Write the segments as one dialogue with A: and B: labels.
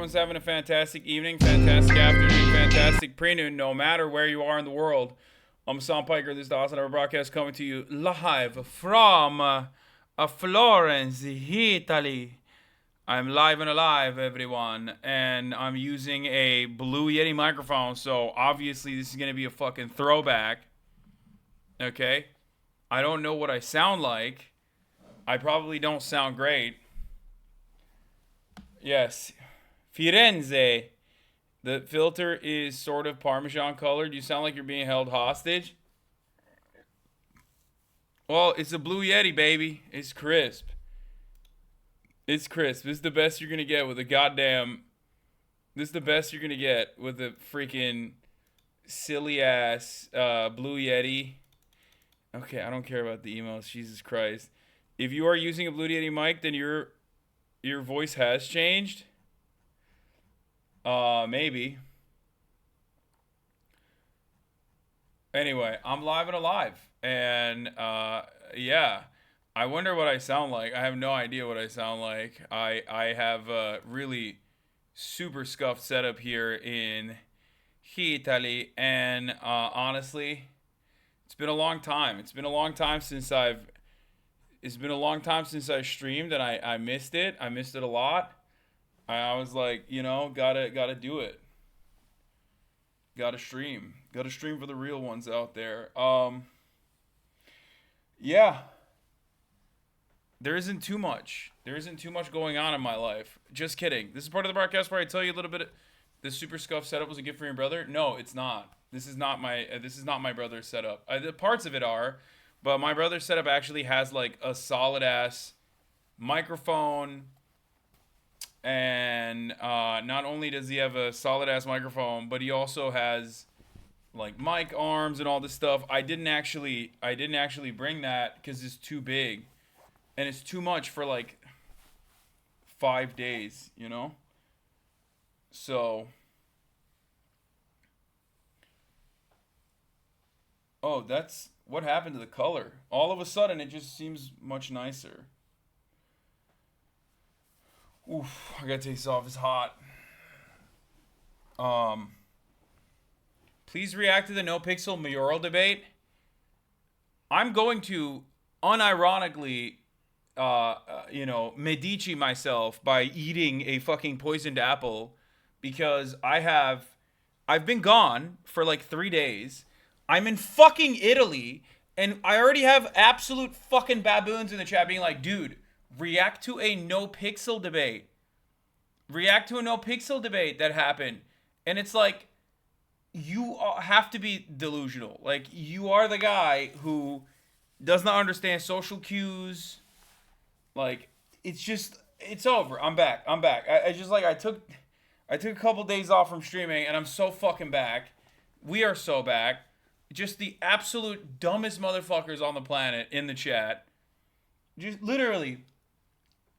A: everyone's having a fantastic evening, fantastic afternoon, fantastic pre-noon, no matter where you are in the world. I'm Hasan Piker. This is the HasanAbi broadcast coming to you live from Florence, Italy. I'm live and alive, everyone, and I'm using a Blue Yeti microphone, so obviously this is going to be a fucking throwback. Okay? I don't know what I sound like. I probably don't sound great. Yes. Firenze. The filter is sort of Parmesan colored. You sound like you're being held hostage. Well, it's a Blue Yeti, baby. It's crisp. It's crisp. This is the best you're going to get with a goddamn... This is the best you're going to get with a freaking silly-ass Blue Yeti. Okay, I don't care about the emails. Jesus Christ. If you are using a Blue Yeti mic, then your voice has changed. Maybe. Anyway, I'm live and alive. And, yeah. I wonder what I sound like. I have no idea what I sound like. I have a really super scuffed setup here in Italy. And, honestly, it's been a long time. It's been a long time since I streamed, and I missed it. I missed it a lot. I was like, you know, gotta do it. Gotta stream for the real ones out there. Yeah. There isn't too much going on in my life. Just kidding. This is part of the broadcast where I tell you a little bit. The super scuffed setup was a gift for your brother. No, it's not. This is not my brother's setup. The parts of it are, but my brother's setup actually has like a solid ass microphone. And not only does he have a solid ass microphone, but he also has like mic arms and all this stuff. I didn't actually bring that because it's too big, and it's too much for like 5 days, you know. So, oh, that's what happened to the color. All of a sudden, it just seems much nicer. Oof, I gotta take this off. It's hot. Please react to the no pixel mayoral debate. I'm going to unironically, Medici myself by eating a fucking poisoned apple because I've been gone for like 3 days. I'm in fucking Italy, and I already have absolute fucking baboons in the chat being like, dude, react to a no pixel debate. React to a no pixel debate that happened. And it's like, you have to be delusional. Like, you are the guy who does not understand social cues. Like, it's over. I'm back. I took a couple days off from streaming, and I'm so fucking back. We are so back. Just the absolute dumbest motherfuckers on the planet in the chat. Just literally,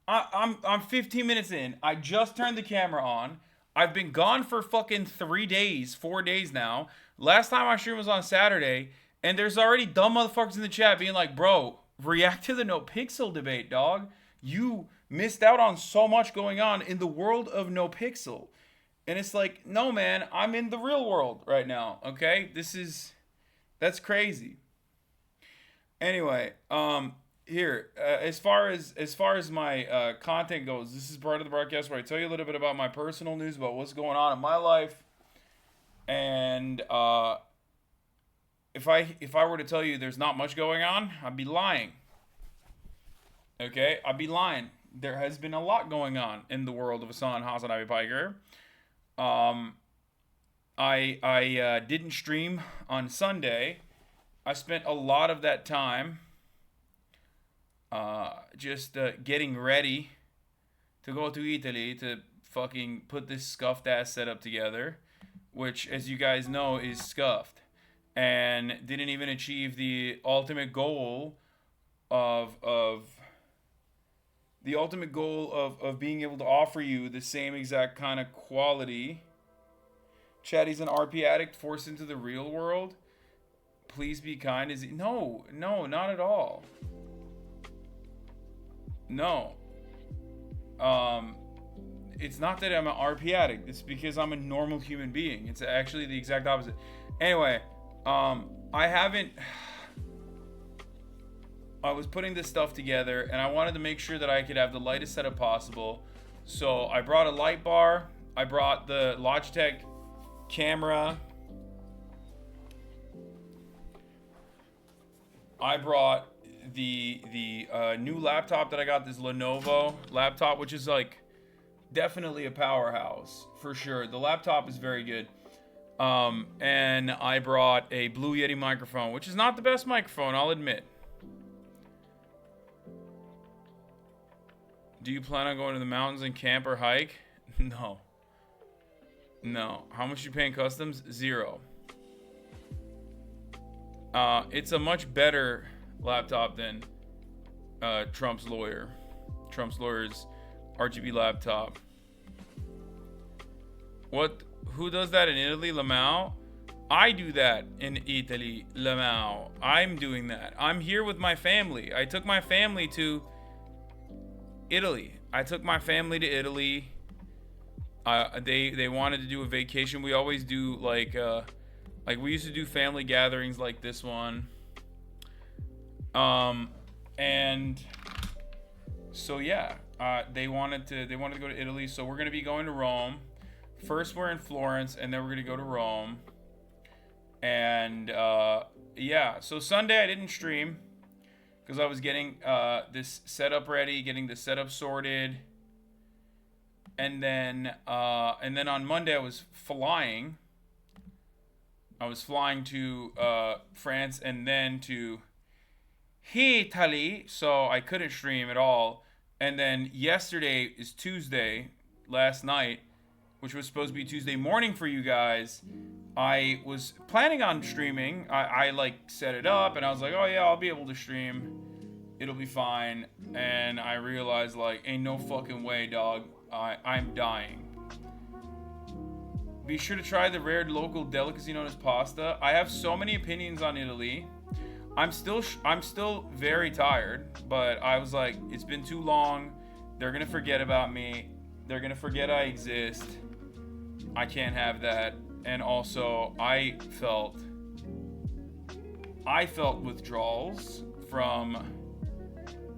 A: I'm 15 minutes in. I just turned the camera on. I've been gone for fucking 4 days now. Last time I streamed was on Saturday, and there's already dumb motherfuckers in the chat being like, bro, react to the no pixel debate, dog. You missed out on so much going on in the world of no pixel. And it's like, no, man, I'm in the real world right now, okay? That's crazy. Anyway, here, as far as my content goes, this is part of the broadcast where I tell you a little bit about my personal news, about what's going on in my life. And if I were to tell you there's not much going on, I'd be lying. Okay, I'd be lying. There has been a lot going on in the world of HasanAbi Piker. I didn't stream on Sunday. I spent a lot of that time just getting ready to go to Italy to fucking put this scuffed ass setup together, which, as you guys know, is scuffed, and didn't even achieve the ultimate goal of being able to offer you the same exact kind of quality. Chatty's an RP addict forced into the real world. Please be kind. Is he? No, not at all. No. It's not that I'm an RP addict. It's because I'm a normal human being. It's actually the exact opposite. Anyway, I haven't. I was putting this stuff together, and I wanted to make sure that I could have the lightest setup possible. So I brought a light bar. I brought the Logitech camera. I brought the new laptop that I got, this Lenovo laptop, which is like definitely a powerhouse for sure. The laptop is very good. And I brought a Blue Yeti microphone, which is not the best microphone, I'll admit. Do you plan on going to the mountains and camp or hike? No. No. How much you paying customs? $0. It's a much better laptop than Trump's lawyer. Trump's lawyer's RGB laptop. What? Who does that in Italy? Lamau? I do that in Italy. Lamau. I'm doing that. I'm here with my family. I took my family to Italy. I took my family to Italy. They wanted to do a vacation. We always do like we used to do family gatherings like this one. And so yeah, they wanted to go to Italy. So we're gonna be going to Rome. First we're in Florence, and then we're gonna go to Rome. And yeah, so Sunday I didn't stream because I was getting this setup ready, getting the setup sorted. And then on Monday I was flying. I was flying to France and then to Italy, so I couldn't stream at all. And then yesterday is Tuesday, last night, which was supposed to be Tuesday morning for you guys. I was planning on streaming. I like set it up and I was like, oh yeah, I'll be able to stream. It'll be fine. And I realized like, ain't no fucking way, dog. I'm dying. Be sure to try the rare local delicacy known as pasta. I have so many opinions on Italy. I'm still very tired, but I was like, it's been too long. They're gonna forget about me. They're gonna forget I exist. I can't have that. And also, I felt withdrawals from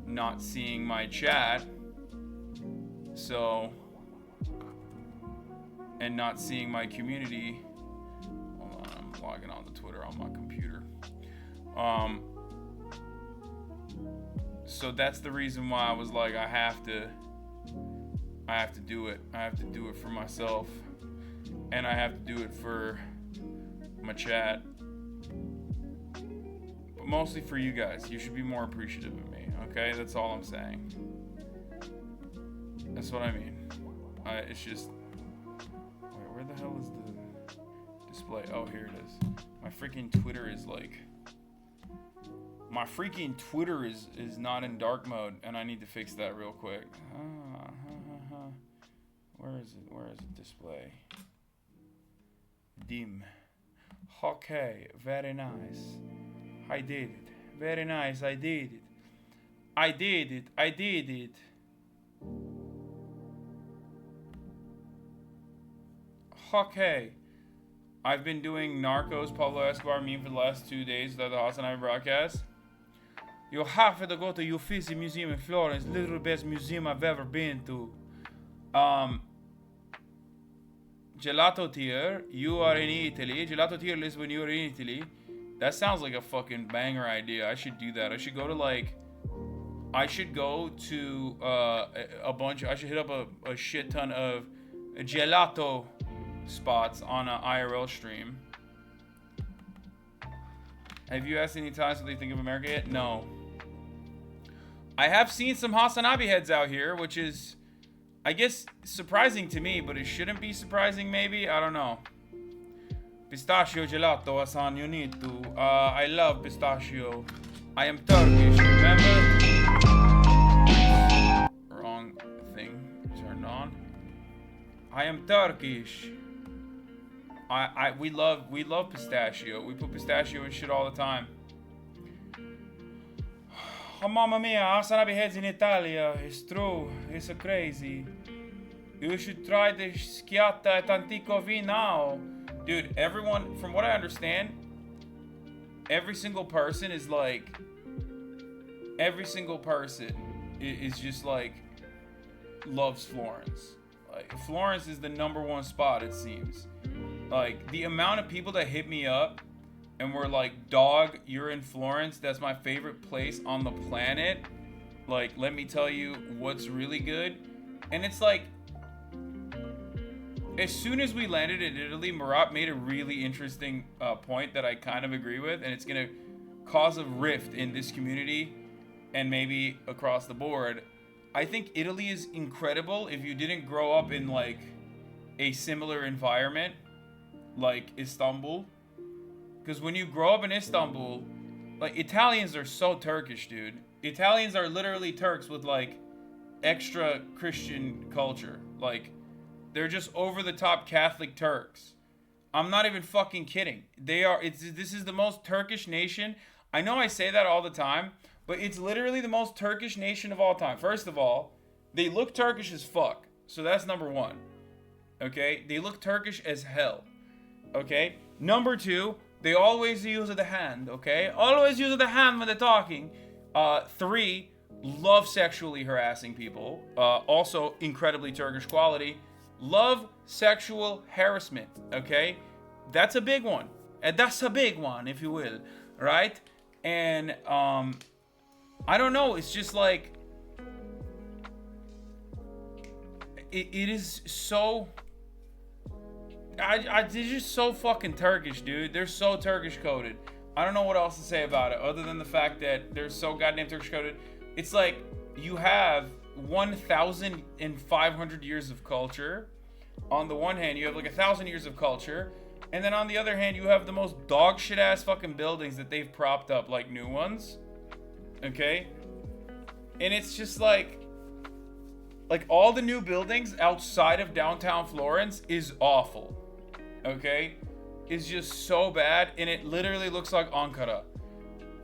A: not seeing my chat. So, and not seeing my community. Hold on, I'm logging on to Twitter on my computer. So that's the reason why I was like, I have to do it. I have to do it for myself. And I have to do it for my chat. But mostly for you guys. You should be more appreciative of me, okay? That's all I'm saying. That's what I mean. It's just... Wait, where the hell is the display? Oh, here it is. My freaking Twitter is like... My freaking Twitter is not in dark mode, and I need to fix that real quick. Where is it? Where is it? Display. Dim. Okay, very nice. I did it. Very nice, I did it. I did it. I did it. Okay. I've been doing Narcos Pablo Escobar meme for the last 2 days without the HasanAbi broadcast. You have to go to the Uffizi Museum in Florence, literally best museum I've ever been to. Gelato tier, you are in Italy. Gelato tier lists when you're in Italy. That sounds like a fucking banger idea. I should do that. I should go to a bunch. I should hit up a shit ton of gelato spots on an IRL stream. Have you asked any times what they think of America yet? No. I have seen some HasanAbi heads out here, which is, I guess, surprising to me, but it shouldn't be surprising maybe. I don't know. Pistachio gelato, Hasan, you need to. I love pistachio. I am Turkish, remember? Wrong thing turned on. I am Turkish. We love pistachio. We put pistachio in shit all the time. Oh, mamma mia, HasanAbi heads in Italia. It's true. It's so crazy. You should try the schiatta at Antico Vinao. Dude, everyone, from what I understand, every single person is like, every single person is just like, loves Florence. Like, Florence is the #1 spot, it seems. Like, the amount of people that hit me up and were like, dog, you're in Florence, that's my favorite place on the planet. Like, let me tell you what's really good. And it's like, as soon as we landed in Italy, Marat made a really interesting point that I kind of agree with, and it's going to cause a rift in this community and maybe across the board. I think Italy is incredible if you didn't grow up in like a similar environment like Istanbul. Because when you grow up in Istanbul, like, Italians are so Turkish, dude. Italians are literally Turks with like extra Christian culture. Like, they're just over the top Catholic Turks. I'm not even fucking kidding. This is the most Turkish nation. I know I say that all the time, but it's literally the most Turkish nation of all time. First of all, they look Turkish as fuck. So that's #1. Okay? They look Turkish as hell. Okay? #2, they always use the hand. Okay? Always use the hand when they're talking. 3, love sexually harassing people. Also incredibly Turkish quality. Love sexual harassment, okay? That's a big one. And that's a big one, if you will, right? And, I don't know, it's just like, it is so, they're just so fucking Turkish, dude. They're so Turkish coded. I don't know what else to say about it, other than the fact that they're so goddamn Turkish coded. It's like, you have 1,500 years of culture. On the one hand, you have like 1,000 years of culture, and then on the other hand, you have the most dog shit ass fucking buildings that they've propped up, like new ones. Okay? And it's just like all the new buildings outside of downtown Florence is awful. Okay? It's just so bad, and it literally looks like Ankara.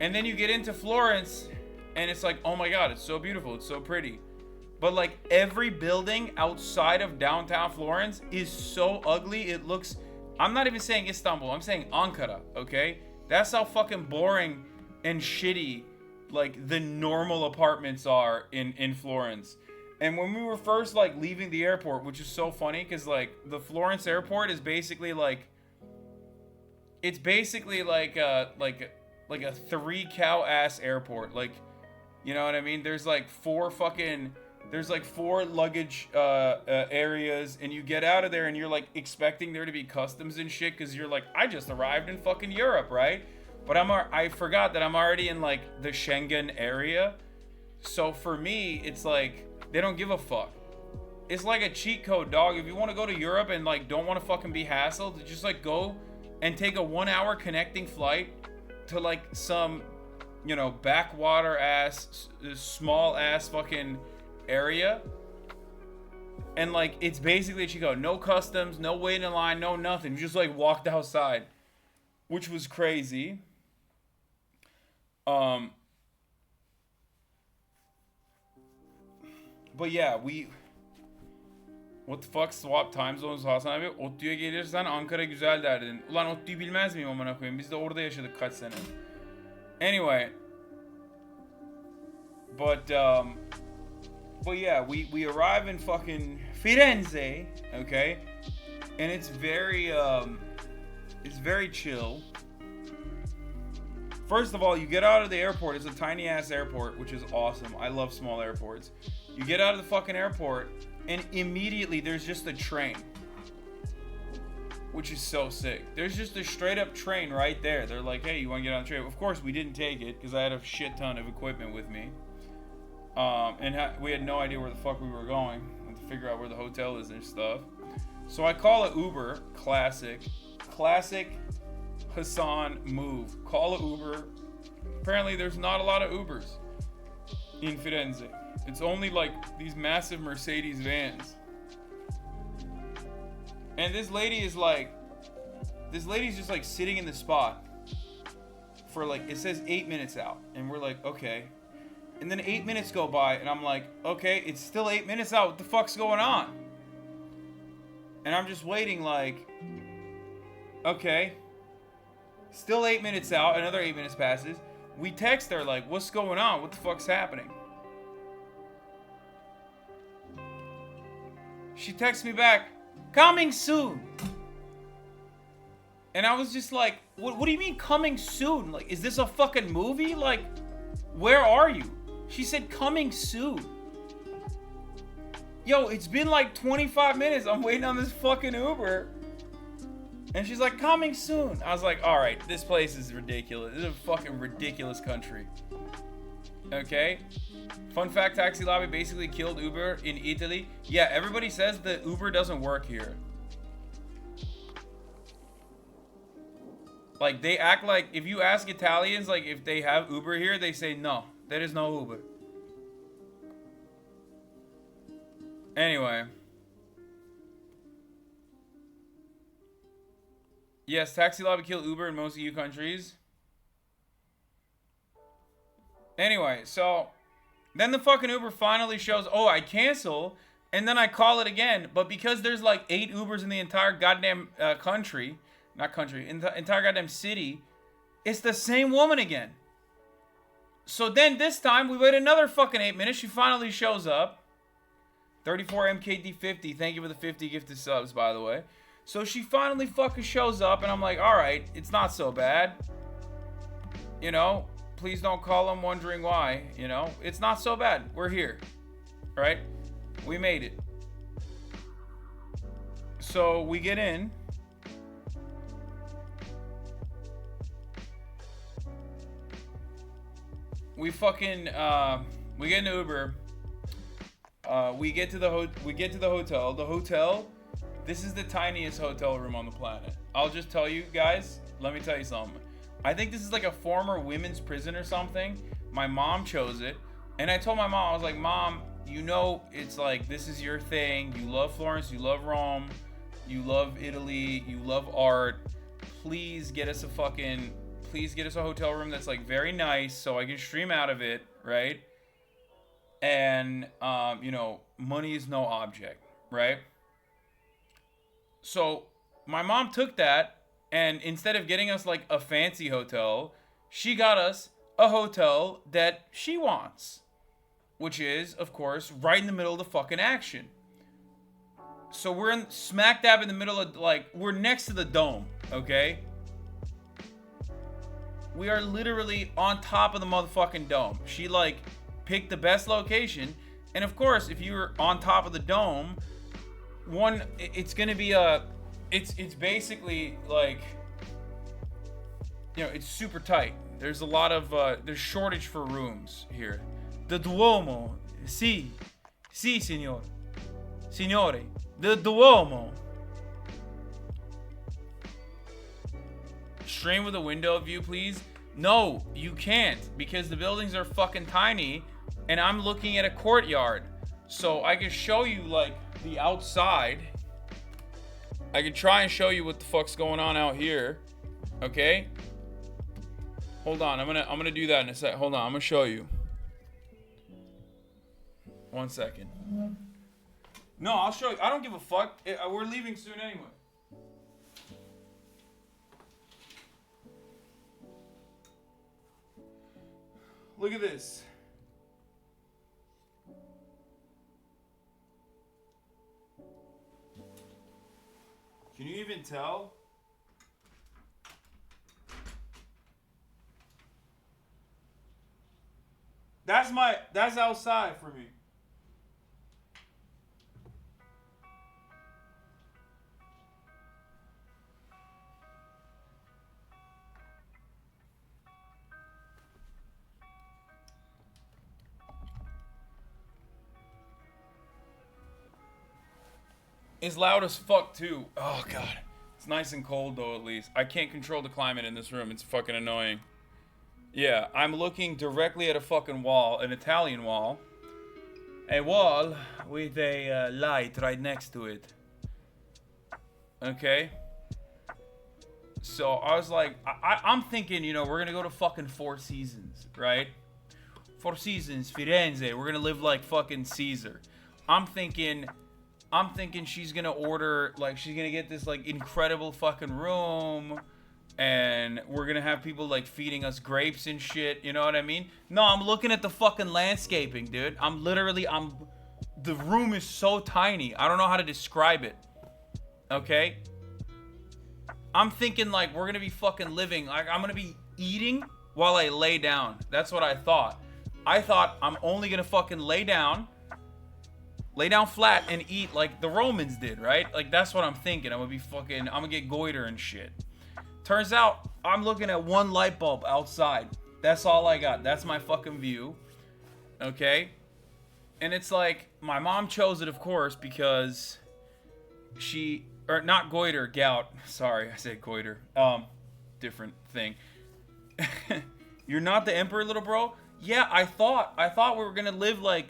A: And then you get into Florence, and it's like, oh my god, it's so beautiful, it's so pretty. But like, every building outside of downtown Florence is so ugly, it looks, I'm not even saying Istanbul, I'm saying Ankara, okay? That's how fucking boring and shitty, like, the normal apartments are in Florence. And when we were first, like, leaving the airport, which is so funny, because, like, the Florence airport is basically, like, it's basically like a 3-cow-ass airport. Like, you know what I mean? There's, like, 4 luggage areas, and you get out of there and you're like expecting there to be customs and shit, because you're like, I just arrived in fucking Europe, right? But I forgot that I'm already in like the Schengen area. So for me, it's like, they don't give a fuck. It's like a cheat code, dog. If you want to go to Europe and like don't want to fucking be hassled, just like go and take a 1-hour connecting flight to like some, you know, backwater ass, small ass fucking area, and like, it's basically what you go, no customs, no waiting in line, no nothing, you just like walked outside, which was crazy. But yeah, what the fuck, swap time zones HasanAbi. ODTÜ'ye gelirsen Ankara güzel derdin. Ulan ODTÜ'yü bilmez miyim amına koyayım, biz de orada yaşadık kaç sene. Anyway, but yeah, we arrive in fucking Firenze, okay? And it's very chill. First of all, you get out of the airport. It's a tiny ass airport, which is awesome. I love small airports. You get out of the fucking airport, and immediately there's just a train, which is so sick. There's just a straight up train right there. They're like, hey, you want to get on the train? Of course, we didn't take it because I had a shit ton of equipment with me. And we had no idea where the fuck we were going. We had to figure out where the hotel is and stuff. So I call an Uber. Classic Hasan move. Call an Uber. Apparently there's not a lot of Ubers in Firenze. It's only like these massive Mercedes vans. And this lady's just like sitting in the spot for like, it says 8 minutes out. And we're like, okay. And then 8 minutes go by, and I'm like, okay, it's still 8 minutes out. What the fuck's going on? And I'm just waiting like, okay. Still 8 minutes out, another 8 minutes passes. We text her like, what's going on? What the fuck's happening? She texts me back, coming soon. And I was just like, what do you mean coming soon? Like, is this a fucking movie? Like, where are you? She said coming soon. Yo, it's been like 25 minutes. I'm waiting on this fucking Uber. And she's like, coming soon. I was like, all right, this place is ridiculous. This is a fucking ridiculous country. Okay? Fun fact, Taxi Lobby basically killed Uber in Italy. Yeah, everybody says that Uber doesn't work here. Like, they act like, if you ask Italians, like, if they have Uber here, they say, no, there is no Uber. Anyway. Yes, Taxi Lobby killed Uber in most EU countries. Anyway, so then the fucking Uber finally shows, oh, I cancel, and then I call it again. But because there's like 8 Ubers in the entire goddamn country, not country, in the entire goddamn city, it's the same woman again. So then this time we wait another fucking 8 minutes. She finally shows up. 34 MKD50. Thank you for the 50 gifted subs, by the way. So she finally fucking shows up, and I'm like, all right, it's not so bad. You know, please don't call them wondering why. You know, it's not so bad. We're here. All right? We made it. So we get in. We fucking, we get an Uber. We get to the hotel. The hotel, this is the tiniest hotel room on the planet. I'll just tell you guys, let me tell you something. I think this is like a former women's prison or something. My mom chose it. And I told my mom, I was like, Mom, you know, it's like, this is your thing. You love Florence, you love Rome, you love Italy, you love art. Please get us a hotel room that's like very nice so I can stream out of it, right? And, you know, money is no object, right? So my mom took that, and instead of getting us like a fancy hotel, she got us a hotel that she wants, which is, of course, right in the middle of the fucking action. So we're in smack dab in the middle of, like, we're next to the dome, okay? We are literally on top of the motherfucking dome. She, like, picked the best location. And, of course, if you're on top of the dome, it's going to be it's basically, like, you know, it's super tight. There's a lot of, there's shortage for rooms here. The Duomo. Sì, signore. Signore. The Duomo. Stream with a window view, please. No, you can't, because the buildings are fucking tiny, and I'm looking at a courtyard. So I can show you, like, the outside. I can try and show you what the fuck's going on out here. Okay? Hold on, I'm gonna do that in a sec. Hold on, I'm gonna show you. 1 second. No, I'll show you. I don't give a fuck. We're leaving soon anyway. Look at this. Can you even tell? That's outside for me. It's loud as fuck too. Oh god. It's nice and cold though, at least. I can't control the climate in this room. It's fucking annoying. Yeah, I'm looking directly at a fucking wall, an Italian wall. A wall with a light right next to it. Okay? So I was like, I'm thinking, you know, we're gonna go to fucking Four Seasons, right? Four Seasons, Firenze. We're gonna live like fucking Caesar. I'm thinking, I'm thinking she's gonna order, like, she's gonna get this, like, incredible fucking room, and we're gonna have people, like, feeding us grapes and shit, you know what I mean? No, I'm looking at the fucking landscaping, dude. The room is so tiny. I don't know how to describe it, okay? I'm thinking, like, we're gonna be fucking living, like, I'm gonna be eating while I lay down. That's what I thought. I thought I'm only gonna fucking lay down flat and eat like the Romans did, right? Like, that's what I'm thinking. I'm gonna get goiter and shit. Turns out, I'm looking at one light bulb outside. That's all I got. That's my fucking view. Okay? And it's like, my mom chose it, of course, because not goiter, gout. Sorry, I said goiter. Different thing. You're not the emperor, little bro? Yeah, I thought we were gonna live I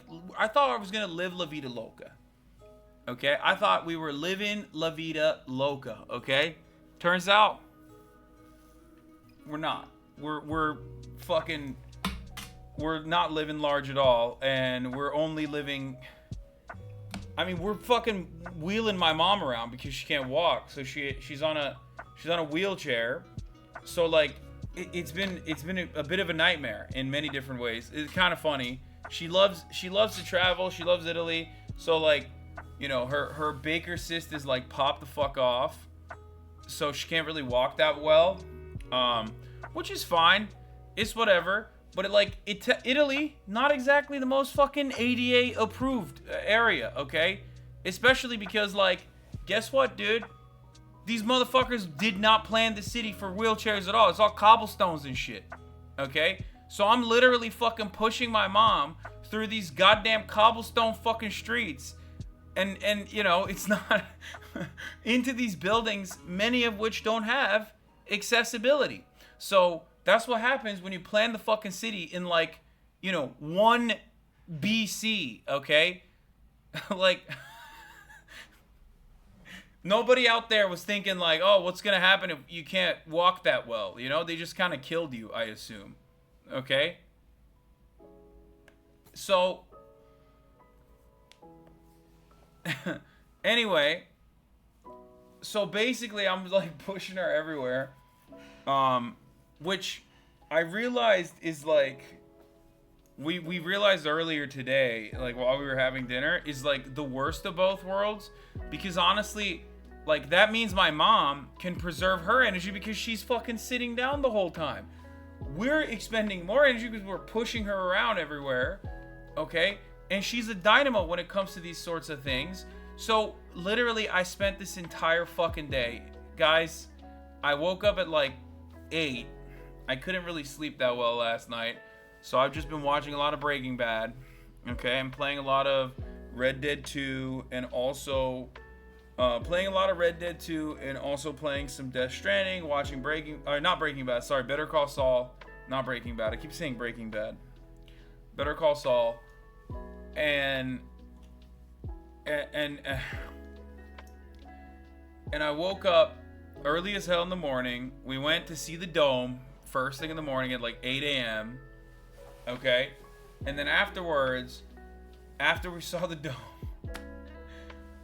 A: thought I was gonna live La Vida Loca. Okay? I thought we were living La Vida Loca, okay? Turns out, we're not. We're not living large at all, and we're only living, I mean, we're fucking wheeling my mom around because she can't walk, so she's on a wheelchair. So, like, it's been a bit of a nightmare in many different ways. It's kind of funny. She loves to travel. She loves Italy. So, like, you know, her baker cyst is, like, popped the fuck off, so she can't really walk that well, which is fine. It's whatever. But Italy, not exactly the most fucking ADA approved area, okay? Especially because, like, guess what, dude? These motherfuckers did not plan the city for wheelchairs at all. It's all cobblestones and shit, okay? So I'm literally fucking pushing my mom through these goddamn cobblestone fucking streets. And you know, it's not into these buildings, many of which don't have accessibility. So that's what happens when you plan the fucking city in, like, you know, 1 BC, okay? Like, nobody out there was thinking, like, oh, what's gonna happen if you can't walk that well? You know, they just kind of killed you, I assume. Okay? So, anyway, so basically I'm, like, pushing her everywhere. Which I realized is, like, we realized earlier today, like, while we were having dinner, is, like, the worst of both worlds. Because honestly, like, that means my mom can preserve her energy because she's fucking sitting down the whole time. We're expending more energy because we're pushing her around everywhere, okay? And she's a dynamo when it comes to these sorts of things. So, literally, I spent this entire fucking day. Guys, I woke up at, like, 8. I couldn't really sleep that well last night. So I've just been watching a lot of Breaking Bad. Okay, I'm playing a lot of Red Dead 2 and also playing some Death Stranding, watching Better Call Saul, not Breaking Bad. I keep saying Breaking Bad. Better Call Saul. And I woke up early as hell in the morning. We went to see the Dome first thing in the morning at like 8 a.m. Okay? And then afterwards, after we saw the Dome,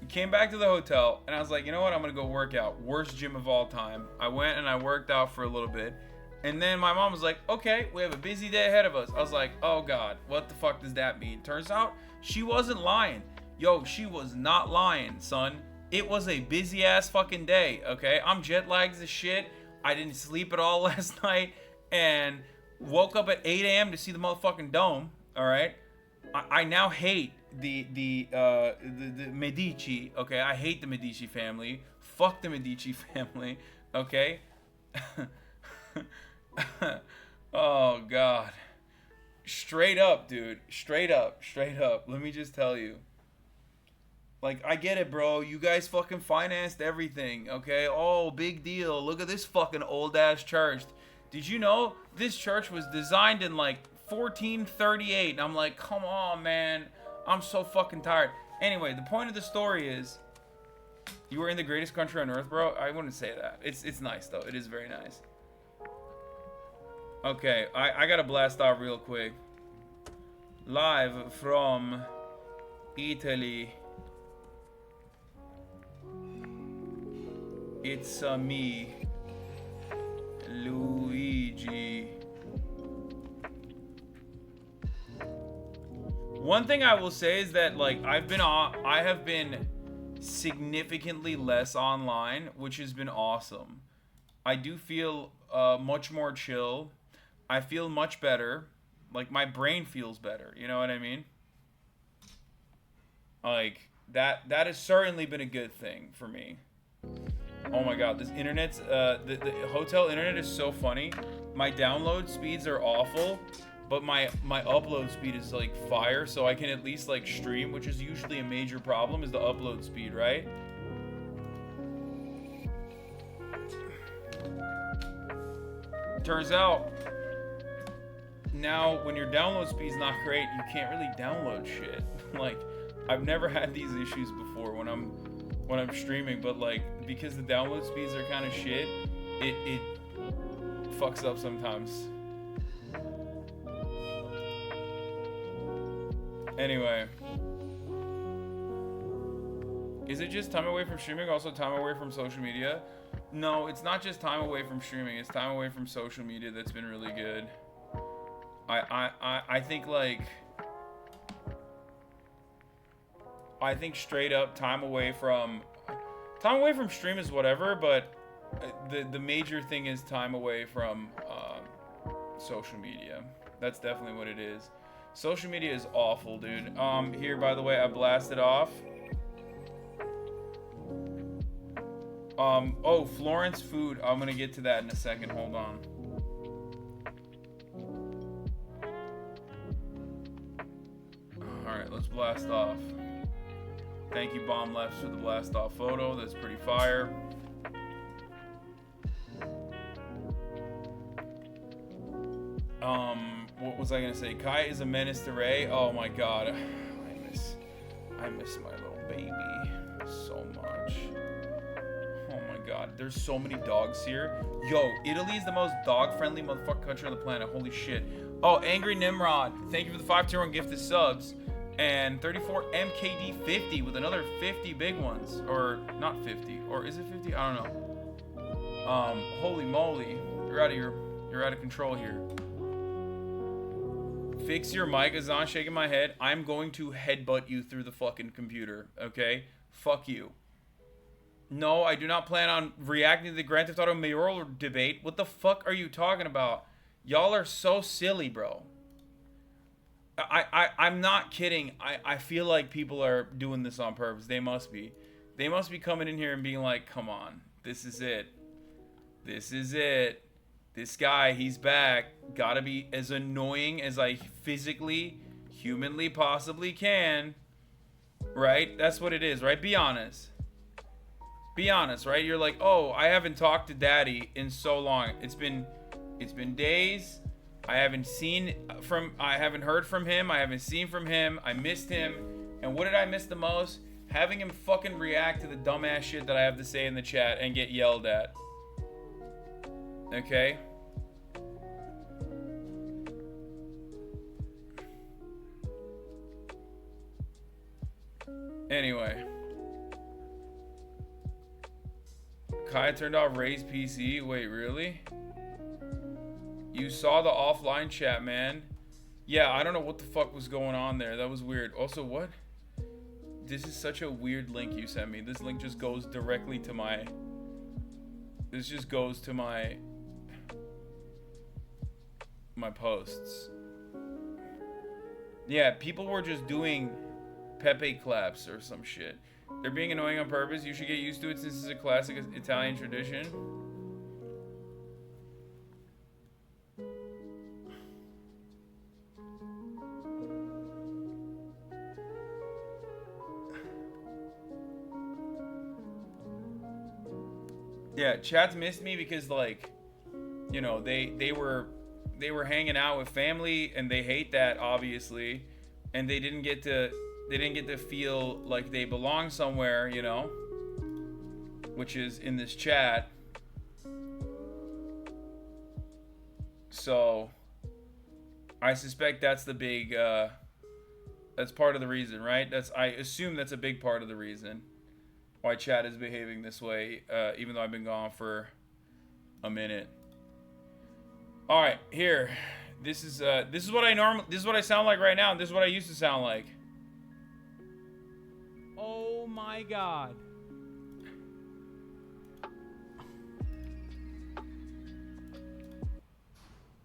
A: we came back to the hotel, and I was like, you know what? I'm going to go work out. Worst gym of all time. I went and I worked out for a little bit. And then my mom was like, okay, we have a busy day ahead of us. I was like, oh God, what the fuck does that mean? Turns out she wasn't lying. Yo, she was not lying, son. It was a busy ass fucking day, okay? I'm jet lagged as shit. I didn't sleep at all last night and woke up at 8 a.m. to see the motherfucking Dome, all right? I now hate the Medici, okay? I hate the Medici family. Fuck the Medici family, okay? Oh, God. Straight up, dude. Straight up. Let me just tell you. Like, I get it, bro. You guys fucking financed everything, okay? Oh, big deal. Look at this fucking old-ass church. Did you know this church was designed in, like, 1438? And I'm like, come on, man. I'm so fucking tired. Anyway, the point of the story is, you were in the greatest country on earth, bro? I wouldn't say that. It's nice, though. It is very nice. Okay, I gotta blast off real quick. Live from Italy. It's me, Luigi. One thing I will say is that like I have been significantly less online, which has been awesome. I do feel much more chill. I feel much better. Like my brain feels better. You know what I mean? Like that has certainly been a good thing for me. Oh my god, this internet's the hotel internet is so funny. My download speeds are awful, but my upload speed is like fire, so I can at least like stream, which is usually a major problem, is the upload speed, right? Turns out now when your download speed's not great, you can't really download shit. Like I've never had these issues before when I'm streaming, but like because the download speeds are kind of shit, it fucks up sometimes. Anyway, is it just time away from streaming, also time away from social media? No, it's not just time away from streaming, it's time away from social media that's been really good. I think like straight up time away from stream is whatever, but the major thing is time away from social media. That's definitely what it is. Social media is awful, dude. Here, by the way, I blasted off. Oh, Florence food. I'm gonna get to that in a second. Hold on. Alright, let's blast off. Thank you, Bomb Lefts, for the blast off photo. That's pretty fire. What was I gonna say? Kai is a menace to Ray. Oh my god. I miss my little baby so much. Oh my god. There's so many dogs here. Yo, Italy is the most dog-friendly motherfucking country on the planet. Holy shit. Oh, Angry Nimrod. Thank you for the 5 tier 1 gifted subs. And 34 MKD50 with another 50 big ones. Or not 50. Or is it 50? I don't know. Holy moly. You're out of control here. Fix your mic, Hasan. Shaking my head. I'm going to headbutt you through the fucking computer. Okay? Fuck you. No, I do not plan on reacting to the Grand Theft Auto mayoral debate. What the fuck are you talking about? Y'all are so silly, bro. I'm not kidding. I feel like people are doing this on purpose. They must be. They must be coming in here and being like, come on. This is it. This is it. This guy, he's back. Gotta be as annoying as I physically, humanly possibly can. Right? That's what it is, right? Be honest. Be honest, right? You're like, oh, I haven't talked to daddy in so long. It's been days. I haven't heard from him. I haven't seen from him. I missed him. And what did I miss the most? Having him fucking react to the dumbass shit that I have to say in the chat and get yelled at. Okay? Anyway. Kai turned off Ray's PC. Wait, really? You saw the offline chat, man. Yeah, I don't know what the fuck was going on there. That was weird. Also, what? This is such a weird link you sent me. This link just goes directly to my... This just goes to my posts. Yeah, people were just doing Pepe claps or some shit. They're being annoying on purpose. You should get used to it since it's a classic Italian tradition. Yeah, chat's missed me because, like, you know, they were hanging out with family and they hate that, obviously, and they didn't get to feel like they belong somewhere, you know, which is in this chat. So I suspect that's the big that's part of the reason, right? I assume that's a big part of the reason. why chat is behaving this way, even though I've been gone for a minute. All right, here. This is what I sound like right now, and this is what I used to sound like.
B: Oh my god.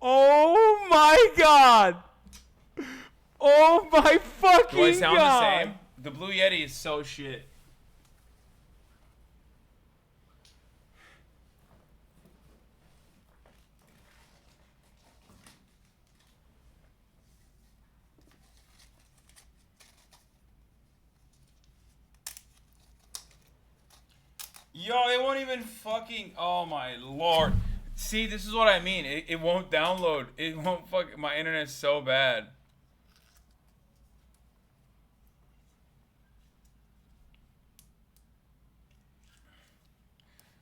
B: Oh my god. Oh my fucking god.
A: Do I sound the same? The Blue Yeti is so shit. Yo, it won't even fucking... Oh my lord. See, this is what I mean. It won't download. It won't fuck... My internet's so bad.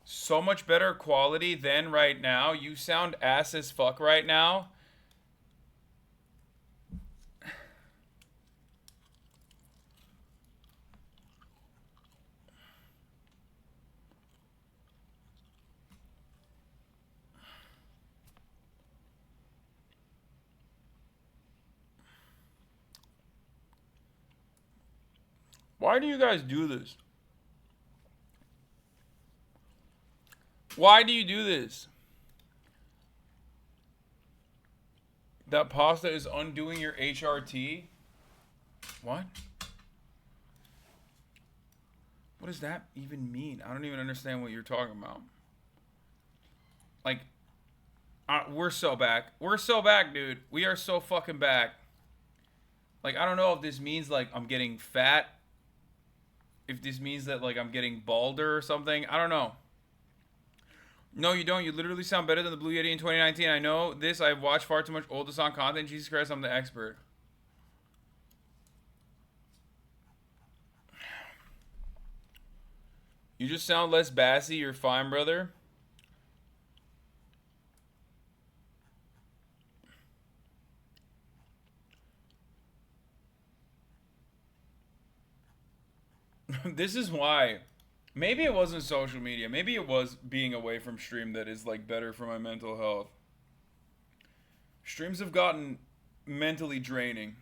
A: So much better quality than right now. You sound ass as fuck right now. Why do you guys do this? Why do you do this? That pasta is undoing your HRT? What? What does that even mean? I don't even understand what you're talking about. Like, we're so back. We're so back, dude. We are so fucking back. Like, I don't know if this means, like, I'm getting fat. If this means that, like, I'm getting balder or something. I don't know. No, you don't. You literally sound better than the Blue Yeti in 2019. I know this. I've watched far too much old song content. Jesus Christ, I'm the expert. You just sound less bassy. You're fine, brother. This is why. Maybe it wasn't social media. Maybe it was being away from stream that is like better for my mental health. Streams have gotten mentally draining,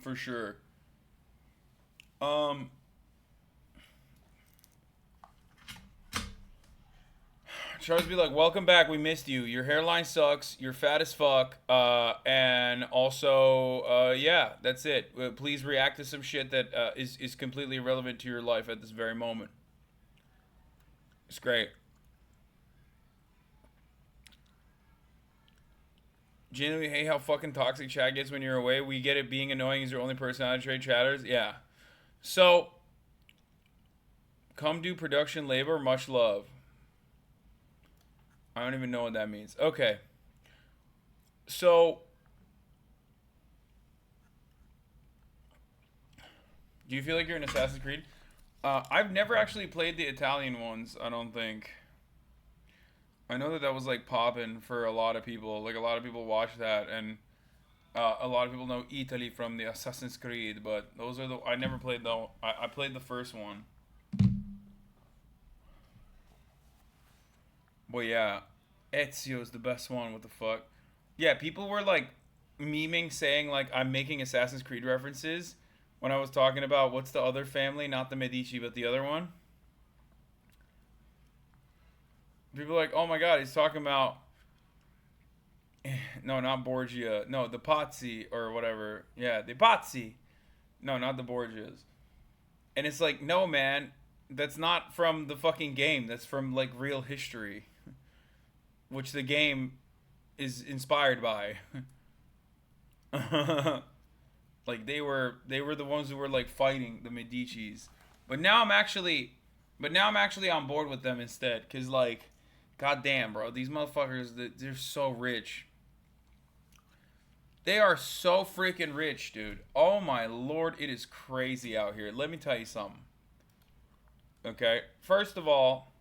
A: for sure. Charles be like, welcome back, we missed you. Your hairline sucks, you're fat as fuck, and also, yeah, that's it. Please react to some shit that is completely irrelevant to your life at this very moment. It's great. Genuinely hate how fucking toxic chat gets when you're away. We get it, being annoying is your only personality trait, chatters. Yeah. So, come do production labor, much love. I don't even know what that means. Okay. So, do you feel like you're in Assassin's Creed? I've never actually played the Italian ones, I don't think. I know that was like popping for a lot of people. Like a lot of people watch that, and a lot of people know Italy from the Assassin's Creed, but those are I never played though. I played the first one. But yeah, Ezio's the best one. What the fuck? Yeah, people were like memeing saying like I'm making Assassin's Creed references when I was talking about what's the other family, not the Medici, but the other one. People are like, oh my god, he's talking about no, not Borgia. No, the Pazzi or whatever. Yeah, the Pazzi. No, not the Borgias. And it's like, no, man, that's not from the fucking game. That's from like real history, which the game is inspired by. Like they were the ones who were like fighting the Medicis. But now I'm actually on board with them instead, cuz like god damn, bro, these motherfuckers, they're so rich. They are so freaking rich, dude. Oh my lord, it is crazy out here. Let me tell you something. Okay? First of all,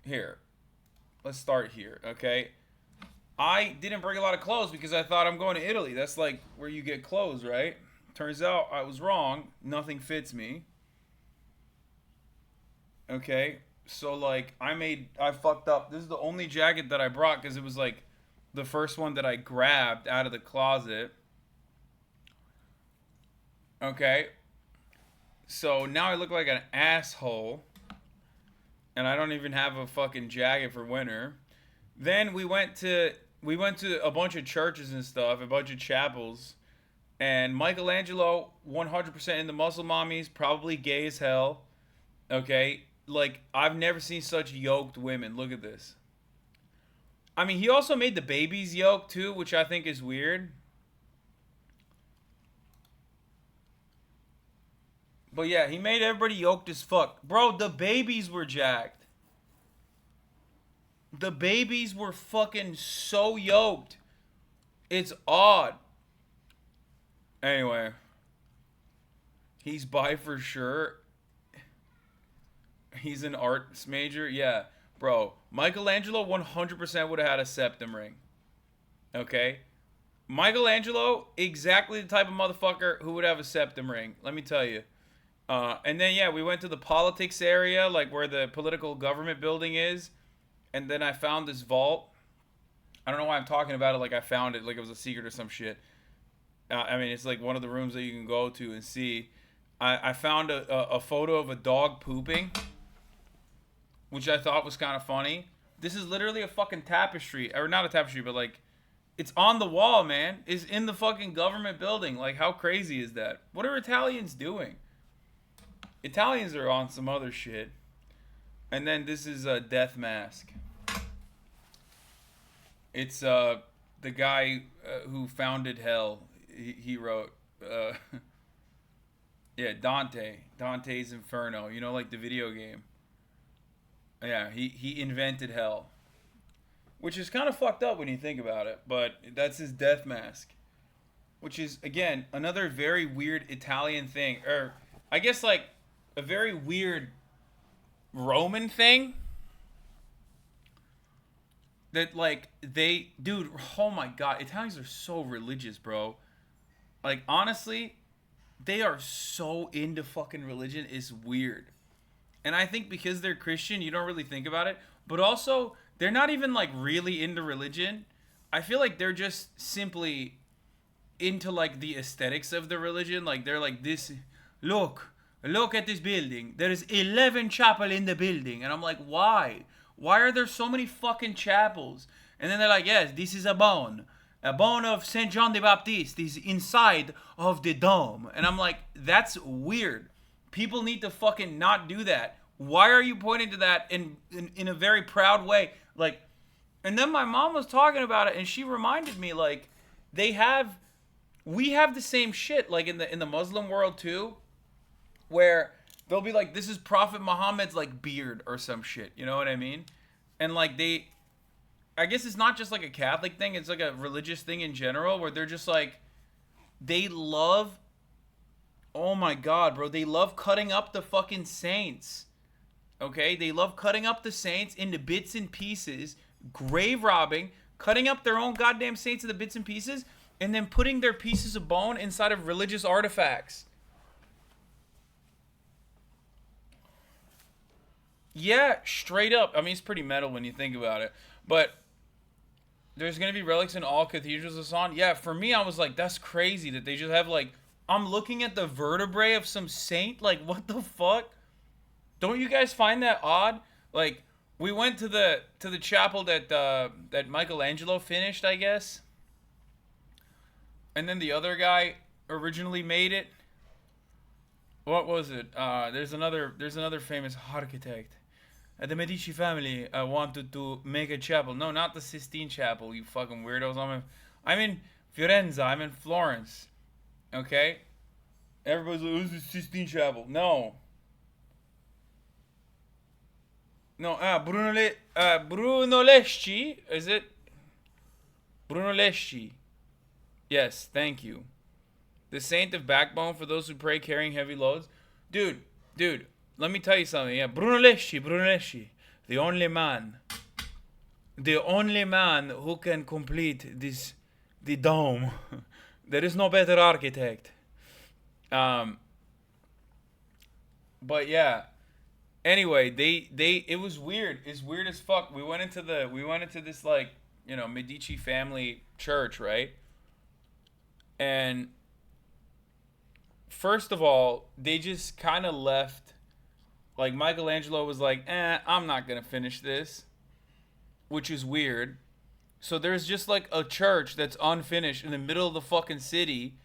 A: here. Let's start here, okay? I didn't bring a lot of clothes because I thought I'm going to Italy. That's like where you get clothes, right? Turns out I was wrong. Nothing fits me. Okay, so like I fucked up. This is the only jacket that I brought because it was like the first one that I grabbed out of the closet. Okay, so now I look like an asshole, and I don't even have a fucking jacket for winter. Then we went to a bunch of churches and stuff, a bunch of chapels, and Michelangelo, 100% in the Muslim mommies, probably gay as hell. Okay, like I've never seen such yoked women. Look at this. I mean, he also made the babies yoked too, which I think is weird. But yeah, he made everybody yoked as fuck. Bro, the babies were jacked. The babies were fucking so yoked. It's odd. Anyway, he's bi for sure. He's an arts major. Yeah, bro. Michelangelo 100% would have had a septum ring. Okay? Michelangelo, exactly the type of motherfucker who would have a septum ring. Let me tell you. And then, yeah, we went to the politics area, like where the political government building is. And then I found this vault. I don't know why I'm talking about it like I found it, like it was a secret or some shit. I mean, it's like one of the rooms that you can go to and see. I found a photo of a dog pooping, which I thought was kind of funny. This is literally a fucking tapestry, or not a tapestry, but like, it's on the wall, man. It's in the fucking government building. Like, how crazy is that? What are Italians doing? Italians are on some other shit. And then this is a death mask. It's the guy who founded hell. He wrote, yeah, Dante's Inferno. You know, like the video game. Yeah, he invented hell, which is kind of fucked up when you think about it. But that's his death mask, which is again another very weird Italian thing, or I guess like a very weird Roman thing. That like dude, oh my god, Italians are so religious, bro. Like honestly, they are so into fucking religion. It's weird. And I think because they're Christian, you don't really think about it. But also, they're not even like really into religion. I feel like they're just simply into like the aesthetics of the religion. Like they're like this. Look at this building. There is 11 chapel in the building, and I'm like, why? Why are there so many fucking chapels? And then they're like, yes, this is a bone. A bone of Saint John the Baptist is inside of the dome. And I'm like, that's weird. People need to fucking not do that. Why are you pointing to that in a very proud way? Like, and then my mom was talking about it, and she reminded me, like, we have the same shit, like in the Muslim world too, where they'll be like, this is Prophet Muhammad's like beard or some shit. You know what I mean? And like I guess it's not just like a Catholic thing. It's like a religious thing in general, where they're just like, they love. Oh my god, bro. They love cutting up the fucking saints. Okay? They love cutting up the saints into bits and pieces, grave robbing, cutting up their own goddamn saints into bits and pieces, and then putting their pieces of bone inside of religious artifacts. Yeah, straight up. I mean, it's pretty metal when you think about it. But there's going to be relics in all cathedrals, Hasan. Yeah, for me, I was like, that's crazy that they just have like, I'm looking at the vertebrae of some saint. Like, what the fuck? Don't you guys find that odd? Like, we went to the chapel that Michelangelo finished, I guess. And then the other guy originally made it. What was it? There's another famous architect. The Medici family wanted to make a chapel. No, not the Sistine Chapel, you fucking weirdos. I'm in Firenze. I'm in Florence. Okay? Everybody's like, who's the Sistine Chapel? No. No, Bruno Leschi. Is it? Bruno Leschi. Yes, thank you. The saint of backbone for those who pray carrying heavy loads. Dude, let me tell you something. Yeah, Bruno Leschi. The only man who can complete the dome. There is no better architect. But yeah, Anyway, they it was weird. It's weird as fuck. We went into this like, Medici family church, right? And first of all, they just kind of left. Like Michelangelo was like, I'm not gonna finish this," which is weird. So there's just like a church that's unfinished in the middle of the fucking city,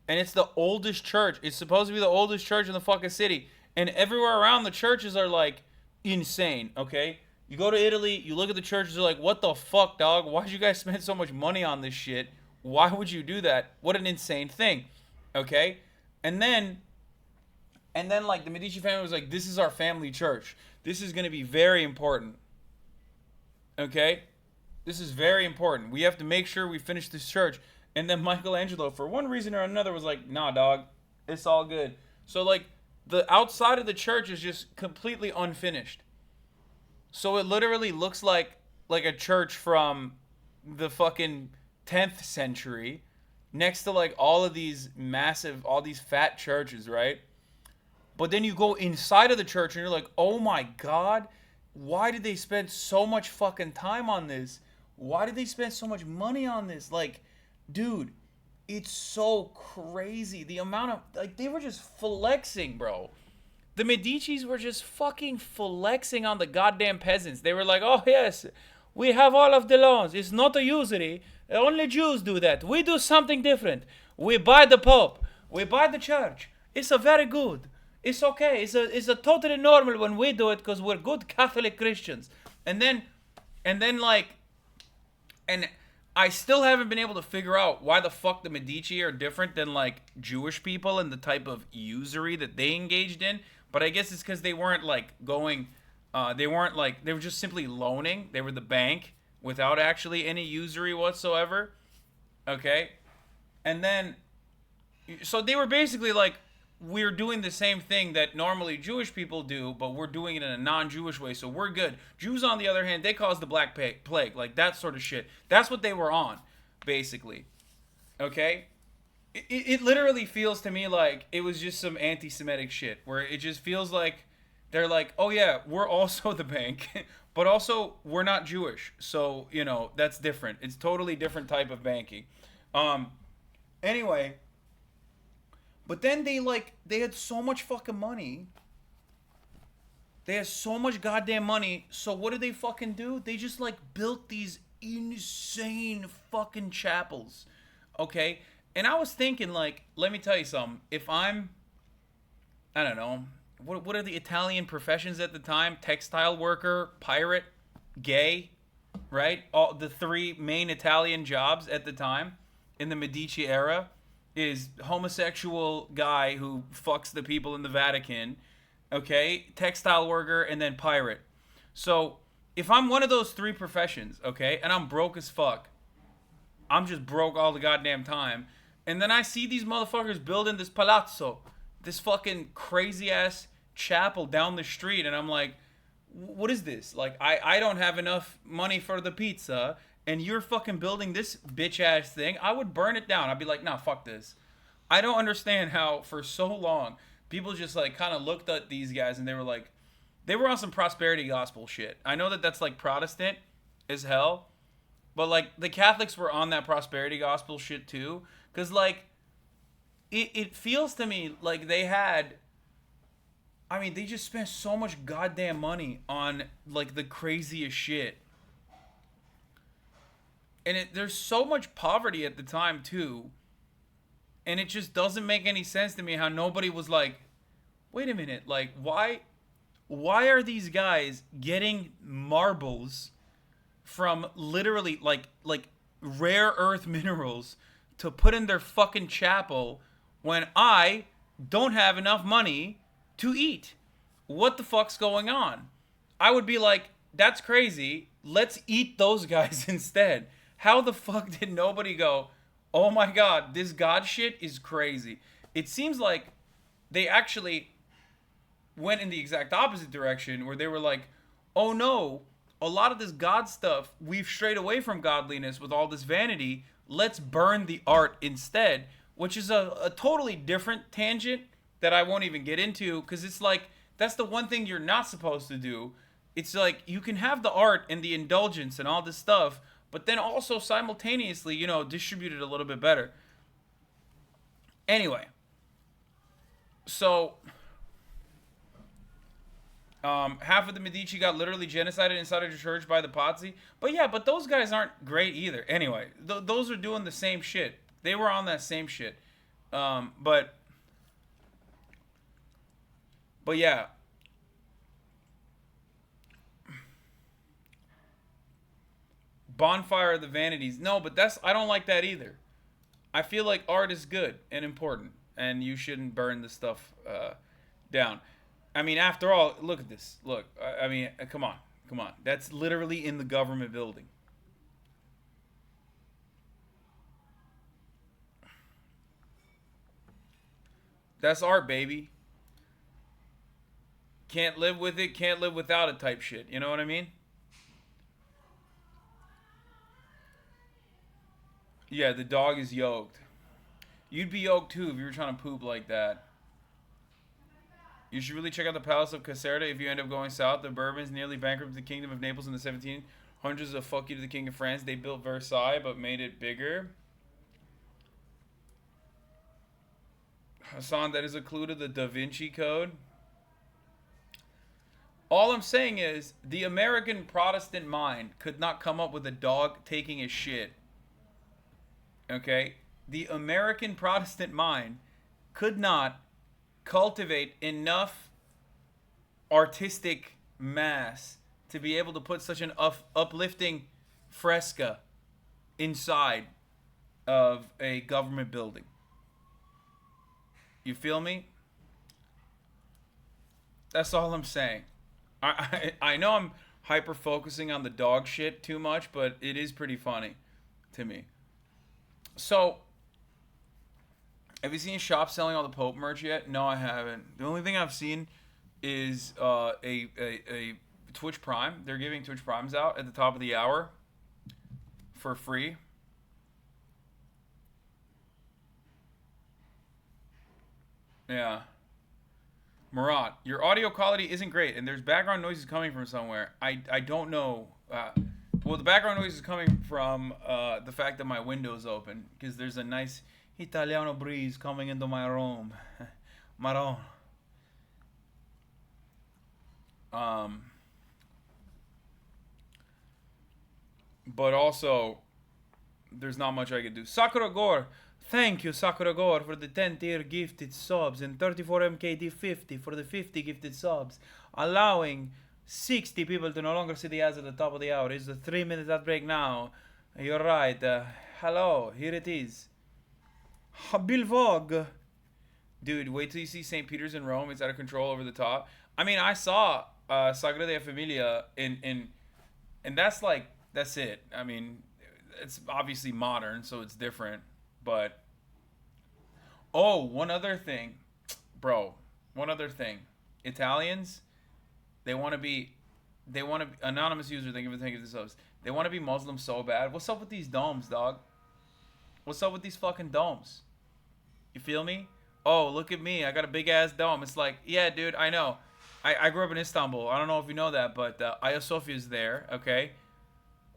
A: and it's the oldest church. It's supposed to be the oldest church in the fucking city, and everywhere around the churches are like insane. Okay, you go to Italy, you look at the churches, they're like, "What the fuck, dog? Why'd you guys spend so much money on this shit? Why would you do that? What an insane thing." Okay, and then like the Medici family was like, "This is our family church. This is gonna be very important." Okay, this is very important. We have to make sure we finish this church. And then Michelangelo, for one reason or another, was like, "Nah, dog, it's all good." So like the outside of the church is just completely unfinished. So it literally looks like a church from the fucking 10th century, next to like all these fat churches, right? But then you go inside of the church and you're like, "Oh my god, why did they spend so much fucking time on this? Why did they spend so much money on this?" Like, dude, it's so crazy. The amount of, like, they were just flexing, bro. The Medicis were just fucking flexing on the goddamn peasants. They were like, "Oh yes, we have all of the loans. It's not a usury. Only Jews do that. We do something different. We buy the Pope. We buy the church. It's a very good. It's okay. It's a totally normal when we do it because we're good Catholic Christians." And then, like, and I still haven't been able to figure out why the fuck the Medici are different than like Jewish people and the type of usury that they engaged in. But I guess it's because they weren't like going, they were just simply loaning. They were the bank without actually any usury whatsoever. Okay, and then, so they were basically like, "We're doing the same thing that normally Jewish people do, but we're doing it in a non-Jewish way, so we're good." Jews, on the other hand, they caused the Black Plague, like that sort of shit. That's what they were on, basically. Okay? It literally feels to me like it was just some anti-Semitic shit, where it just feels like they're like, "Oh yeah, we're also the bank, but also we're not Jewish, so, that's different. It's totally different type of banking." Anyway, but then they had so much fucking money. They had so much goddamn money. So what did they fucking do? They just like built these insane fucking chapels. Okay? And I was thinking, like, let me tell you something. If I don't know, what are the Italian professions at the time? Textile worker, pirate, gay, right? All the three main Italian jobs at the time in the Medici era is homosexual guy who fucks the people in the Vatican, okay, textile worker, and then pirate. So if I'm one of those three professions, okay, and I'm broke as fuck, I'm just broke all the goddamn time, and then I see these motherfuckers building this palazzo, this fucking crazy ass chapel down the street, and I'm like, "What is this? Like, I don't have enough money for the pizza, and you're fucking building this bitch ass thing." I would burn it down. I'd be like, "Nah, fuck this." I don't understand how for so long people just like kind of looked at these guys and they were like, they were on some prosperity gospel shit. I know that that's like Protestant as hell, but like the Catholics were on that prosperity gospel shit too. Cause like it feels to me like they just spent so much goddamn money on like the craziest shit. And there's so much poverty at the time too, and it just doesn't make any sense to me how nobody was like, "Wait a minute, like why are these guys getting marbles from literally like rare earth minerals to put in their fucking chapel when I don't have enough money to eat? What the fuck's going on?" I would be like, "That's crazy. Let's eat those guys instead." How the fuck did nobody go, "Oh my god, this god shit is crazy"? It seems like they actually went in the exact opposite direction, where they were like, "Oh no, a lot of this god stuff, we've strayed away from godliness with all this vanity. Let's burn the art instead," which is a totally different tangent that I won't even get into, because it's like That's the one thing you're not supposed to do. It's like you can have the art and the indulgence and all this stuff, but then also simultaneously, you know, distribute it a little bit better. Anyway, so half of the Medici got literally genocided inside of the church by the Pazzi. But yeah, but those guys aren't great either. Anyway, those are doing the same shit. They were on that same shit. But yeah. Bonfire of the Vanities. No, but I don't like that either. I feel like art is good and important, and you shouldn't burn the stuff down. I mean, after all, look at this. Look, I mean, come on. That's literally in the government building. That's art, baby. Can't live with it, can't live without it type shit. You know what I mean? Yeah, the dog is yoked. You'd be yoked too if you were trying to poop like that. You should really check out the Palace of Caserta if you end up going south. The Bourbons nearly bankrupted the Kingdom of Naples in the 1700s. A fuck you to the King of France. They built Versailles but made it bigger. Hasan, that is a clue to the Da Vinci Code. All I'm saying is the American Protestant mind could not come up with a dog taking a shit. Okay? The American Protestant mind could not cultivate enough artistic mass to be able to put such an uplifting fresca inside of a government building. You feel me? That's all I'm saying. I know I'm hyper focusing on the dog shit too much, but it is pretty funny to me. So, have you seen shops selling all the Pope merch yet? No, I haven't. The only thing I've seen is a Twitch Prime. They're giving Twitch Primes out at the top of the hour for free. Yeah. Murat, your audio quality isn't great, and there's background noises coming from somewhere. I don't know. Well, the background noise is coming from the fact that my window's open, because there's a nice Italiano breeze coming into my room. Maron. But also, there's not much I could do. Sakura Gore. Thank you, Sakura Gore, for the 10-tier gifted subs and 34MKD50 for the 50 gifted subs, allowing 60 people to no longer see the ads at the top of the hour. It's a 3-minute ad break now. You're right. Hello, here it is. Bill Vogue. Dude, wait till you see St. Peter's in Rome. It's out of control over the top. I mean, I saw Sagrada Familia and that's like, that's it. I mean, it's obviously modern, so it's different. But, oh, one other thing. Bro, one other thing. Italians, they want to be, anonymous user, thank you for taking this up. They want to be Muslim so bad. What's up with these domes, dog? What's up with these fucking domes? You feel me? Oh, look at me. I got a big ass dome. It's like, yeah, dude, I know. I grew up in Istanbul. I don't know if you know that, but Ayasofya is there, okay?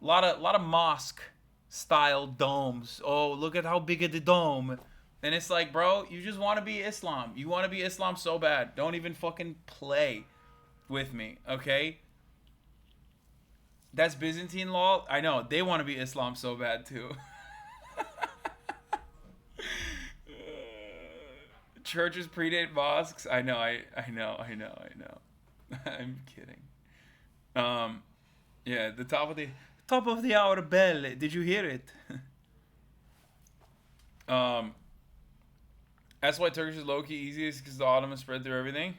A: A lot of mosque style domes. Oh, look at how big of the dome. And it's like, bro, you just want to be Islam. You want to be Islam so bad. Don't even fucking play with me, okay? That's Byzantine law. I know. They want to be Islam so bad too. Churches predate mosques. I know. I'm kidding. Yeah, the top of the hour bell. Did you hear it? That's why Turkish is low-key easiest, because the Ottomans spread through everything.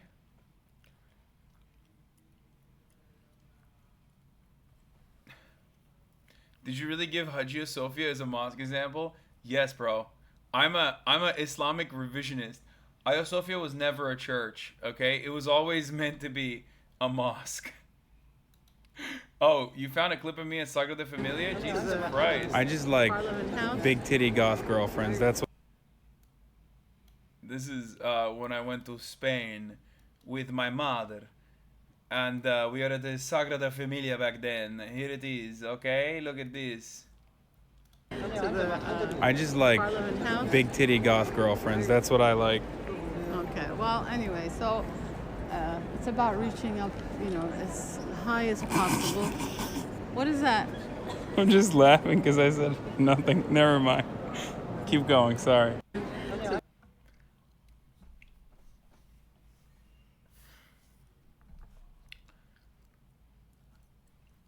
A: Did you really give Hagia Sophia as a mosque example? Yes, bro. I'm a Islamic revisionist. Hagia Sophia was never a church, okay? It was always meant to be a mosque. Oh, you found a clip of me at Sagrada Familia? Jesus Christ.
B: I just like big titty goth girlfriends. That's what.
A: This is when I went to Spain with my mother. And we are at the Sagrada Familia back then. Here it is, okay? Look at this.
B: To the
C: I just like
B: Parliament House.
C: big titty goth girlfriends. That's what I like.
B: Okay. Well, anyway, so it's about reaching up, as high as possible. What is that?
C: I'm just laughing because I said nothing. Never mind. Keep going. Sorry.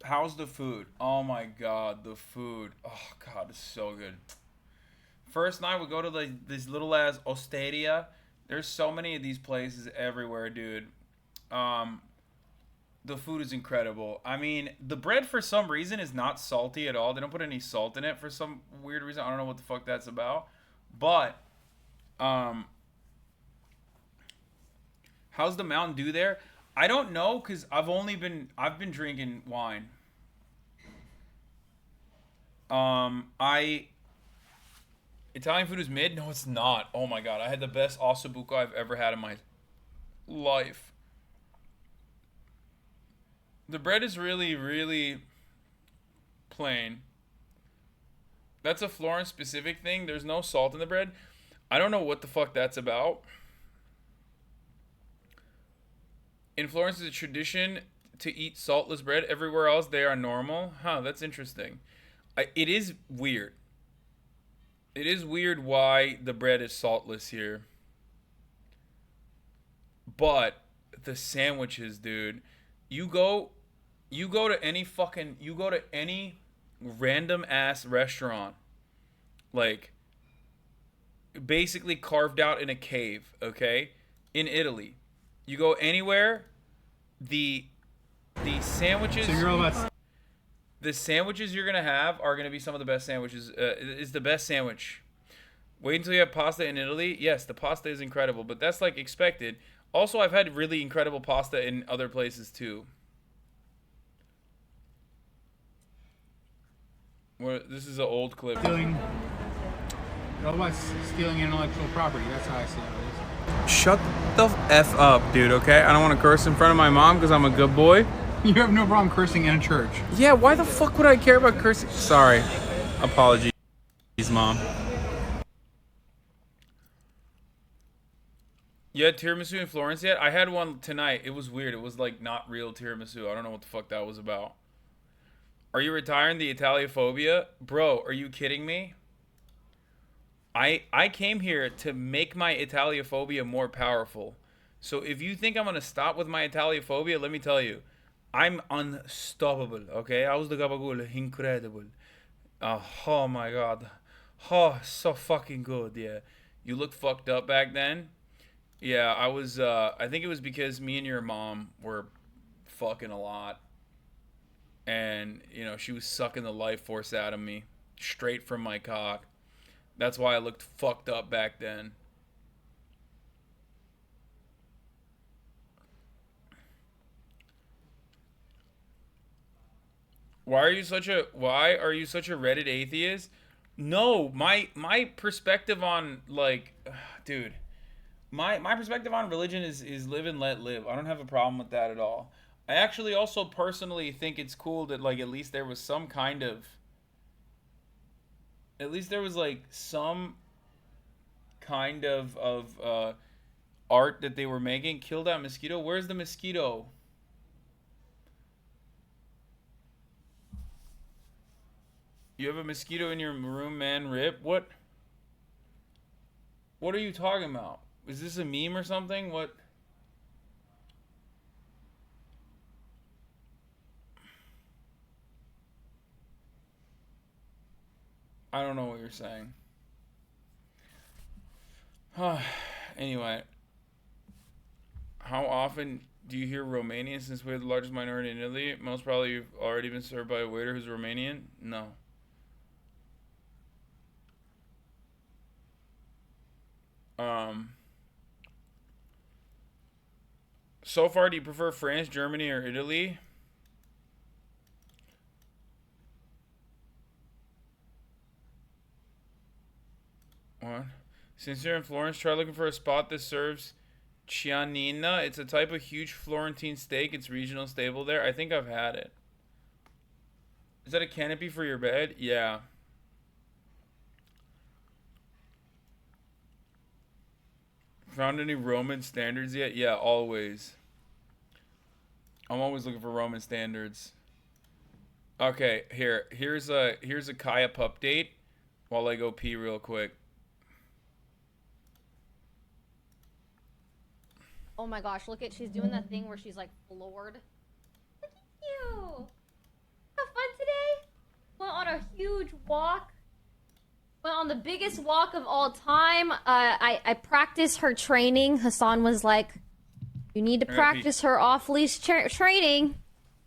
A: How's the food? Oh my god, the food. Oh god, it's so good. First night we go to this little ass Osteria. There's so many of these places everywhere, dude. The food is incredible. I mean, the bread for some reason is not salty at all. They don't put any salt in it for some weird reason. I don't know what the fuck that's about. But how's the Mountain Dew there? I don't know cuz I've been drinking wine. Italian food is mid? No, it's not. Oh my god, I had the best ossobuco I've ever had in my life. The bread is really, really plain. That's a Florence specific thing. There's no salt in the bread. I don't know what the fuck that's about. In Florence, it's a tradition to eat saltless bread. Everywhere else, they are normal. Huh, that's interesting. It is weird. It is weird why the bread is saltless here. But the sandwiches, dude. You go to any random ass restaurant, like basically carved out in a cave, okay? In Italy. You go anywhere, the sandwiches the sandwiches you're gonna have are gonna be some of the best sandwiches. Is the best sandwich. Wait until you have pasta in Italy. Yes, the pasta is incredible, but that's like expected. Also, I've had really incredible pasta in other places too. This is an old clip.
D: Stealing, all about stealing intellectual property. That's how I see it.
C: Shut the F up, dude, okay? I don't want to curse in front of my mom because I'm a good boy.
D: You have no problem cursing in a church.
C: Yeah, why the fuck would I care about cursing? Sorry. Apologies, mom.
A: You had tiramisu in Florence yet? I had one tonight. It was weird. It was like not real tiramisu. I don't know what the fuck that was about. Are you retiring the Italophobia? Bro, are you kidding me? I came here to make my Italophobia more powerful. So if you think I'm going to stop with my Italophobia, let me tell you, I'm unstoppable, okay? I was the gabagool, incredible. Oh my god. Oh, so fucking good, yeah. You look fucked up back then? Yeah, I was, I think it was because me and your mom were fucking a lot. And, she was sucking the life force out of me. Straight from my cock. That's why I looked fucked up back then. Why are you such a Reddit atheist? No, my perspective on dude, my perspective on religion is live and let live. I don't have a problem with that at all. I actually also personally think it's cool that at least there was some kind of some kind of art that they were making. Kill that mosquito. Where's the mosquito? You have a mosquito in your room, man. Rip. What are you talking about? Is this a meme or something? What? I don't know what you're saying. Anyway. How often do you hear Romanian since we're the largest minority in Italy? Most probably you've already been served by a waiter who's Romanian? No. So far, do you prefer France, Germany, or Italy? What? Since you're in Florence, try looking for a spot that serves Chianina. It's a type of huge Florentine steak. It's regional stable there. I think I've had it. Is that a canopy for your bed? Yeah. Found any Roman standards yet? Yeah, always. I'm always looking for Roman standards. Okay, here's a Kaya pup date while I go pee real quick.
E: Oh my gosh, look at, she's doing that thing where she's like floored. Look at you. Have fun today? Went on a huge walk. Went on the biggest walk of all time. I practiced her training. Hasan was like, you need to practice her off-leash training.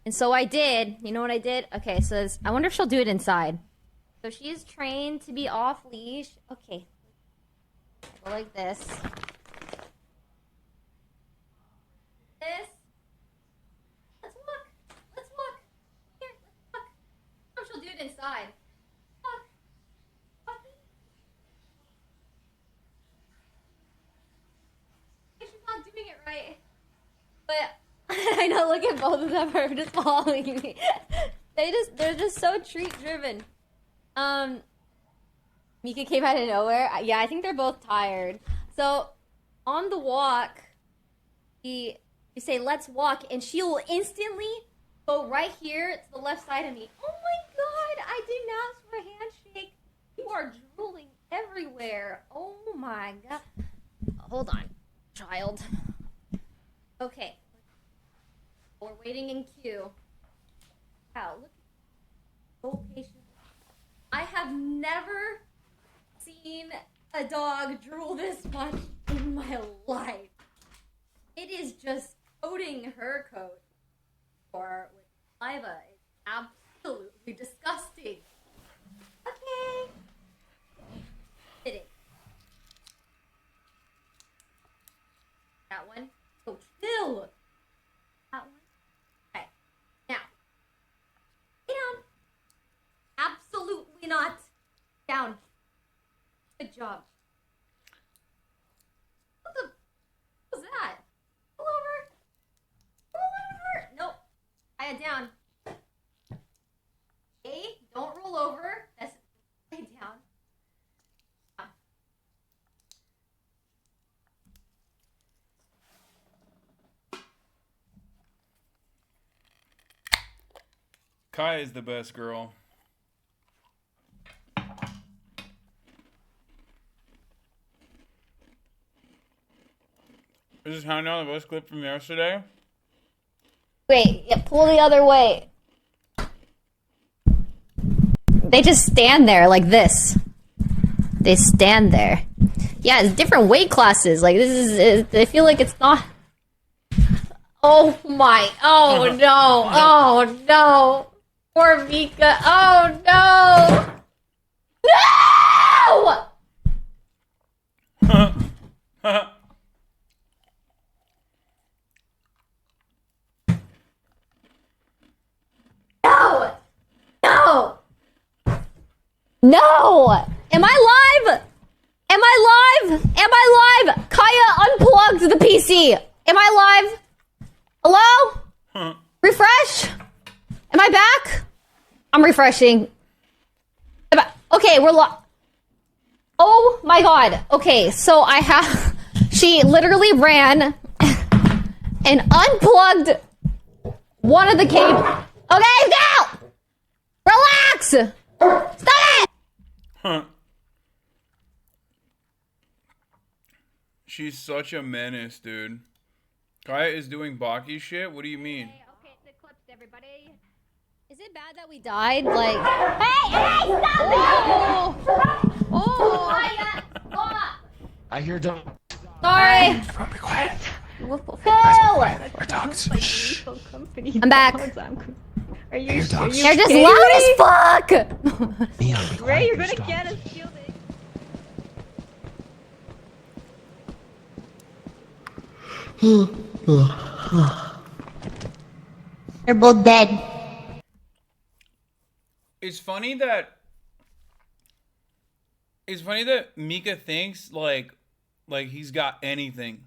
E: And so I did. You know what I did? Okay, so I wonder if she'll do it inside. So she is trained to be off-leash. Okay. Go like this. This. Let's walk. Let's walk. Here, let's walk. I wonder if she'll do it inside. Walk. Walking. She's not doing it right. But I know, look at both of them are just following me. They're just so treat driven. Mika came out of nowhere. Yeah, I think they're both tired. So on the walk, you say, let's walk, and she will instantly go right here to the left side of me. Oh my god, I didn't ask for a handshake. You are drooling everywhere. Oh my god. Hold on, child. Okay. We're waiting in queue. Wow, look. So patient. I have never seen a dog drool this much in my life. It is just coating her coat or with saliva. It's absolutely disgusting. Okay. Sitting. That one. So chill. That one. Okay. Now. Down. Absolutely not. Down. Good job. What the was that? Roll over. Roll over. Nope. Lie it down. Okay, don't roll over. That's lay down.
A: Kaya is the best girl. Is this Hound on the bus clip from yesterday?
E: Wait, yeah, pull the other way. They just stand there like this. They stand there. Yeah, it's different weight classes. Like, this is, I feel like it's not. Oh my, oh no, oh no. Poor Mika, oh no! No! No! No! No! Am I live? Am I live? Am I live? Kaya unplugged the PC. Am I live? Hello? Refresh? Am I back? I'm refreshing. Okay, we're live. Oh my god. Okay, so I have... She literally ran and unplugged one of the cables. Okay, go! Relax! Stop it!
A: Huh. She's such a menace, dude. Kaya is doing Baki shit? What do you mean?
E: Okay, the clips, everybody. Is it bad that we died? Like... Hey, stop it! Oh! Kaya, stop!
F: I hear dogs.
E: Sorry!
F: Everyone be quiet.
E: Phil!
F: Our dogs. Shh.
E: I'm back.
F: Are you dogs?
E: They're just loud as fuck!
F: Neon, be quiet.
G: Ray, you're gonna get us killed. They're both dead.
A: It's funny that Mika thinks like he's got anything.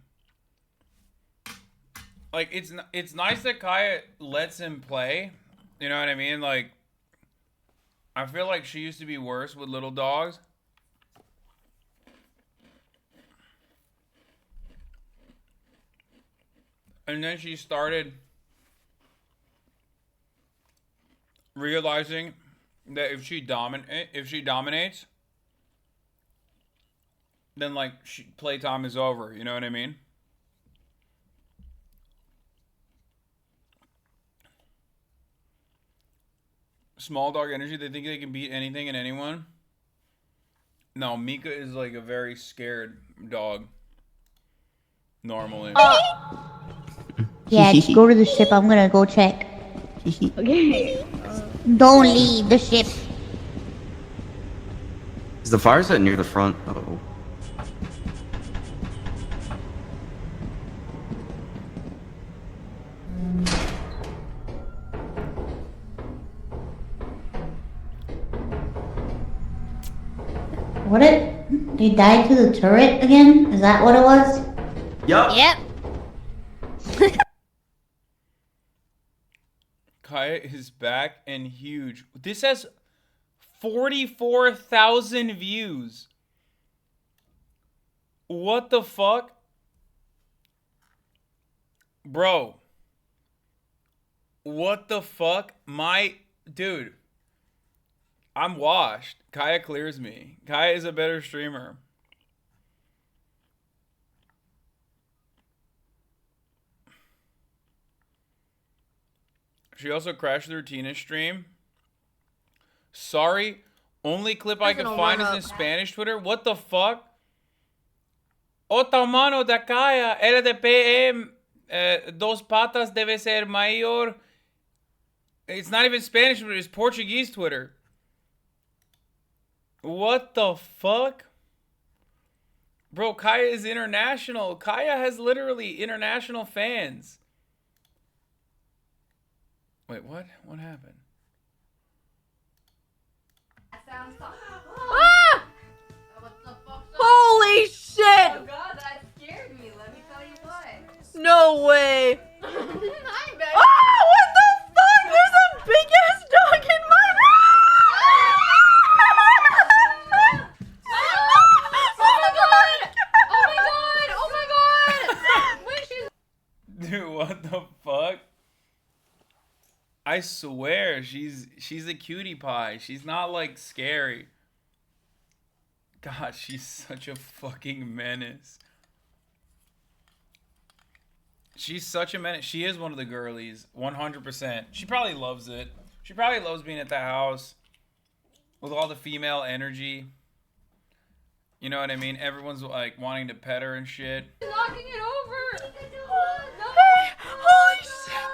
A: like it's nice that Kaya lets him play. You know what I mean? Like, I feel like she used to be worse with little dogs. And then she started realizing that if she dominates, then like playtime is over. You know what I mean? Small dog energy. They think they can beat anything and anyone. No, Mika is like a very scared dog. Normally.
G: Yeah, just go to the ship. I'm gonna go check.
F: Okay.
G: Don't leave the ship.
H: Is the fire set near the front? Uh-oh.
G: What it? They died to the turret again? Is that what it was?
H: Yup.
E: Yep.
A: Kaya is back and huge. This has 44,000 views. What the fuck? Bro. What the fuck? Dude. I'm washed. Kaya clears me. Kaya is a better streamer. She also crashed the Tina stream. Sorry, only clip I can find is in Spanish Twitter. What the fuck? Otra mano de Kaya, LDPM, dos patas debe ser mayor. It's not even Spanish Twitter, it's Portuguese Twitter. What the fuck? Bro, Kaya is international. Kaya has literally international fans. Wait, what? What happened?
I: Ah! Holy shit!
E: Oh god, that scared me. Let me tell you why.
I: No way!
E: Hi, baby.
I: Ah! What the fuck? There's a big ass dog in my room!
E: Oh my god! Wait, she's...
A: Dude, what the fuck? I swear, she's a cutie pie. She's not like scary. God, she's such a fucking menace. She's such a menace. She is one of the girlies, 100%. She probably loves it. She probably loves being at the house with all the female energy. You know what I mean? Everyone's like wanting to pet her and shit.
E: knocking it over.
I: Hey, holy shit!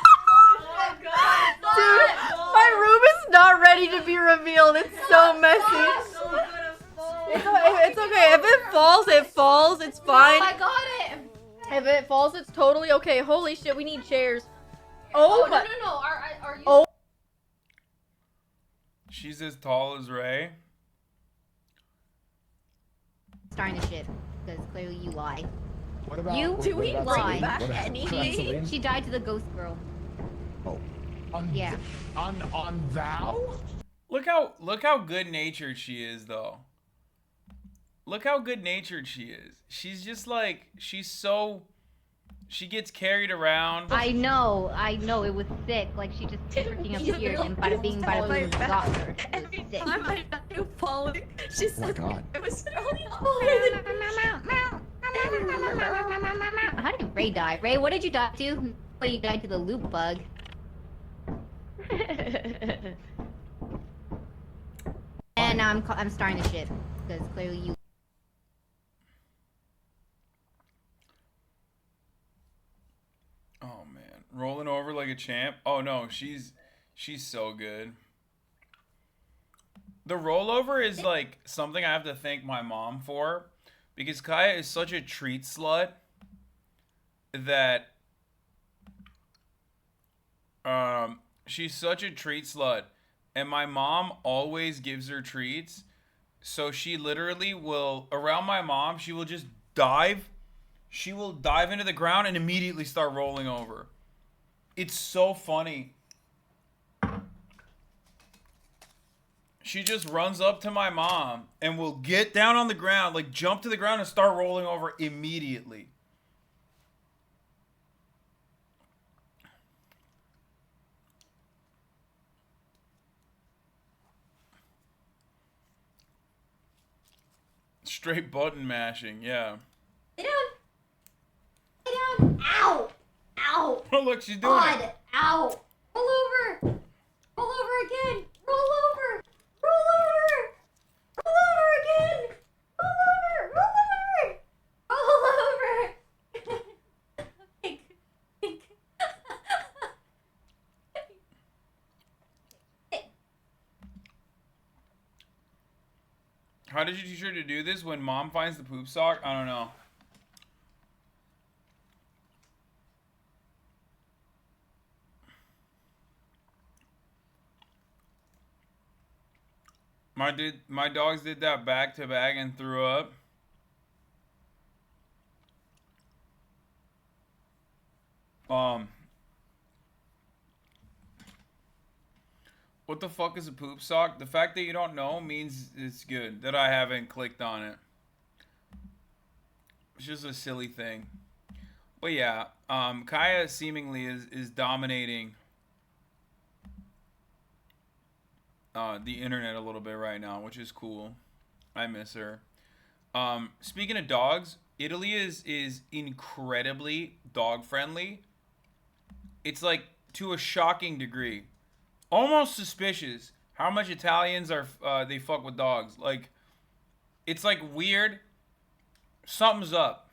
I: Oh my god! Dude, my room is not ready to be revealed. It's so messy. It's okay. If it falls, it falls. It's fine.
E: I got it.
I: If it falls, it's totally okay. Holy shit, we need chairs. Oh my.
E: No. Are you?
I: Oh.
A: She's as tall as Ray.
E: Starting to shit because clearly you lie.
F: What about
E: You
F: what
E: do we
F: about
E: lie?
F: Celine?
I: Back
F: What about
I: anything?
F: Celine?
E: She died to the ghost girl.
F: Oh. On,
E: Yeah.
F: On Val?
A: Look how good natured she is though. Look how good natured she is. She's just like she gets carried around.
E: I know. It was sick. Like she just freaking appeared and bada bing, bada boom, got her. It was sick.
I: Time I knew falling. She
F: Oh my
I: said
F: god.
I: it was
E: How did Ray die? Ray, what did you die to? Oh, you died to the loop bug. And now I'm starting to shit because clearly you.
A: Oh man, rolling over like a champ. Oh no, she's so good. The rollover is like something I have to thank my mom for because Kaya is such a treat slut that she's such a treat slut and my mom always gives her treats. So she literally will around my mom, she will just dive she will dive into the ground and immediately start rolling over. It's so funny. She just runs up to my mom and will get down on the ground, like jump to the ground and start rolling over immediately. Straight button mashing, yeah.
E: Lay down. Lay down. Ow. Ow.
A: Oh, look, she's doing
E: God.
A: it.
E: Ow. Roll over. Roll over again. Roll over. Roll over. Roll over again. Roll over. Roll over. Roll over. Pink. Pink.
A: How did you teach her to do this when mom finds the poop sock? I don't know. My dogs did that back to back and threw up. What the fuck is a poop sock? The fact that you don't know means it's good that I haven't clicked on it. It's just a silly thing. But yeah, Kaya seemingly is dominating the internet a little bit right now, which is cool. I miss her. Speaking of dogs, Italy is incredibly dog friendly. It's like to a shocking degree. Almost suspicious how much Italians are they fuck with dogs. Like, it's like weird. Something's up.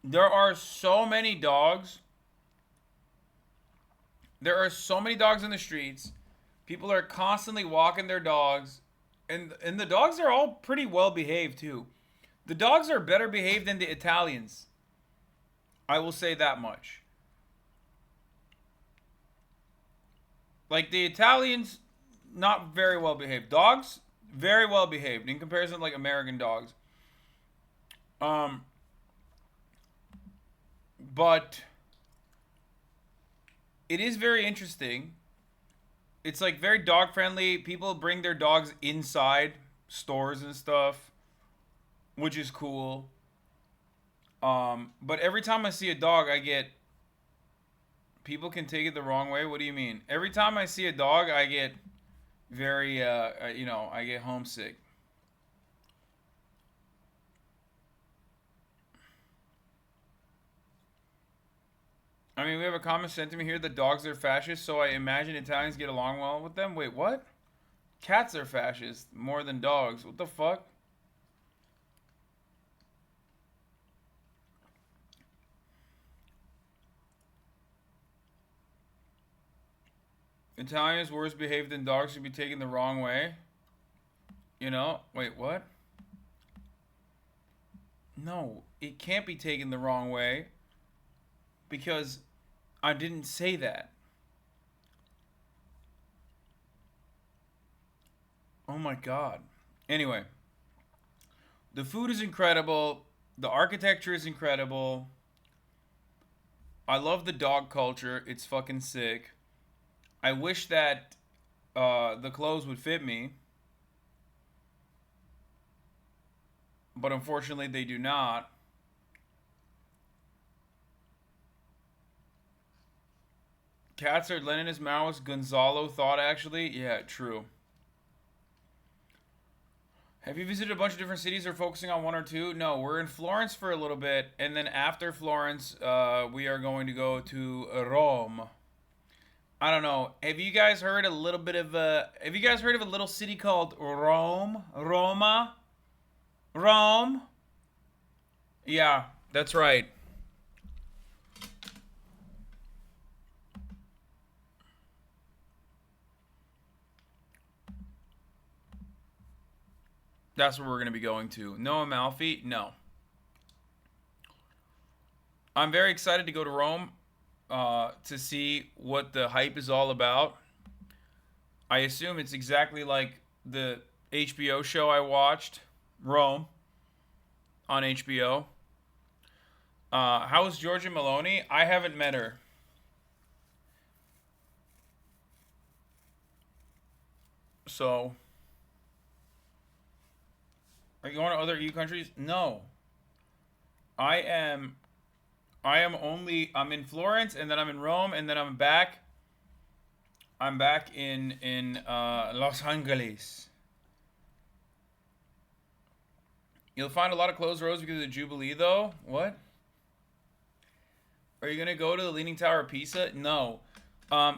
A: There are so many dogs. There are so many dogs in the streets. People are constantly walking their dogs, and the dogs are all pretty well behaved too. The dogs are better behaved than the Italians. I will say that much. Like, the Italians, not very well behaved. Dogs, very well behaved in comparison to, like, American dogs. But it is very interesting. It's, like, very dog friendly. People bring their dogs inside stores and stuff, which is cool. But every time I see a dog, I get... People can take it the wrong way. What do you mean? Every time I see a dog, I get very, I get homesick. I mean, we have a common sentiment here that dogs are fascist, so I imagine Italians get along well with them. Wait, what? Cats are fascist more than dogs. What the fuck? Italians worse behaved than dogs should be taken the wrong way. You know? Wait, what? No, it can't be taken the wrong way. Because I didn't say that. Oh my god. Anyway. The food is incredible. The architecture is incredible. I love the dog culture. It's fucking sick. I wish that the clothes would fit me. But unfortunately, they do not. Cats are Leninist Maoist, Gonzalo thought, actually. Yeah, true. Have you visited a bunch of different cities or focusing on one or two? No, we're in Florence for a little bit. And then after Florence, we are going to go to Rome. I don't know. Have you guys heard a little bit of have you guys heard of a little city called Rome? Roma? Rome? Yeah, that's right. That's where we're going to be going to. No Amalfi? No. I'm very excited to go to Rome. To see what the hype is all about. I assume it's exactly like the HBO show I watched, Rome, on HBO. How's Georgia Maloney? I haven't met her. So, are you going to other EU countries? No. I am. I'm in Florence, and then I'm in Rome, and then I'm back. I'm back in Los Angeles. You'll find a lot of closed roads because of the Jubilee, though. What? Are you gonna go to the Leaning Tower of Pisa? No.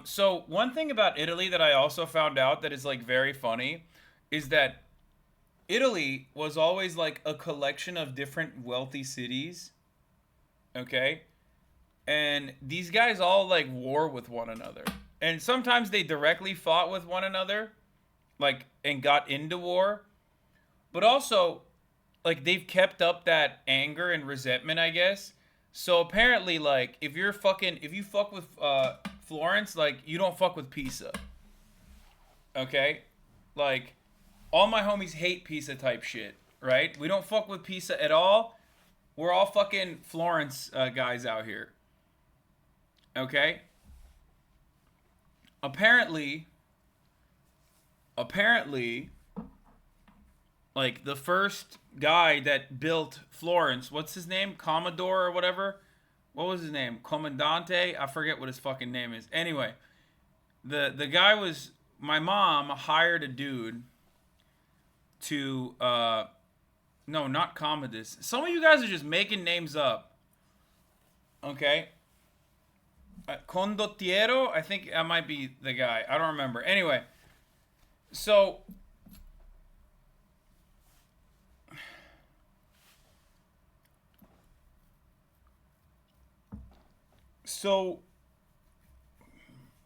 A: So one thing about Italy that I also found out that is like very funny is that Italy was always like a collection of different wealthy cities. Okay? And these guys all like war with one another. And sometimes they directly fought with one another, like, and got into war. But also, like, they've kept up that anger and resentment, I guess. So apparently, like, if you fuck with Florence, like, you don't fuck with Pisa. Okay? Like, all my homies hate Pisa type shit, right? We don't fuck with Pisa at all. We're all fucking Florence guys out here. Okay? Apparently, like, the first guy that built Florence, what's his name? Commodore or whatever? What was his name? Comandante? I forget what his fucking name is. Anyway, the guy was, my mom hired a dude to, no, not Commodus. Some of you guys are just making names up. Okay? Condottiero? I think that might be the guy. I don't remember. Anyway, so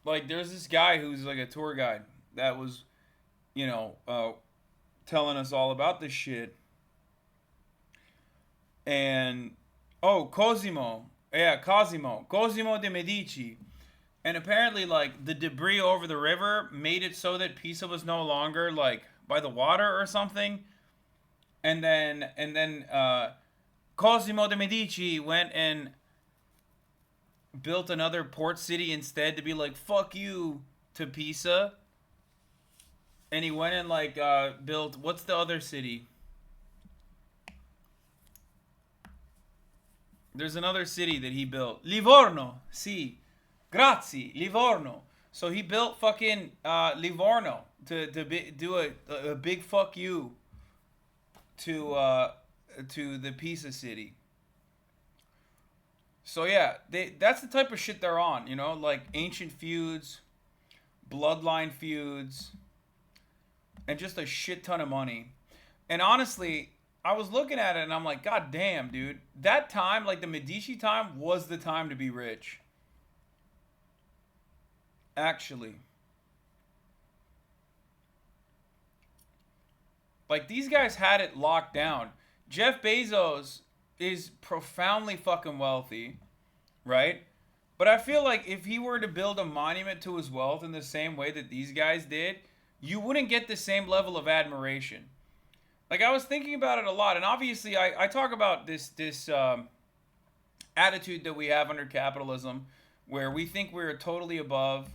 A: like, there's this guy who's like a tour guide that was, telling us all about this shit. And Cosimo de Medici. And apparently, like, the debris over the river made it so that Pisa was no longer, like, by the water or something. And then Cosimo de Medici went and built another port city instead to be like, fuck you to Pisa. And he went and, like, built, what's the other city? There's another city that he built. Livorno. Si. Grazie. Livorno. So he built fucking Livorno to do a big fuck you to the Pisa city. So yeah, that's the type of shit they're on, like ancient feuds, bloodline feuds, and just a shit ton of money. And honestly, I was looking at it and I'm like, God damn, dude. That time, like the Medici time, was the time to be rich. Actually. Like, these guys had it locked down. Jeff Bezos is profoundly fucking wealthy, right? But I feel like if he were to build a monument to his wealth in the same way that these guys did, you wouldn't get the same level of admiration. Like, I was thinking about it a lot, and obviously I talk about this attitude that we have under capitalism, where we think we're totally above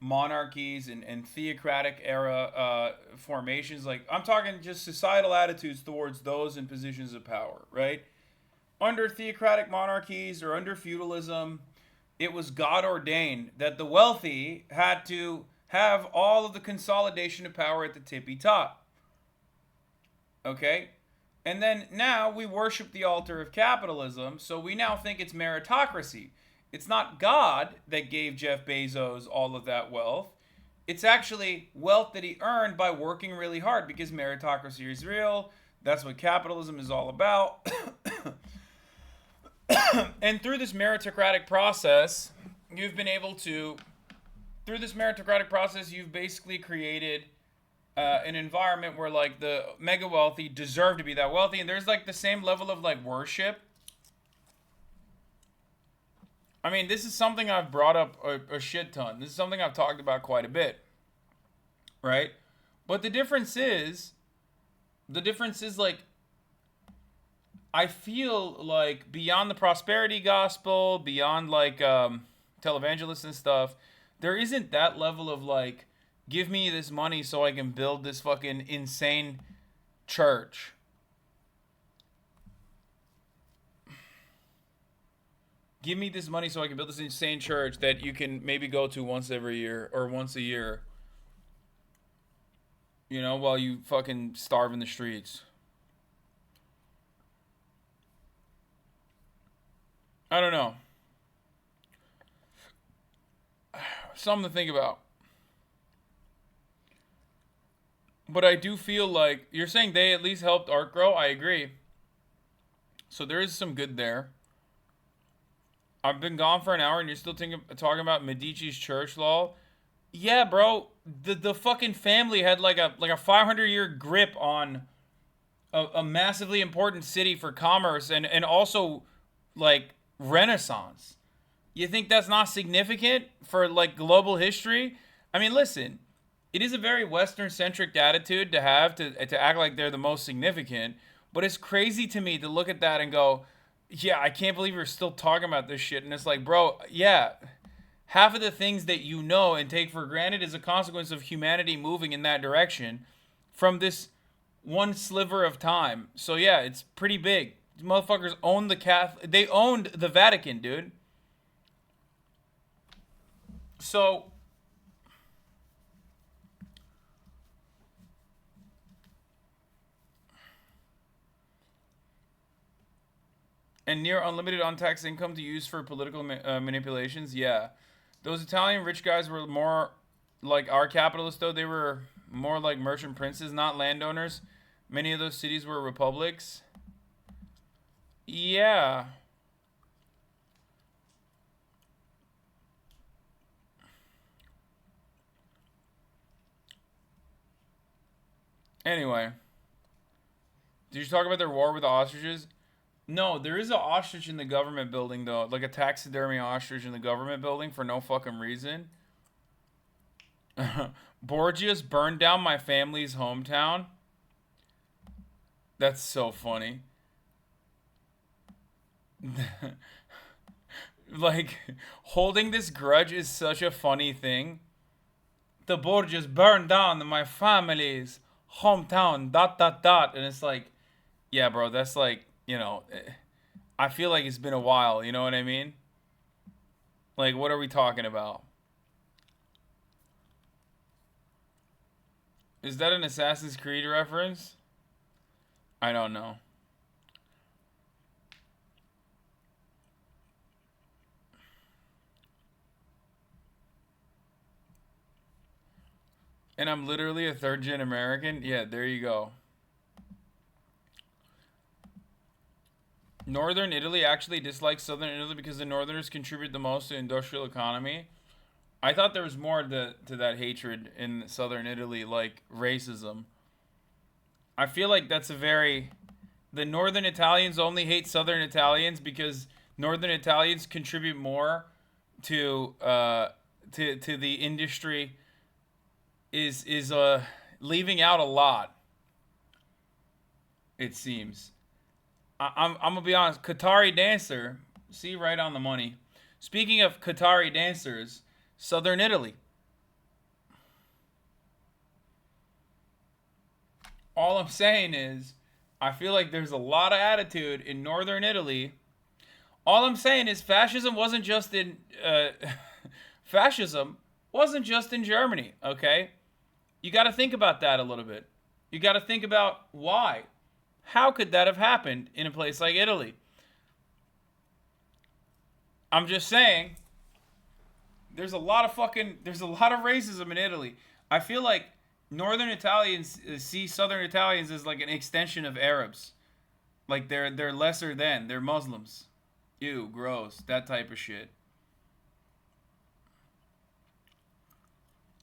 A: monarchies and theocratic era formations. Like, I'm talking just societal attitudes towards those in positions of power, right? Under theocratic monarchies or under feudalism, it was God ordained that the wealthy had to have all of the consolidation of power at the tippy top. Okay? And then now we worship the altar of capitalism, so we now think it's meritocracy. It's not God that gave Jeff Bezos all of that wealth. It's actually wealth that he earned by working really hard, because meritocracy is real. That's what capitalism is all about. And through this meritocratic process, you've basically created an environment where, like, the mega wealthy deserve to be that wealthy, and there's, like, the same level of, like, worship. I mean, this is something I've brought up a shit ton. This is something I've talked about quite a bit, right? But the difference is, like, I feel like beyond the prosperity gospel, beyond like televangelists and stuff, there isn't that level of like, give me this money so I can build this fucking insane church. Give me this money so I can build this insane church that you can maybe go to once every year or once a year. You know, while you fucking starve in the streets. I don't know. Something to think about. But I do feel like, you're saying they at least helped art grow? I agree. So there is some good there. I've been gone for an hour and you're still talking about Medici's church law? Yeah, bro. The fucking family had like a 500-year grip on a massively important city for commerce and also like Renaissance. You think that's not significant for like global history? I mean, listen, it is a very Western-centric attitude to have to act like they're the most significant, but it's crazy to me to look at that and go, yeah, I can't believe you're still talking about this shit. And it's like, bro, yeah, half of the things that you know and take for granted is a consequence of humanity moving in that direction from this one sliver of time. So yeah, it's pretty big. These motherfuckers own they owned the Vatican, dude. So and near unlimited untaxed income to use for political manipulations. Yeah. Those Italian rich guys were more like our capitalists, though. They were more like merchant princes, not landowners. Many of those cities were republics. Yeah. Anyway. Did you talk about their war with the ostriches? No, there is an ostrich in the government building, though. Like a taxidermy ostrich in the government building for no fucking reason. Borgias burned down my family's hometown. That's so funny. Like, holding this grudge is such a funny thing. The Borgias burned down my family's hometown, ... And it's like, yeah, bro, that's like, you know, I feel like it's been a while, you know what I mean? Like, what are we talking about? Is that an Assassin's Creed reference? I don't know. And I'm literally a third-gen American? Yeah, there you go. Northern Italy actually dislikes Southern Italy because the Northerners contribute the most to the industrial economy. I thought there was more to that hatred in Southern Italy, like racism. I feel like that's the Northern Italians only hate Southern Italians because Northern Italians contribute more to the industry. Is leaving out a lot. It seems. I'm gonna be honest. Qatari dancer, see, right on the money. Speaking of Qatari dancers, Southern Italy. All I'm saying is, I feel like there's a lot of attitude in Northern Italy. All I'm saying is, fascism wasn't just in Germany. Okay, you got to think about that a little bit. You got to think about why. How could that have happened in a place like Italy? I'm just saying, there's a lot of racism in Italy. I feel like Northern Italians see Southern Italians as like an extension of Arabs. Like they're lesser than. They're Muslims. Ew, gross. That type of shit.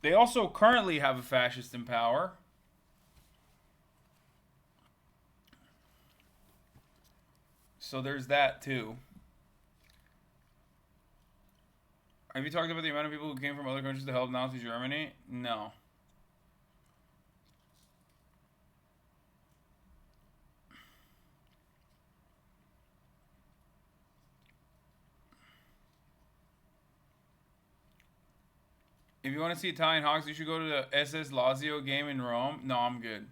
A: They also currently have a fascist in power. So there's that too. Have you talked about the amount of people who came from other countries to help Nazi Germany? No. If you want to see Italian Hawks, you should go to the SS Lazio game in Rome. No, I'm good.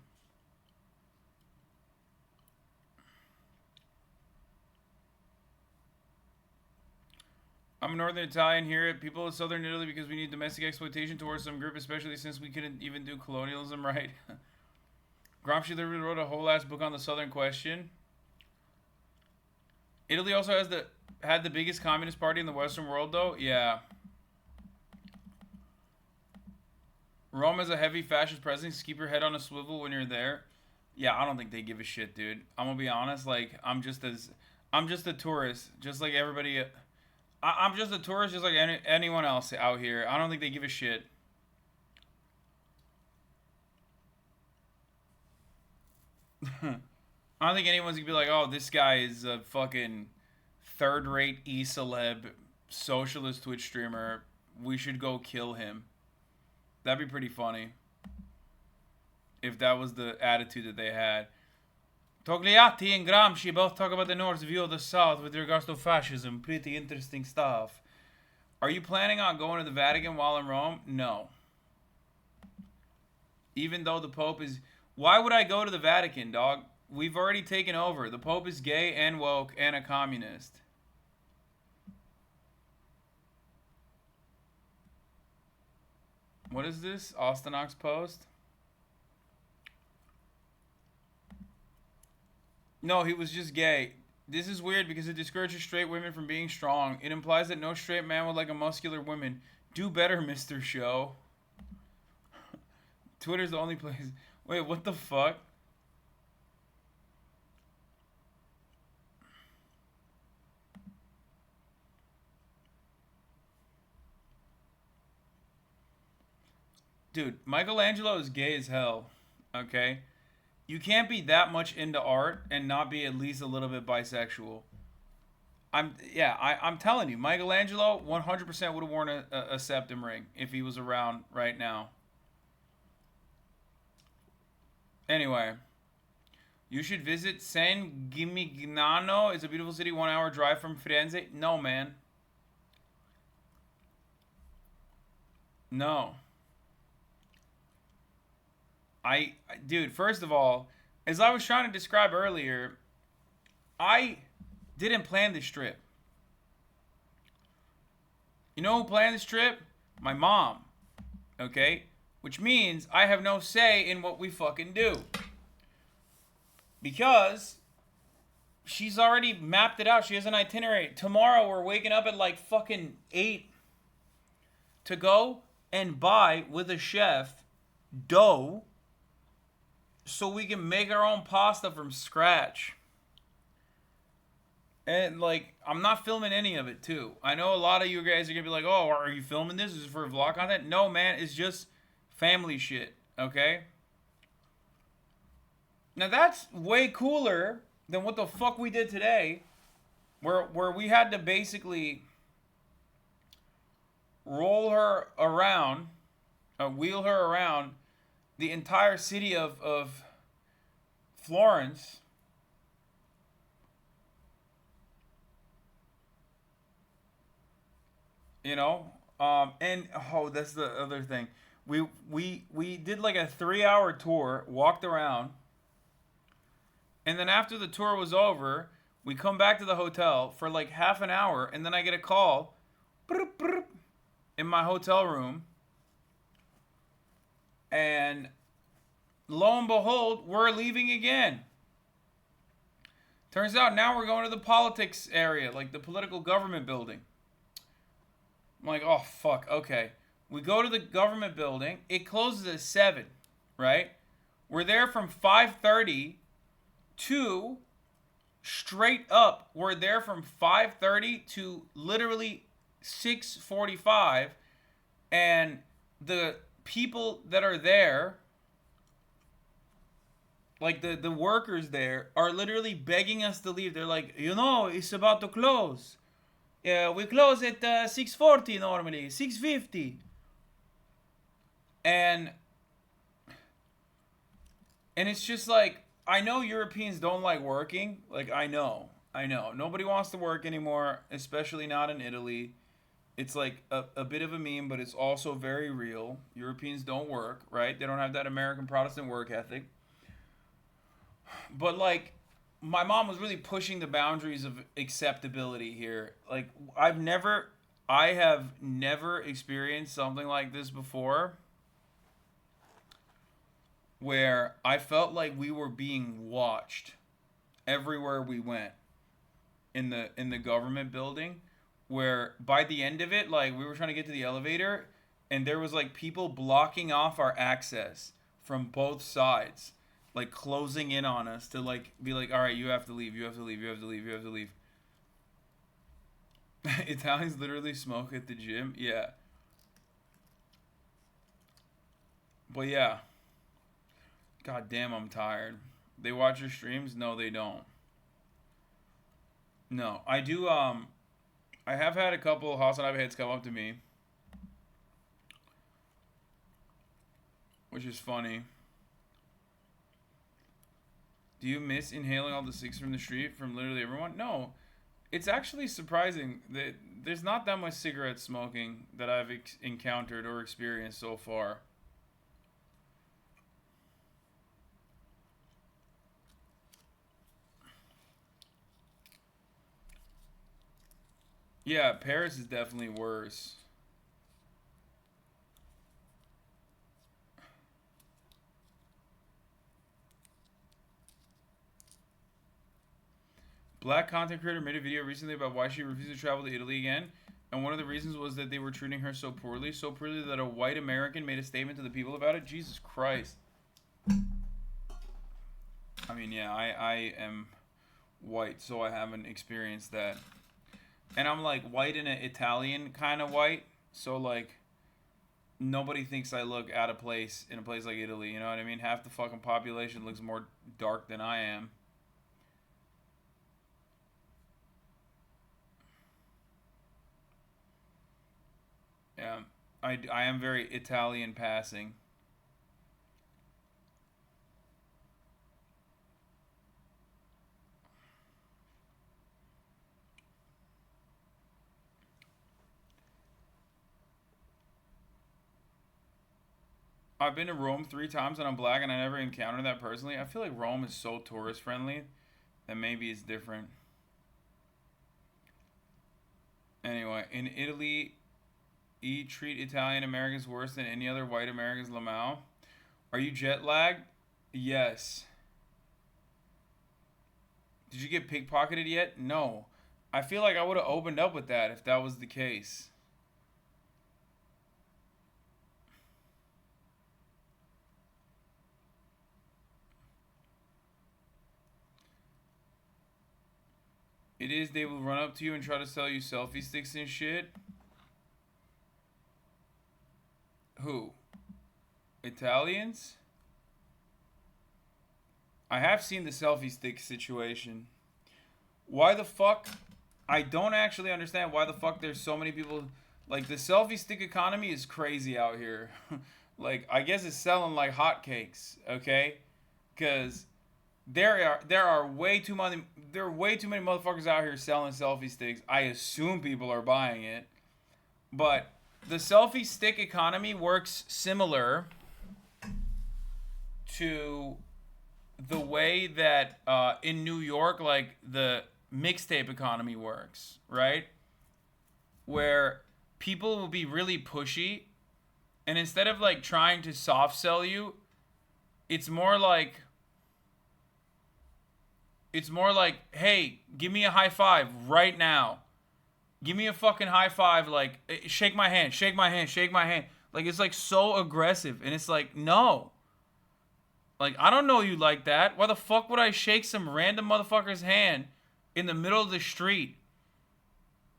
A: I'm Northern Italian here. People of Southern Italy because we need domestic exploitation towards some group, especially since we couldn't even do colonialism right. Gramsci literally wrote a whole ass book on the Southern question. Italy also had the biggest communist party in the Western world, though. Yeah. Rome has a heavy fascist presence. Keep your head on a swivel when you're there. Yeah, I don't think they give a shit, dude. I'm gonna be honest. Like, I'm just a tourist, just like everybody. I'm just a tourist, just like anyone else out here. I don't think they give a shit. I don't think anyone's gonna be like, oh, this guy is a fucking third-rate e-celeb socialist Twitch streamer. We should go kill him. That'd be pretty funny if that was the attitude that they had. Togliatti and Gramsci both talk about the North's view of the South with regards to fascism. Pretty interesting stuff. Are you planning on going to the Vatican while in Rome? No. Even though the Pope is... Why would I go to the Vatican, dog? We've already taken over. The Pope is gay and woke and a communist. What is this? Austinox post? No, he was just gay. This is weird because it discourages straight women from being strong. It implies that no straight man would like a muscular woman. Do better, Mr. Show. Twitter's the only place. Wait, what the fuck? Dude, Michelangelo is gay as hell. Okay? You can't be that much into art and not be at least a little bit bisexual. I'm telling you, Michelangelo 100% would have worn a septum ring if he was around right now. Anyway, you should visit San Gimignano. It's a beautiful city, 1 hour drive from Firenze. No, man. No. Dude, first of all, as I was trying to describe earlier, I didn't plan this trip. You know who planned this trip? My mom. Okay? Which means I have no say in what we fucking do. Because she's already mapped it out. She has an itinerary. Tomorrow we're waking up at like fucking 8 to go and buy with a chef dough so we can make our own pasta from scratch. And like, I'm not filming any of it too. I know a lot of you guys are gonna be like, oh, are you filming this? Is it for vlog content? No, man, it's just family shit, okay? Now that's way cooler than what the fuck we did today, where we had to basically roll her around, wheel her around the entire city of Florence. You know, and oh, that's the other thing. We did like a 3-hour tour, walked around, and then after the tour was over, we come back to the hotel for like half an hour, and then I get a call in my hotel room, and lo and behold, we're leaving again. Turns out now we're going to the politics area, like the political government building. I'm like, oh, fuck, okay. We go to the government building. It closes at 7, right? We're there from 5:30 to straight up. We're there from 5:30 to literally 6:45. And the people that are there, like the workers there, are literally begging us to leave. They're like, you know, it's about to close. Yeah, we close at 6:40 normally, 6:50. And it's just like, I know Europeans don't like working. Like, I know. Nobody wants to work anymore, especially not in Italy. It's like a bit of a meme, but it's also very real. Europeans don't work, right? They don't have that American Protestant work ethic. But like, my mom was really pushing the boundaries of acceptability here. Like, I have never experienced something like this before, where I felt like we were being watched everywhere we went in the government building, where by the end of it, like, we were trying to get to the elevator and there was like people blocking off our access from both sides, like closing in on us to like be like, all right, you have to leave, you have to leave, you have to leave, you have to leave. Italians literally smoke at the gym. Yeah. But yeah. God damn, I'm tired. They watch your streams? No, they don't. No, I do. I have had a couple HasanAbi heads come up to me, which is funny. Do you miss inhaling all the cigs from the street from literally everyone? No, it's actually surprising that there's not that much cigarette smoking that I've encountered or experienced so far. Yeah, Paris is definitely worse. Black content creator made a video recently about why she refused to travel to Italy again, and one of the reasons was that they were treating her so poorly that a white American made a statement to the people about it. Jesus Christ. I mean, yeah, I am white, so I haven't experienced that. And I'm like white in an Italian kind of white, so like nobody thinks I look out of place in a place like Italy, you know what I mean? Half the fucking population looks more dark than I am. Yeah, I am very Italian passing. I've been to Rome 3 times and I'm black and I never encountered that personally. I feel like Rome is so tourist friendly that maybe it's different. Anyway, in Italy, treat Italian Americans worse than any other white Americans. Lamau. Are you jet lagged? Yes. Did you get pickpocketed yet? No. I feel like I would have opened up with that if that was the case. It is, they will run up to you and try to sell you selfie sticks and shit. Who? Italians? I have seen the selfie stick situation. Why the fuck? I don't actually understand why the fuck there's so many people. Like, the selfie stick economy is crazy out here. Like, I guess it's selling like hotcakes, okay? Because there are way too many motherfuckers out here selling selfie sticks. I assume people are buying it. But the selfie stick economy works similar to the way that in New York, like, the mixtape economy works, right? Where people will be really pushy, and instead of like trying to soft sell you, it's more like, hey, give me a high five right now. Give me a fucking high five, like, shake my hand, shake my hand, shake my hand. Like, it's like so aggressive, and it's like, no. Like, I don't know you like that. Why the fuck would I shake some random motherfucker's hand in the middle of the street?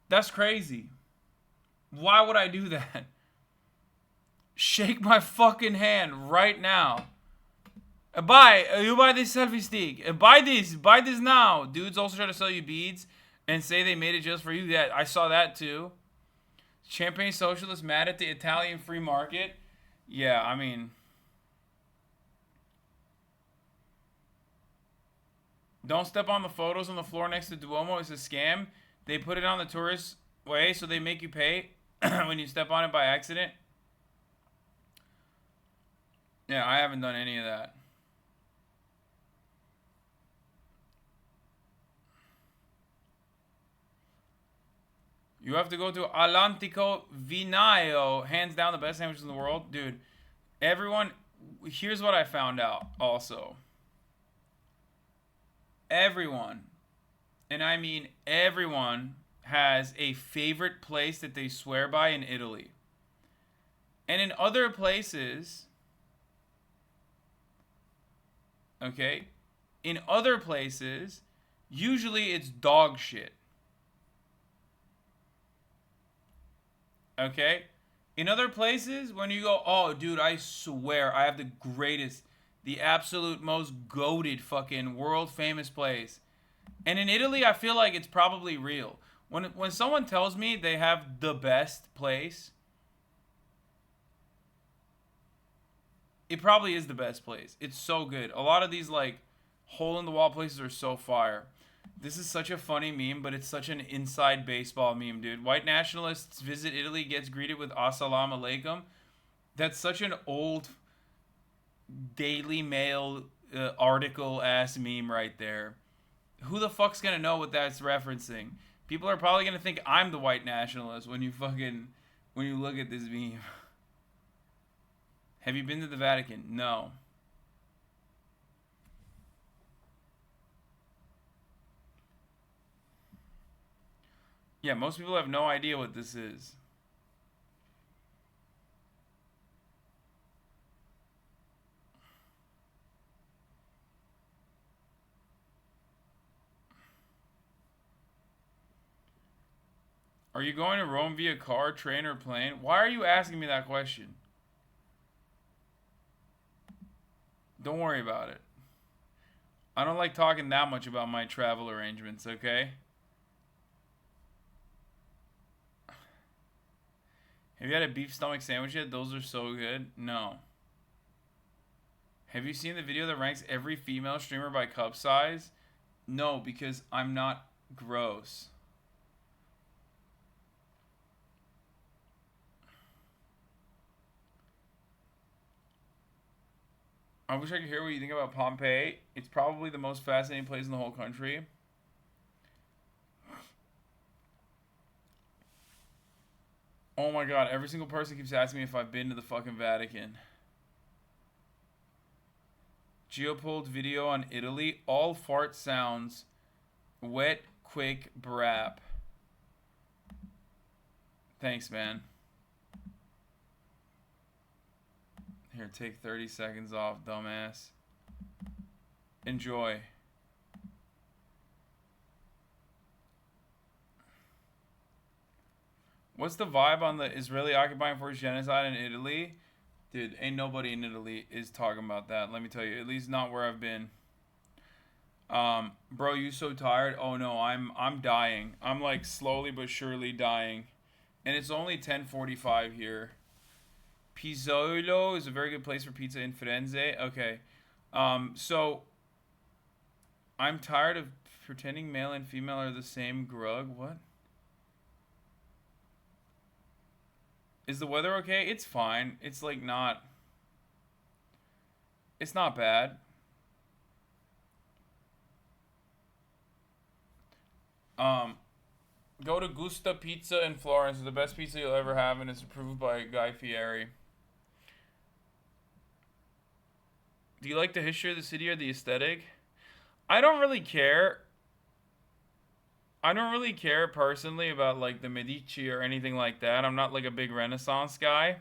A: That's crazy. Why would I do that? Shake my fucking hand right now. You buy this selfie stick. Buy this now. Dudes also try to sell you beads and say they made it just for you. Yeah, I saw that too. Champagne socialists mad at the Italian free market. Yeah, I mean, don't step on the photos on the floor next to Duomo. It's a scam. They put it on the tourist way so they make you pay. when you step on it by accident. Yeah, I haven't done any of that. You have to go to Atlantico Vinaio. Hands down the best sandwiches in the world. Dude, everyone, here's what I found out also. Everyone, and I mean everyone, has a favorite place that they swear by in Italy. And in other places, okay, in other places, usually it's dog shit. Okay? In other places, when you go, oh, dude, I swear I have the greatest, the absolute most goated fucking world famous place. And in Italy, I feel like it's probably real. When someone tells me they have the best place, it probably is the best place. It's so good. A lot of these like hole in the wall places are so fire. This is such a funny meme, but it's such an inside baseball meme, dude. White nationalists visit Italy, gets greeted with Assalamu alaikum. That's such an old Daily Mail article ass meme right there. Who the fuck's gonna know what that's referencing? People are probably gonna think I'm the white nationalist when you look at this meme. Have you been to the Vatican? No. Yeah, most people have no idea what this is. Are you going to Rome via car, train, or plane? Why are you asking me that question? Don't worry about it. I don't like talking that much about my travel arrangements, okay? Have you had a beef stomach sandwich yet? Those are so good. No. Have you seen the video that ranks every female streamer by cup size? No, because I'm not gross. I wish I could hear what you think about Pompeii. It's probably the most fascinating place in the whole country. Oh my god, every single person keeps asking me if I've been to the fucking Vatican. Geopulled video on Italy. All fart sounds. Wet, quick, brap. Thanks, man. Here, take 30 seconds off, dumbass. Enjoy. What's the vibe on the Israeli occupying force genocide in Italy? Dude, ain't nobody in Italy is talking about that. Let me tell you, at least not where I've been. Bro, you so tired? Oh no, I'm dying. I'm like slowly but surely dying. And it's only 10:45 here. Pizzolo is a very good place for pizza in Firenze. Okay. So I'm tired of pretending male and female are the same grug. What? Is the weather okay? It's fine. It's like not... It's not bad. Go to Gusta Pizza in Florence. It's the best pizza you'll ever have, and it's approved by Guy Fieri. Do you like the history of the city or the aesthetic? I don't really care. I don't really care personally about like the Medici or anything like that. I'm not like a big Renaissance guy.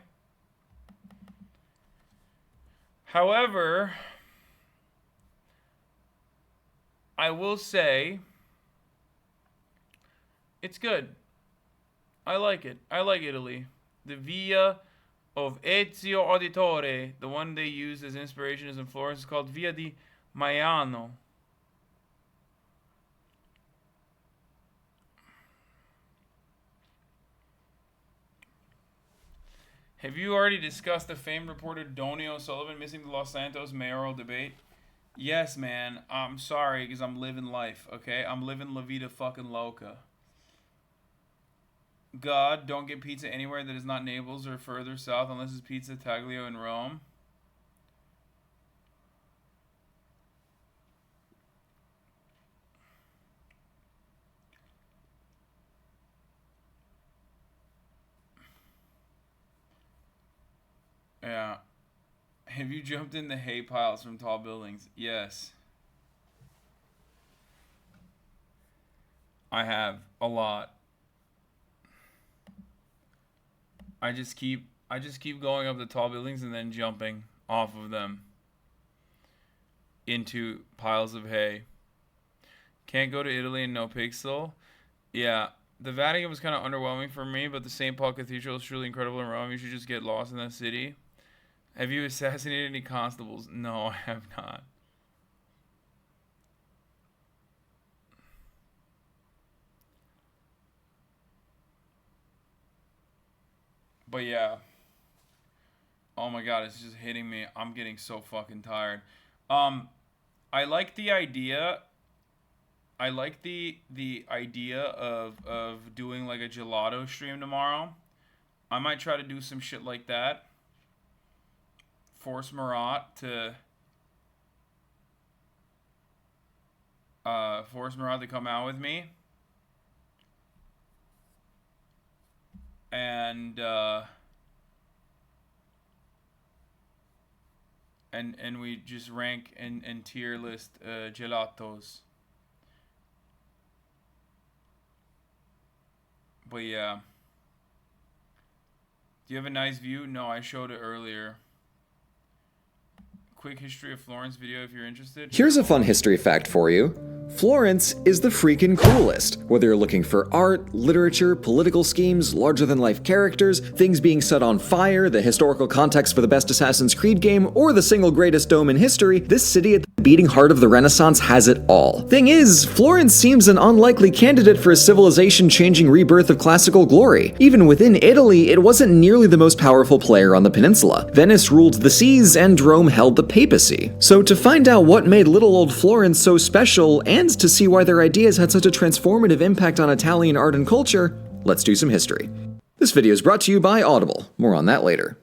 A: However, I will say it's good. I like it. I like Italy. The Via of Ezio Auditore, the one they use as inspiration is in Florence, is called Via di Maiano. Have you already discussed the famed reporter Donio Sullivan missing the Los Santos mayoral debate? Yes, man. I'm sorry because I'm living life, okay? I'm living La Vida fucking Loca. God, don't get pizza anywhere that is not Naples or further south unless it's Pizza Taglio in Rome. Yeah. Have you jumped in the hay piles from tall buildings? Yes. I have a lot. I just keep going up the tall buildings and then jumping off of them into piles of hay. Can't go to Italy and no pixel. Yeah, the Vatican was kind of underwhelming for me, but the St. Paul Cathedral is truly incredible in Rome. You should just get lost in that city. Have you assassinated any constables? No, I have not. But yeah. Oh my god, it's just hitting me. I'm getting so fucking tired. I like the idea. I like the idea of doing like a gelato stream tomorrow. I might try to do some shit like that. Force Marat to come out with me. And we just rank and tier list gelatos. But yeah. Do you have a nice view? No, I showed it earlier. Quick history of Florence video if you're interested.
J: Here's a fun history fact for you. Florence is the freaking coolest. Whether you're looking for art, literature, political schemes, larger-than-life characters, things being set on fire, the historical context for the best Assassin's Creed game, or the single greatest dome in history, this city at the beating heart of the Renaissance has it all. Thing is, Florence seems an unlikely candidate for a civilization-changing rebirth of classical glory. Even within Italy, it wasn't nearly the most powerful player on the peninsula. Venice ruled the seas, and Rome held the papacy. So to find out what made little old Florence so special, and to see why their ideas had such a transformative impact on Italian art and culture, let's do some history. This video is brought to you by Audible. More on that later.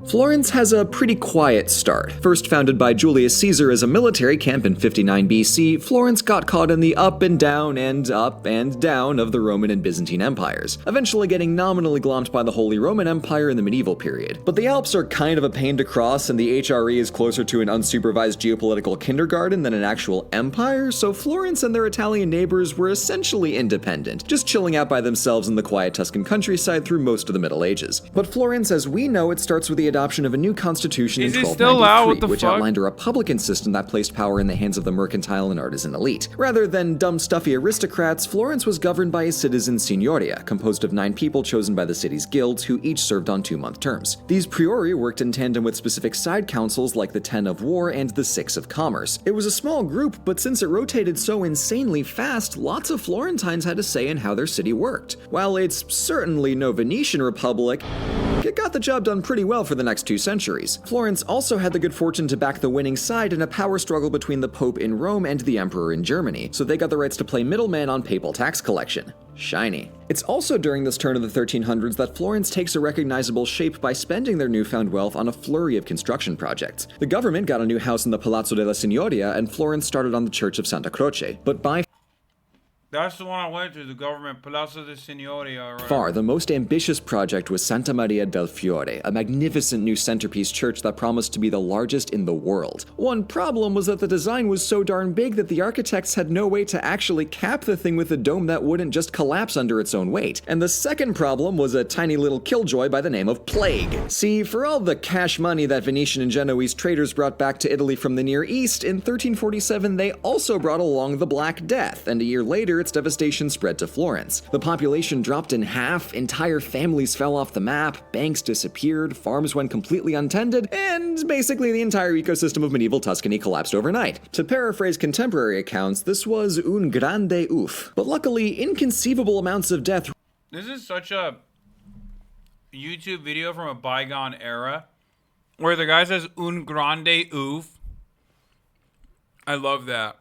J: Florence has a pretty quiet start. First founded by Julius Caesar as a military camp in 59 BC, Florence got caught in the up and down of the Roman and Byzantine empires, eventually getting nominally glomped by the Holy Roman Empire in the medieval period. But the Alps are kind of a pain to cross, and the HRE is closer to an unsupervised geopolitical kindergarten than an actual empire, so Florence and their Italian neighbors were essentially independent, just chilling out by themselves in the quiet Tuscan countryside through most of the Middle Ages. But Florence, as we know it, starts with the adoption of a new constitution in 1293, which outlined a republican system that placed power in the hands of the mercantile and artisan elite. Rather than dumb, stuffy aristocrats, Florence was governed by a citizen signoria, composed of 9 people chosen by the city's guilds, who each served on 2-month terms. These priori worked in tandem with specific side councils like the 10 of War and the 6 of Commerce. It was a small group, but since it rotated so insanely fast, lots of Florentines had a say in how their city worked. While it's certainly no Venetian republic, it got the job done pretty well for the next 2 centuries. Florence also had the good fortune to back the winning side in a power struggle between the Pope in Rome and the Emperor in Germany, so they got the rights to play middleman on papal tax collection. Shiny. It's also during this turn of the 1300s that Florence takes a recognizable shape by spending their newfound wealth on a flurry of construction projects. The government got a new house in the Palazzo della Signoria, and Florence started on the Church of Santa Croce, but by
A: That's the one I went to, the government Palazzo di Signoria. Right?
J: far, the most ambitious project was Santa Maria del Fiore, a magnificent new centerpiece church that promised to be the largest in the world. One problem was that the design was so darn big that the architects had no way to actually cap the thing with a dome that wouldn't just collapse under its own weight. And the second problem was a tiny little killjoy by the name of plague. See, for all the cash money that Venetian and Genoese traders brought back to Italy from the Near East, in 1347 they also brought along the Black Death, and a year later its devastation spread to Florence. The population dropped in half, entire families fell off the map, banks disappeared, farms went completely untended, and basically the entire ecosystem of medieval Tuscany collapsed overnight. To paraphrase contemporary accounts, this was un grande oof. But luckily, inconceivable amounts of death.
A: This is such a YouTube video from a bygone era where the guy says un grande oof. I love that.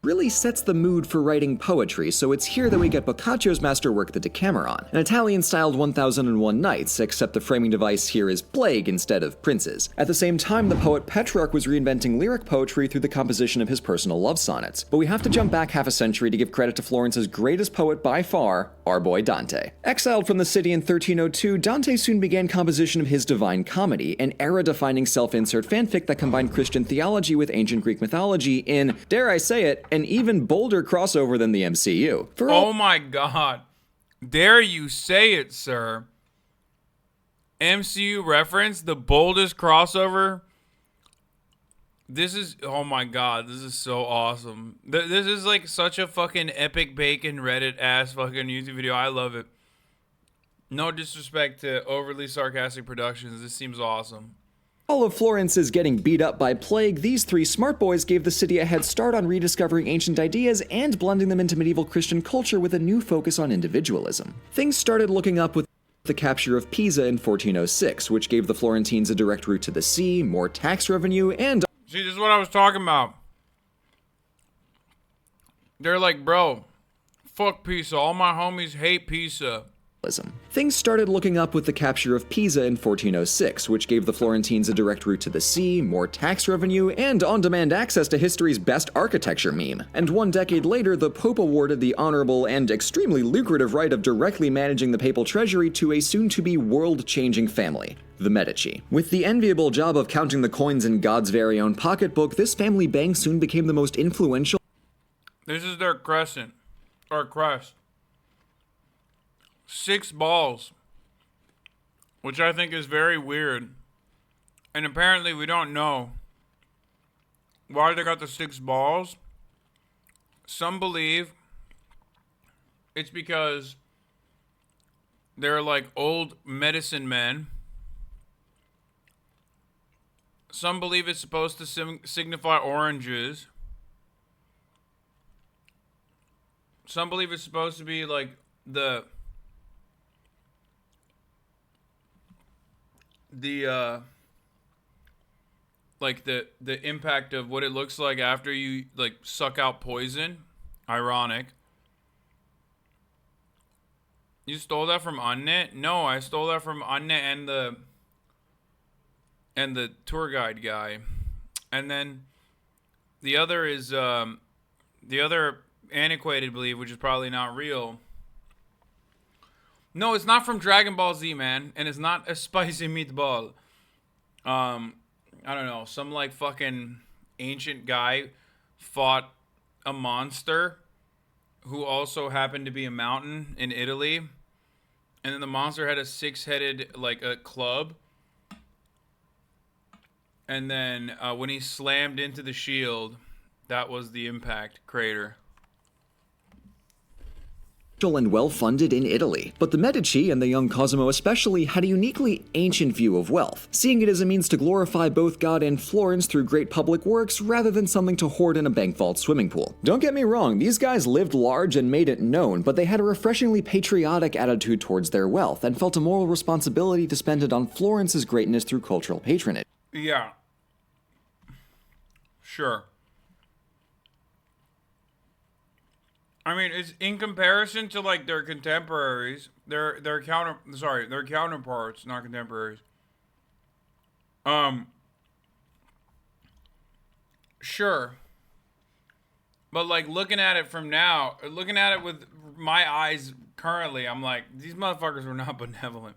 J: really sets the mood for writing poetry, so it's here that we get Boccaccio's masterwork The Decameron, an Italian-styled 1001 Nights, except the framing device here is plague instead of princes. At the same time, the poet Petrarch was reinventing lyric poetry through the composition of his personal love sonnets. But we have to jump back half a century to give credit to Florence's greatest poet by far, our boy Dante. Exiled from the city in 1302, Dante soon began composition of his Divine Comedy, an era-defining self-insert fanfic that combined Christian theology with ancient Greek mythology in, dare I say it, an even bolder crossover than the MCU.
A: Oh my god. Dare you say it, sir. MCU reference, the boldest crossover. This is, oh my god, this is so awesome. This is like such a fucking epic bacon Reddit ass fucking YouTube video. I love it. No disrespect to overly sarcastic productions. This seems awesome.
J: All of Florence is getting beat up by plague, these three smart boys gave the city a head start on rediscovering ancient ideas and blending them into medieval Christian culture with a new focus on individualism. Things started looking up with the capture of Pisa in 1406, which gave the Florentines a direct route to the sea, more tax revenue, and...
A: See, this is what I was talking about. They're like, bro, fuck Pisa. All my homies hate Pisa.
J: Things started looking up with the capture of Pisa in 1406, which gave the Florentines a direct route to the sea, more tax revenue, and on-demand access to history's best architecture meme. And 1 decade later, the Pope awarded the honorable and extremely lucrative right of directly managing the papal treasury to a soon-to-be world-changing family, the Medici. With the enviable job of counting the coins in God's very own pocketbook, this family bank soon became the most influential.
A: This is their crescent, or crest. 6 balls, which I think is very weird. And apparently we don't know why they got the 6 balls. Some believe it's because they're like old medicine men. Some believe it's supposed to signify oranges. Some believe it's supposed to be like the impact of what it looks like after you like suck out poison. Ironic. You stole that from Anne? No, I stole that from Anne and the tour guide guy. And then the other is the other antiquated belief, which is probably not real. No, it's not from Dragon Ball Z, man. And it's not a spicy meatball. I don't know. Some, like, fucking ancient guy fought a monster who also happened to be a mountain in Italy. And then the monster had a 6-headed, like, a club. And then when he slammed into the shield, that was the impact crater.
J: And well-funded in Italy. But the Medici, and the young Cosimo especially, had a uniquely ancient view of wealth, seeing it as a means to glorify both God and Florence through great public works rather than something to hoard in a bank vault swimming pool. Don't get me wrong, these guys lived large and made it known, but they had a refreshingly patriotic attitude towards their wealth and felt a moral responsibility to spend it on Florence's greatness through cultural patronage.
A: Yeah. Sure. I mean, it's in comparison to like their contemporaries, their counterparts, not contemporaries. Sure. But like looking at it from now, looking at it with my eyes currently, I'm like, these motherfuckers were not benevolent.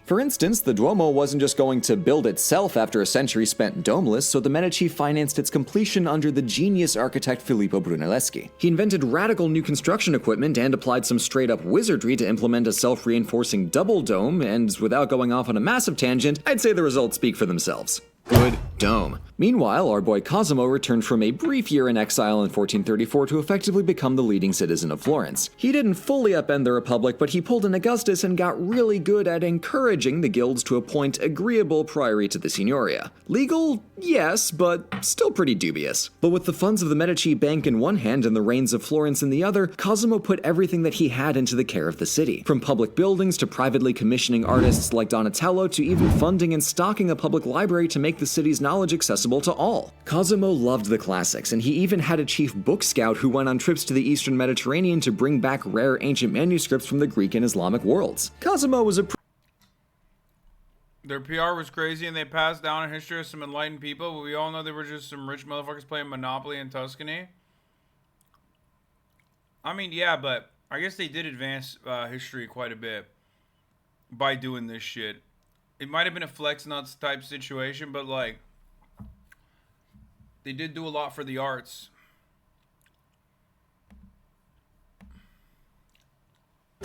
J: For instance, the Duomo wasn't just going to build itself after a century spent domeless, so the Medici financed its completion under the genius architect Filippo Brunelleschi. He invented radical new construction equipment and applied some straight-up wizardry to implement a self-reinforcing double dome, and without going off on a massive tangent, I'd say the results speak for themselves. Good dome. Meanwhile, our boy Cosimo returned from a brief year in exile in 1434 to effectively become the leading citizen of Florence. He didn't fully upend the Republic, but he pulled an Augustus and got really good at encouraging the guilds to appoint agreeable priory to the Signoria. Legal? Yes, but still pretty dubious. But with the funds of the Medici Bank in one hand and the reins of Florence in the other, Cosimo put everything that he had into the care of the city. From public buildings to privately commissioning artists like Donatello to even funding and stocking a public library to make the city's knowledge accessible accessible to all. Cosimo loved the classics, and he even had a chief book scout who went on trips to the Eastern Mediterranean to bring back rare ancient manuscripts from the Greek and Islamic worlds. Cosimo was a
A: Their PR was crazy, and they passed down a history of some enlightened people, but we all know they were just some rich motherfuckers playing Monopoly in Tuscany. I mean, yeah, but I guess they did advance history quite a bit by doing this shit. It might have been a flex nuts type situation, but like, they did do a lot for the arts.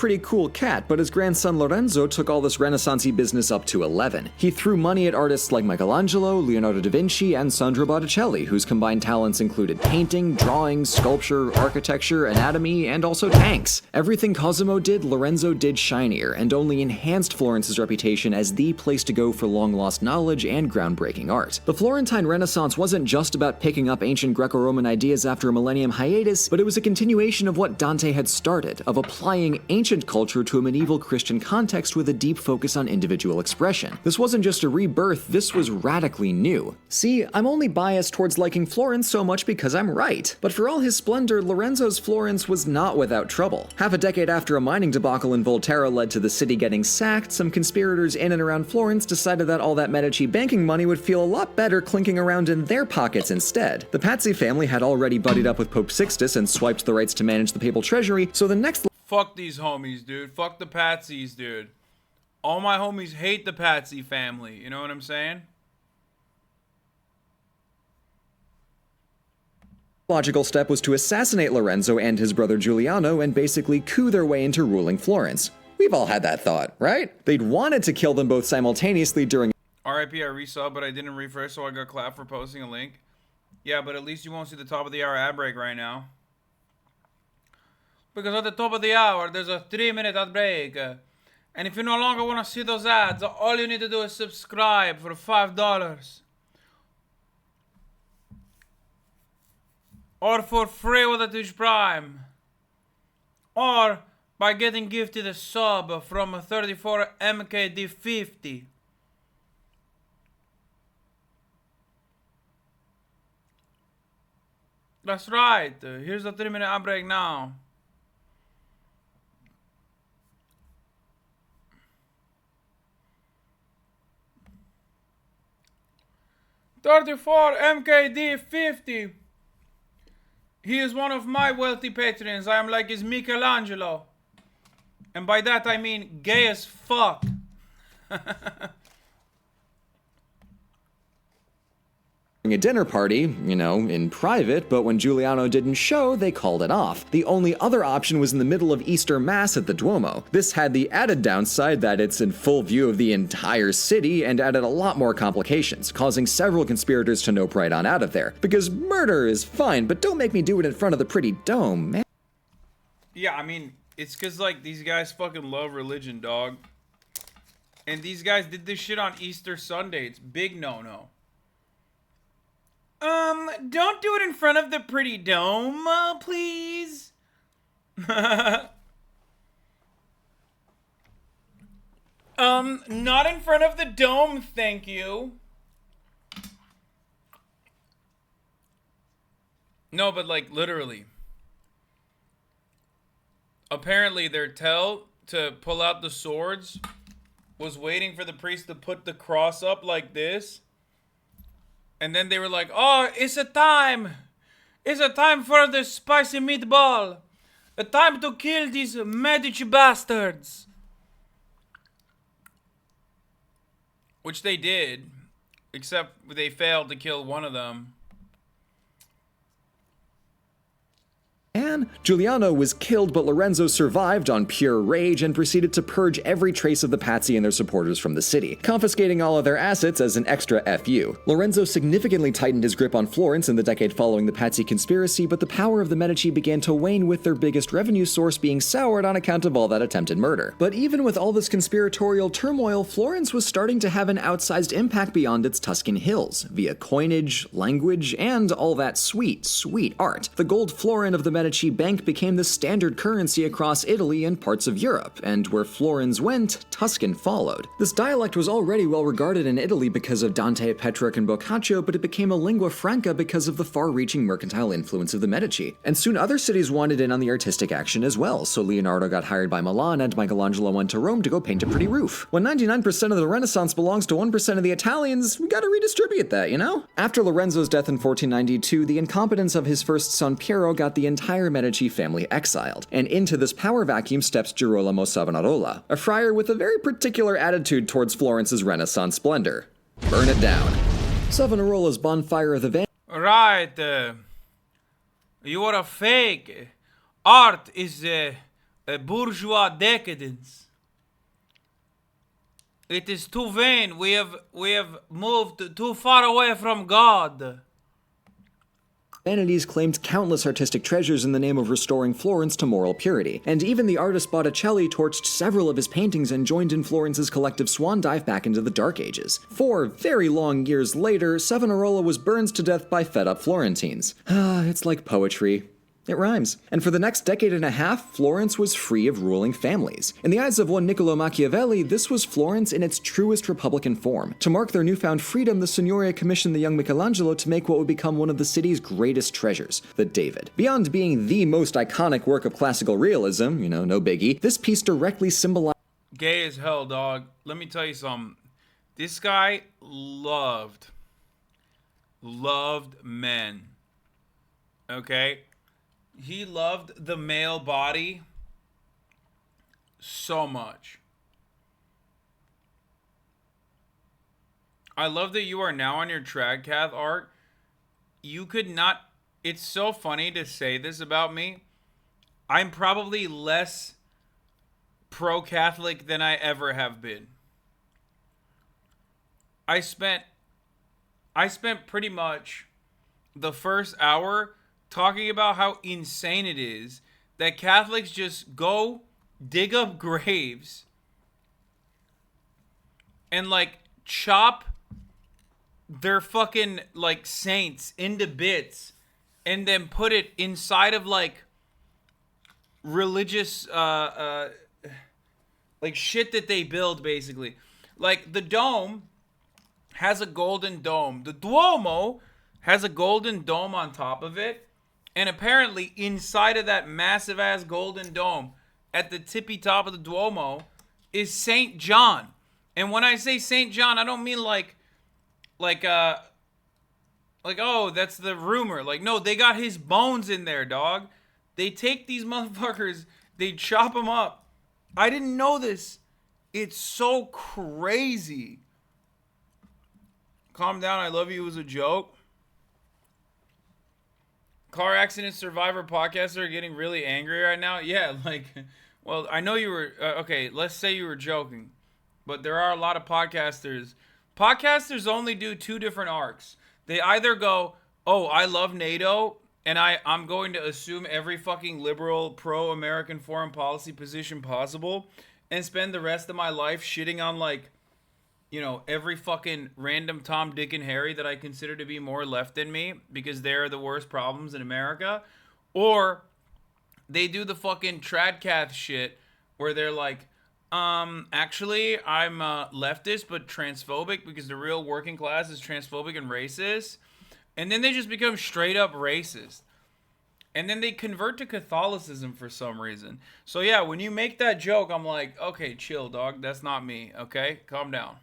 J: pretty cool cat, but his grandson Lorenzo took all this Renaissance-y business up to 11. He threw money at artists like Michelangelo, Leonardo da Vinci, and Sandro Botticelli, whose combined talents included painting, drawing, sculpture, architecture, anatomy, and also tanks. Everything Cosimo did, Lorenzo did shinier, and only enhanced Florence's reputation as the place to go for long-lost knowledge and groundbreaking art. The Florentine Renaissance wasn't just about picking up ancient Greco-Roman ideas after a millennium hiatus, but it was a continuation of what Dante had started, of applying ancient culture to a medieval Christian context with a deep focus on individual expression. This wasn't just a rebirth, this was radically new. See, I'm only biased towards liking Florence so much because I'm right. But for all his splendor, Lorenzo's Florence was not without trouble. Half a decade after a mining debacle in Volterra led to the city getting sacked, some conspirators in and around Florence decided that all that Medici banking money would feel a lot better clinking around in their pockets instead. The Pazzi family had already buddied up with Pope Sixtus and swiped the rights to manage the papal treasury, so the next
A: Fuck these homies, dude. Fuck the Patsies, dude. All my homies hate the Patsy family. You know what I'm saying?
J: logical step was to assassinate Lorenzo and his brother Giuliano and basically coup their way into ruling Florence. We've all had that thought, right? They'd wanted to kill them both simultaneously during
A: RIP, I resubbed, but I didn't refresh, so I got clapped for posting a link. Yeah, but at least you won't see the top of the hour ad break right now. Because at the top of the hour, there's a 3-minute ad break. And if you no longer want to see those ads, all you need to do is subscribe for $5. Or for free with a Twitch Prime. Or by getting gifted a sub from 34MKD50. That's right. Here's the 3-minute ad break now. $34MKD50. He is one of my wealthy patrons. I am like his Michelangelo. And by that I mean gay as fuck.
J: a dinner party, you know, in private, but when Giuliano didn't show, they called it off. The only other option was in the middle of Easter Mass at the Duomo. This had the added downside that it's in full view of the entire city and added a lot more complications, causing several conspirators to nope right on out of there. Because murder is fine, but don't make me do it in front of the pretty dome, man.
A: Yeah, I mean, it's because, like, these guys fucking love religion, dog. And these guys did this shit on Easter Sunday. It's big no-no. Don't do it in front of the pretty dome, please. Not in front of the dome, thank you. No, but like literally. Apparently their tell to pull out the swords was waiting for the priest to put the cross up like this. And then they were like, oh, it's a time. It's a time for the spicy meatball. A time to kill these Medici bastards. Which they did. Except they failed to kill one of them.
J: And Giuliano was killed, but Lorenzo survived on pure rage and proceeded to purge every trace of the Pazzi and their supporters from the city, confiscating all of their assets as an extra FU. Lorenzo significantly tightened his grip on Florence in the decade following the Pazzi conspiracy, but the power of the Medici began to wane, with their biggest revenue source being soured on account of all that attempted murder. But even with all this conspiratorial turmoil, Florence was starting to have an outsized impact beyond its Tuscan hills, via coinage, language, and all that sweet, sweet art. The gold florin of the Medici Bank became the standard currency across Italy and parts of Europe, and where florins went, Tuscan followed. This dialect was already well regarded in Italy because of Dante, Petrarch, and Boccaccio, but it became a lingua franca because of the far-reaching mercantile influence of the Medici. And soon other cities wanted in on the artistic action as well, so Leonardo got hired by Milan and Michelangelo went to Rome to go paint a pretty roof. When 99% of the Renaissance belongs to 1% of the Italians, we gotta redistribute that, you know? After Lorenzo's death in 1492, the incompetence of his first son Piero got the entire Medici family exiled, and into this power vacuum steps Girolamo Savonarola, a friar with a very particular attitude towards Florence's Renaissance splendor. Burn it down. Savonarola's bonfire of the Van-
A: Right. You are a fake. Art is a bourgeois decadence. It is too vain. We have moved too far away from God.
J: Vanities claimed countless artistic treasures in the name of restoring Florence to moral purity, and even the artist Botticelli torched several of his paintings and joined in Florence's collective swan dive back into the Dark Ages. 4 very long years later, Savonarola was burned to death by fed-up Florentines. It's like poetry. It rhymes. And for the next decade and a half, Florence was free of ruling families. In the eyes of one Niccolo Machiavelli, this was Florence in its truest republican form. To mark their newfound freedom, the Signoria commissioned the young Michelangelo to make what would become one of the city's greatest treasures, the David. Beyond being the most iconic work of classical realism, no biggie, this piece directly symbolized—
A: Gay as hell, dog. Let me tell you something. This guy loved men. Okay? He loved the male body so much. I love that you are now on your Tradcath art. You could not... It's so funny to say this about me. I'm probably less pro-Catholic than I ever have been. I spent pretty much the first hour talking about how insane it is that Catholics just go dig up graves and like chop their fucking like saints into bits and then put it inside of like religious like shit that they build, basically. Like the dome has a golden dome. The Duomo has a golden dome on top of it. And apparently inside of that massive ass golden dome at the tippy top of the Duomo is St. John. And when I say St. John, I don't mean like oh, that's the rumor. Like, no, they got his bones in there, dog. They take these motherfuckers, they chop them up. I didn't know this. It's so crazy. Calm down, I love you was a joke. Car accident survivor podcasters are getting really angry right now. Yeah, like, well, I know you were, okay, let's say you were joking. But there are a lot of podcasters. Podcasters only do 2 different arcs. They either go, oh, I love NATO, and I'm going to assume every fucking liberal, pro-American foreign policy position possible, and spend the rest of my life shitting on, like, every fucking random Tom, Dick, and Harry that I consider to be more left than me because they're the worst problems in America. Or they do the fucking Tradcath shit where they're like, actually, I'm leftist but transphobic because the real working class is transphobic and racist. And then they just become straight up racist. And then they convert to Catholicism for some reason. So yeah, when you make that joke, I'm like, okay, chill, dog. That's not me, okay? Calm down.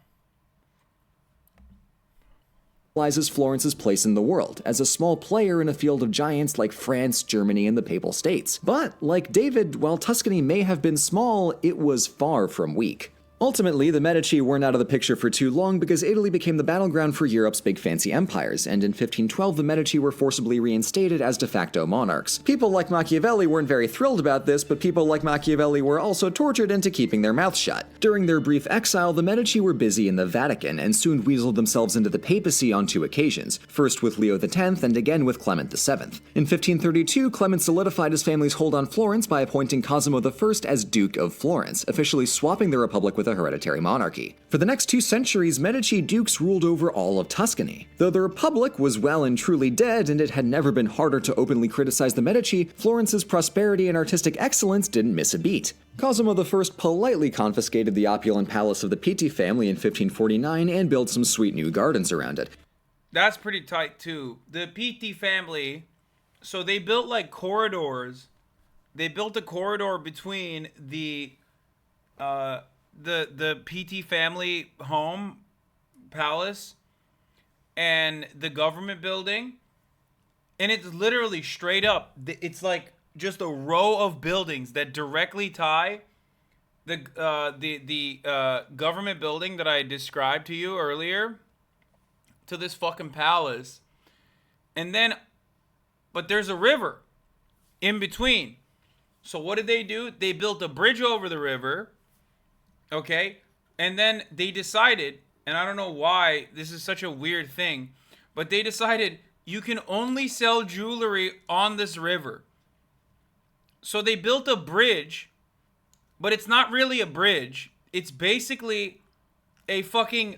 J: Florence's place in the world, as a small player in a field of giants like France, Germany, and the Papal States. But, like David, while Tuscany may have been small, it was far from weak. Ultimately, the Medici weren't out of the picture for too long because Italy became the battleground for Europe's big fancy empires, and in 1512 the Medici were forcibly reinstated as de facto monarchs. People like Machiavelli weren't very thrilled about this, but people like Machiavelli were also tortured into keeping their mouths shut. During their brief exile, the Medici were busy in the Vatican, and soon weaseled themselves into the papacy on 2 occasions, first with Leo X and again with Clement VII. In 1532, Clement solidified his family's hold on Florence by appointing Cosimo I as Duke of Florence, officially swapping the republic with a hereditary monarchy. For the next 2 centuries, Medici dukes ruled over all of Tuscany. Though the Republic was well and truly dead, and it had never been harder to openly criticize the Medici, Florence's prosperity and artistic excellence didn't miss a beat. Cosimo I politely confiscated the opulent palace of the Pitti family in 1549 and built some sweet new gardens around it.
A: That's pretty tight too. The Pitti family, so they built like corridors. They built a corridor between the Pitti family home palace and the government building, and it's literally straight up. It's like just a row of buildings that directly tie the government building that I described to you earlier to this fucking palace. And then, but there's a river in between. So what did they do? They built a bridge over the river, okay? And then they decided, and I don't know why this is such a weird thing, but they decided you can only sell jewelry on this river. So they built a bridge, but it's not really a bridge. It's basically a fucking,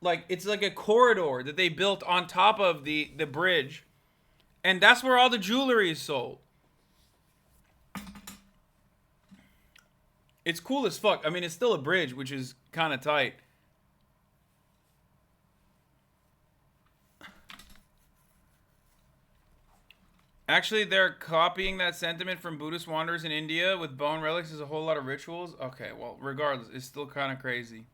A: like, it's like a corridor that they built on top of the bridge. And that's where all the jewelry is sold. It's cool as fuck. I mean, it's still a bridge, which is kind of tight. Actually, they're copying that sentiment from Buddhist wanderers in India with bone relics as a whole lot of rituals. Okay, well, regardless, it's still kind of crazy.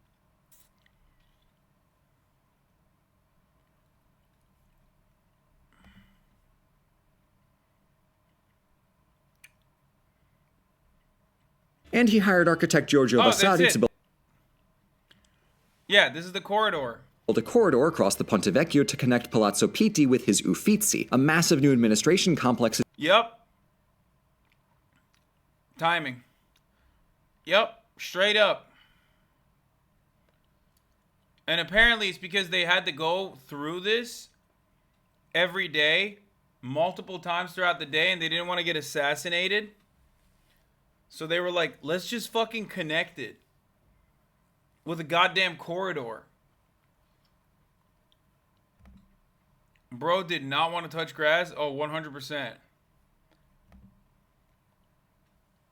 J: And he hired architect Giorgio Vasari to build.
A: Yeah, this is the corridor.
J: A corridor across the Ponte Vecchio to connect Palazzo Pitti with his Uffizi, a massive new administration complex.
A: Yep. Timing. Yep, straight up. And apparently it's because they had to go through this every day, multiple times throughout the day, and they didn't want to get assassinated. So they were like, let's just fucking connect it with a goddamn corridor. Bro did not want to touch grass. Oh, 100%.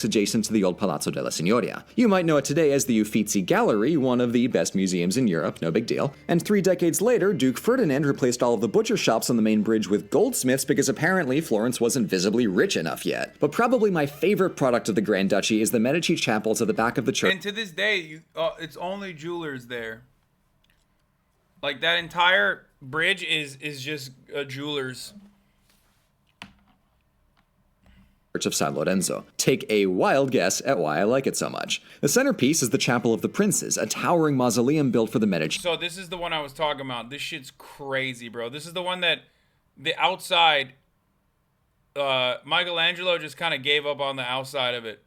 J: Adjacent to the old Palazzo della Signoria. You might know it today as the Uffizi Gallery, one of the best museums in Europe, no big deal. And 3 decades later, Duke Ferdinand replaced all of the butcher shops on the main bridge with goldsmiths because apparently Florence wasn't visibly rich enough yet. But probably my favorite product of the Grand Duchy is the Medici chapels at the back of the church.
A: And to this day, it's only jewelers there. Like, that entire bridge is just jewelers.
J: Church of San Lorenzo. Take a wild guess at why I like it so much. The centerpiece is the Chapel of the Princes, a towering mausoleum built for the Medici.
A: So this is the one I was talking about. This shit's crazy, bro. This is the one that the outside, Michelangelo just kind of gave up on the outside of it.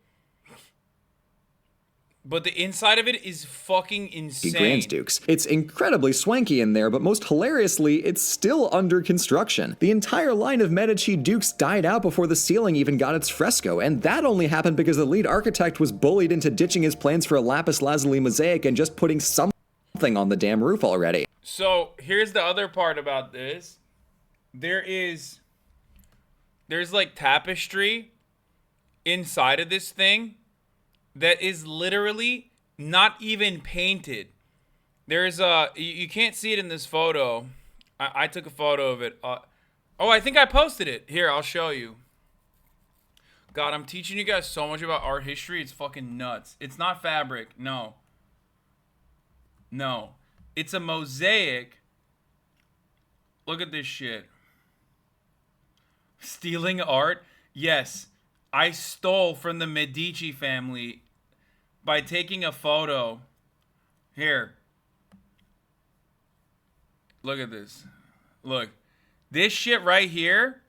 A: But the inside of it is fucking insane.
J: Grand Dukes. It's incredibly swanky in there, but most hilariously, it's still under construction. The entire line of Medici Dukes died out before the ceiling even got its fresco, and that only happened because the lead architect was bullied into ditching his plans for a lapis lazuli mosaic and just putting something on the damn roof already.
A: So here's the other part about this. There's like tapestry inside of this thing that is literally not even painted. There's you can't see it in this photo. I took a photo of it. Oh, I think I posted it. Here, I'll show you. God, I'm teaching you guys so much about art history. It's fucking nuts. It's not fabric. No. No. It's a mosaic. Look at this shit. Stealing art? Yes. I stole from the Medici family by taking a photo. Here. Look at this. Look. This shit right here,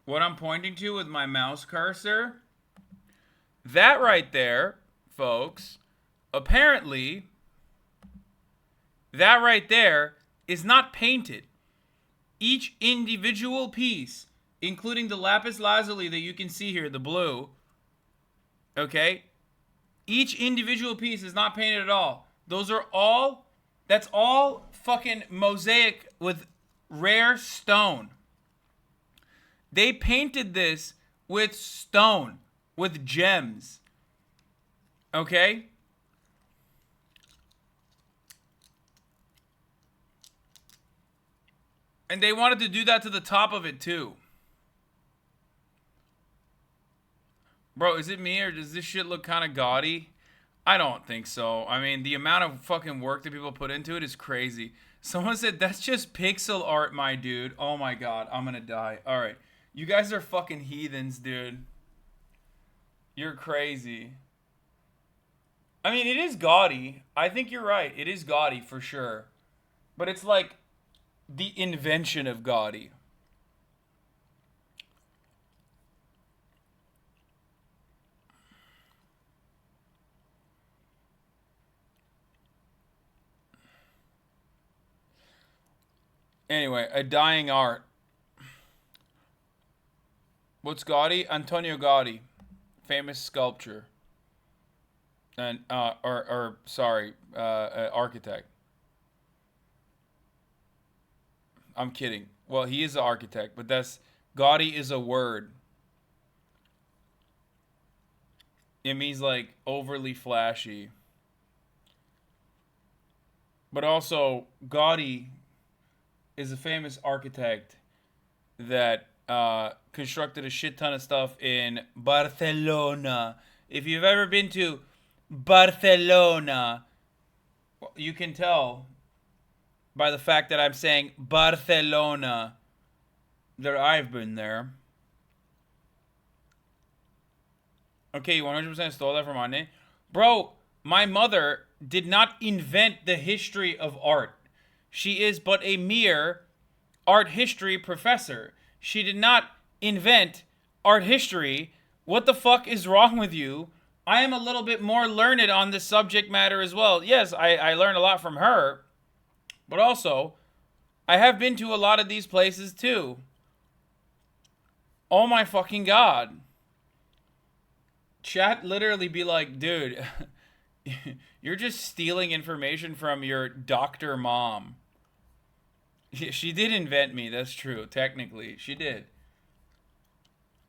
A: what I'm pointing to with my mouse cursor, that right there, folks, apparently, that right there is not painted. Each individual piece, including the lapis lazuli that you can see here, the blue, okay, Each individual piece is not painted at all. Those are all, that's all fucking mosaic with rare stone. They painted this with stone, with gems. Okay? And they wanted to do that to the top of it too. Bro, is it me or does this shit look kind of gaudy? I don't think so. I mean, the amount of fucking work that people put into it is crazy. Someone said, that's just pixel art, my dude. Oh my god, I'm gonna die. Alright. You guys are fucking heathens, dude. You're crazy. I mean, it is gaudy. I think you're right. It is gaudy for sure. But it's like the invention of gaudy. Anyway, a dying art. What's Gaudi? Antonio Gaudi, famous sculptor, and architect. I'm kidding. Well, he is an architect, but that's Gaudi is a word. It means like overly flashy. But also, Gaudi is a famous architect that constructed a shit ton of stuff in Barcelona. If you've ever been to Barcelona, you can tell by the fact that I'm saying Barcelona that I've been there. Okay, you 100% stole that from my name? Bro, my mother did not invent the history of art. She is but a mere art history professor. She did not invent art history. What the fuck is wrong with you? I am a little bit more learned on this subject matter as well. Yes, I learned a lot from her. But also, I have been to a lot of these places too. Oh my fucking god. Chat literally be like, dude, you're just stealing information from your doctor mom. She did invent me, that's true, technically. She did.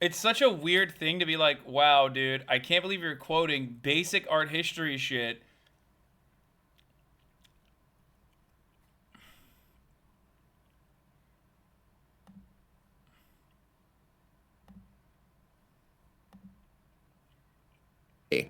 A: It's such a weird thing to be like, wow, dude, I can't believe you're quoting basic art history shit.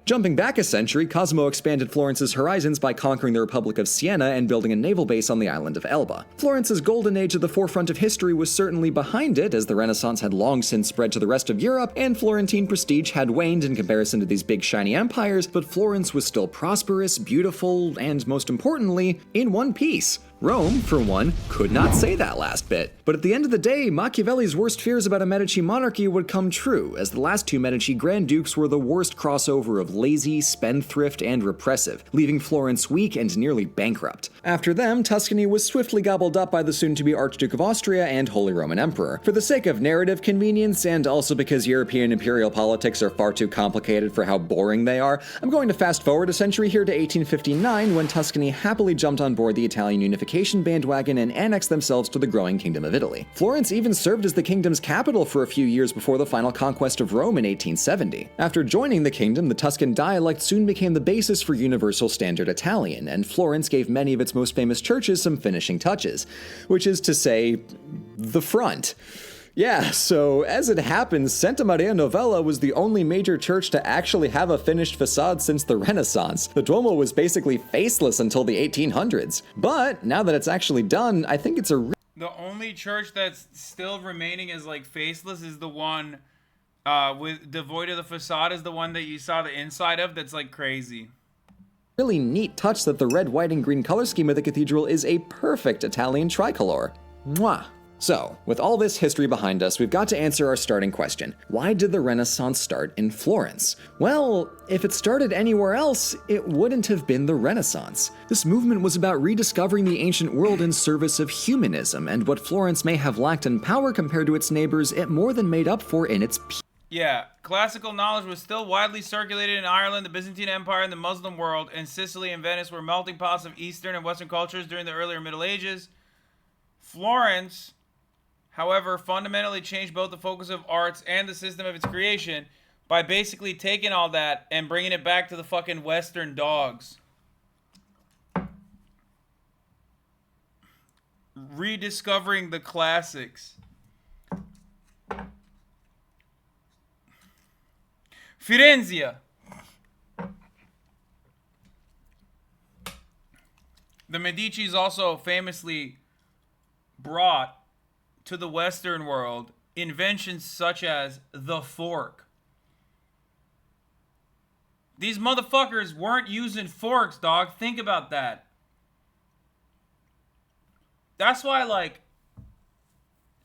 J: Jumping back a century, Cosimo expanded Florence's horizons by conquering the Republic of Siena and building a naval base on the island of Elba. Florence's golden age at the forefront of history was certainly behind it, as the Renaissance had long since spread to the rest of Europe, and Florentine prestige had waned in comparison to these big shiny empires, but Florence was still prosperous, beautiful, and most importantly, in one piece. Rome, for one, could not say that last bit. But at the end of the day, Machiavelli's worst fears about a Medici monarchy would come true, as the last two Medici Grand Dukes were the worst crossover of lazy, spendthrift, and repressive, leaving Florence weak and nearly bankrupt. After them, Tuscany was swiftly gobbled up by the soon-to-be Archduke of Austria and Holy Roman Emperor. For the sake of narrative convenience, and also because European imperial politics are far too complicated for how boring they are, I'm going to fast forward a century here to 1859, when Tuscany happily jumped on board the Italian unification bandwagon and annexed themselves to the growing Kingdom of Italy. Florence even served as the kingdom's capital for a few years before the final conquest of Rome in 1870. After joining the kingdom, the Tuscan dialect soon became the basis for Universal Standard Italian, and Florence gave many of its most famous churches some finishing touches, which is to say, the front. Yeah, so as it happens, Santa Maria Novella was the only major church to actually have a finished facade since the Renaissance. The Duomo was basically faceless until the 1800s. But now that it's actually done, I think it's a
A: The only church that's still remaining as like faceless is the one with devoid of the facade, is the one that you saw the inside of. That's like crazy.
J: really neat touch that the red, white, and green color scheme of the cathedral is a perfect Italian tricolor. Mwah! So, with all this history behind us, we've got to answer our starting question. Why did the Renaissance start in Florence? Well, if it started anywhere else, it wouldn't have been the Renaissance. This movement was about rediscovering the ancient world in service of humanism, and what Florence may have lacked in power compared to its neighbors, it more than made up for in its
A: Yeah, classical knowledge was still widely circulated in Ireland, the Byzantine Empire, and the Muslim world, and Sicily and Venice were melting pots of Eastern and Western cultures during the earlier Middle Ages. Florence, however, fundamentally changed both the focus of arts and the system of its creation by basically taking all that and bringing it back to the fucking Western dogs. Rediscovering the classics. Firenze. The Medicis also famously brought to the Western world inventions such as the fork. These motherfuckers weren't using forks, dog. Think about that. That's why, like,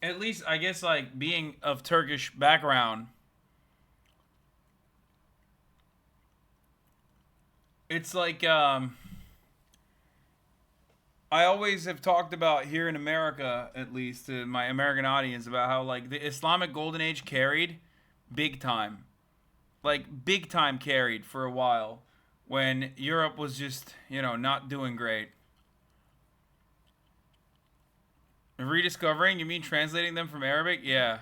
A: at least I guess, like, being of Turkish background, it's like, I always have talked about here in America, at least to my American audience, about how, like, the Islamic Golden Age carried big time. Like, big time carried for a while when Europe was just, you know, not doing great. Rediscovering? You mean translating them from Arabic? Yeah.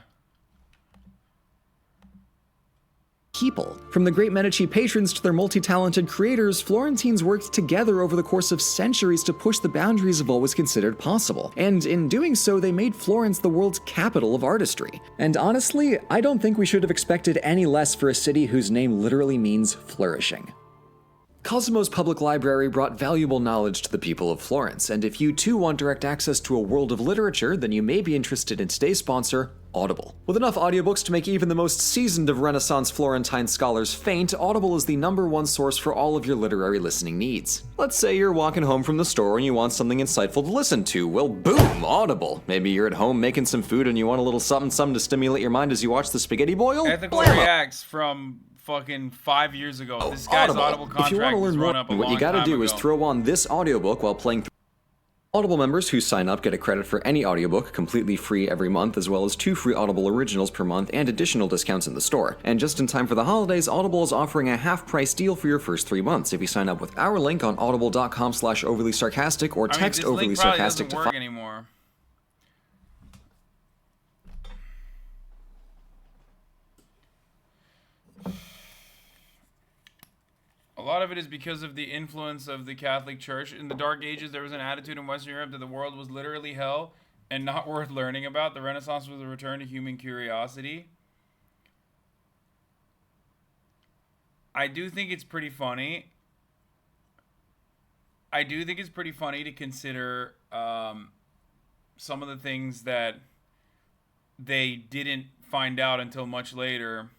J: People. From the great Medici patrons to their multi-talented creators, Florentines worked together over the course of centuries to push the boundaries of what was considered possible. And in doing so, they made Florence the world's capital of artistry. And honestly, I don't think we should have expected any less for a city whose name literally means flourishing. Cosimo's Public Library brought valuable knowledge to the people of Florence, and if you too want direct access to a world of literature, then you may be interested in today's sponsor, Audible. With enough audiobooks to make even the most seasoned of Renaissance Florentine scholars faint, Audible is the #1 source for all of your literary listening needs. Let's say you're walking home from the store and you want something insightful to listen to. Well, boom, Audible. Maybe you're at home making some food and you want a little something to stimulate your mind as you watch the spaghetti boil?
A: Ethical Reacts from fucking 5 years ago. This guy's Audible contract
J: if you want to
A: was
J: learn
A: run
J: more,
A: up a
J: what you
A: long
J: gotta
A: time
J: do is
A: ago.
J: throw on this audiobook while playing through. Audible members who sign up get a credit for any audiobook completely free every month, as well as 2 free Audible originals per month and additional discounts in the store. And just in time for the holidays, Audible is offering a half-price deal for your first 3 months if you sign up with our link on audible.com/overly-sarcastic or text
A: this link
J: overly
A: probably
J: sarcastic
A: doesn't
J: to
A: work anymore. A lot of it is because of the influence of the Catholic Church. In the Dark Ages, there was an attitude in Western Europe that the world was literally hell and not worth learning about. The Renaissance was a return to human curiosity. I do think it's pretty funny. I do think it's pretty funny to consider some of the things that they didn't find out until much later.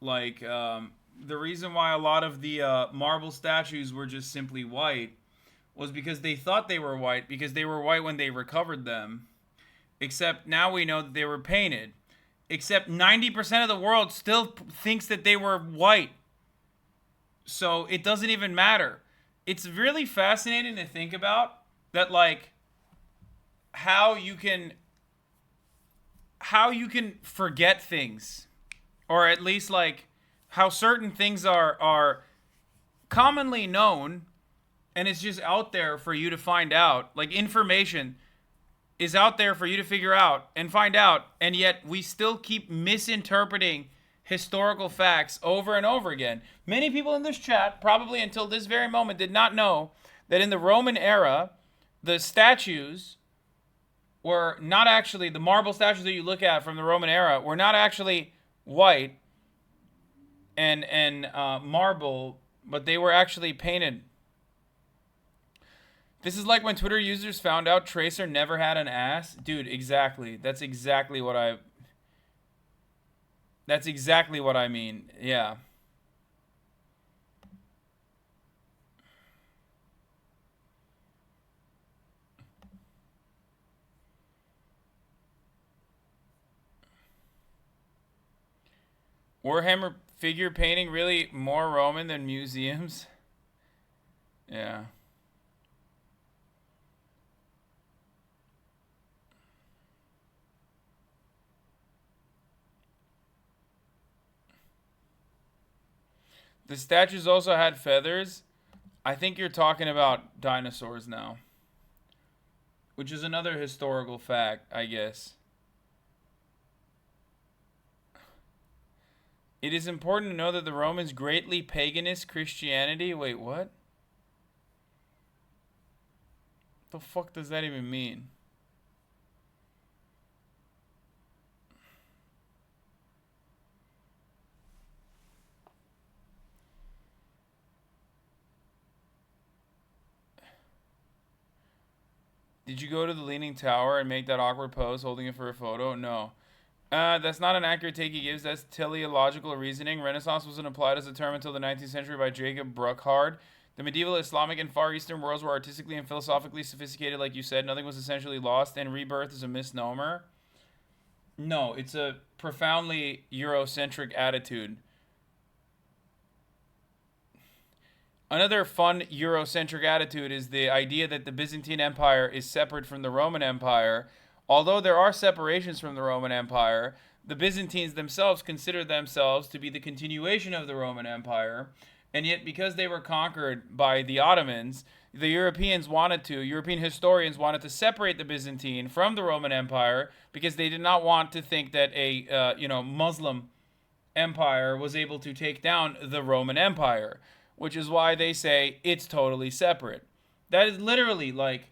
A: Like, the reason why a lot of the marble statues were just simply white was because they thought they were white because they were white when they recovered them. Except now we know that they were painted. Except 90% of the world still thinks that they were white. So it doesn't even matter. It's really fascinating to think about that, like, how you can forget things, or at least, like, how certain things are commonly known, and it's just out there for you to find out. Like, information is out there for you to figure out and find out, and yet we still keep misinterpreting historical facts over and over again. Many people in this chat, probably until this very moment, did not know that in the Roman era, the statues were not actually, the marble statues that you look at from the Roman era were not actually white and marble, but they were actually painted. This is like when Twitter users found out Tracer never had an ass. Dude, exactly. That's exactly what I mean. Yeah. Warhammer figure painting really more Roman than museums? Yeah. The statues also had feathers. I think you're talking about dinosaurs now. Which is another historical fact, I guess. It is important to know that the Romans greatly paganist Christianity. Wait, what? The fuck does that even mean? Did you go to the Leaning Tower and make that awkward pose holding it for a photo? No. That's not an accurate take he gives. That's teleological reasoning. Renaissance wasn't applied as a term until the 19th century by Jacob Bruckhard. The medieval Islamic and Far Eastern worlds were artistically and philosophically sophisticated, like you said. Nothing was essentially lost, and rebirth is a misnomer. No, it's a profoundly euro-centric attitude. Another fun Eurocentric attitude is the idea that the Byzantine Empire is separate from the Roman Empire. Although there are separations from the Roman Empire, the Byzantines themselves consider themselves to be the continuation of the Roman Empire. And yet, because they were conquered by the Ottomans, the European historians wanted to separate the Byzantine from the Roman Empire because they did not want to think that a Muslim empire was able to take down the Roman Empire. Which is why they say it's totally separate. That is literally like,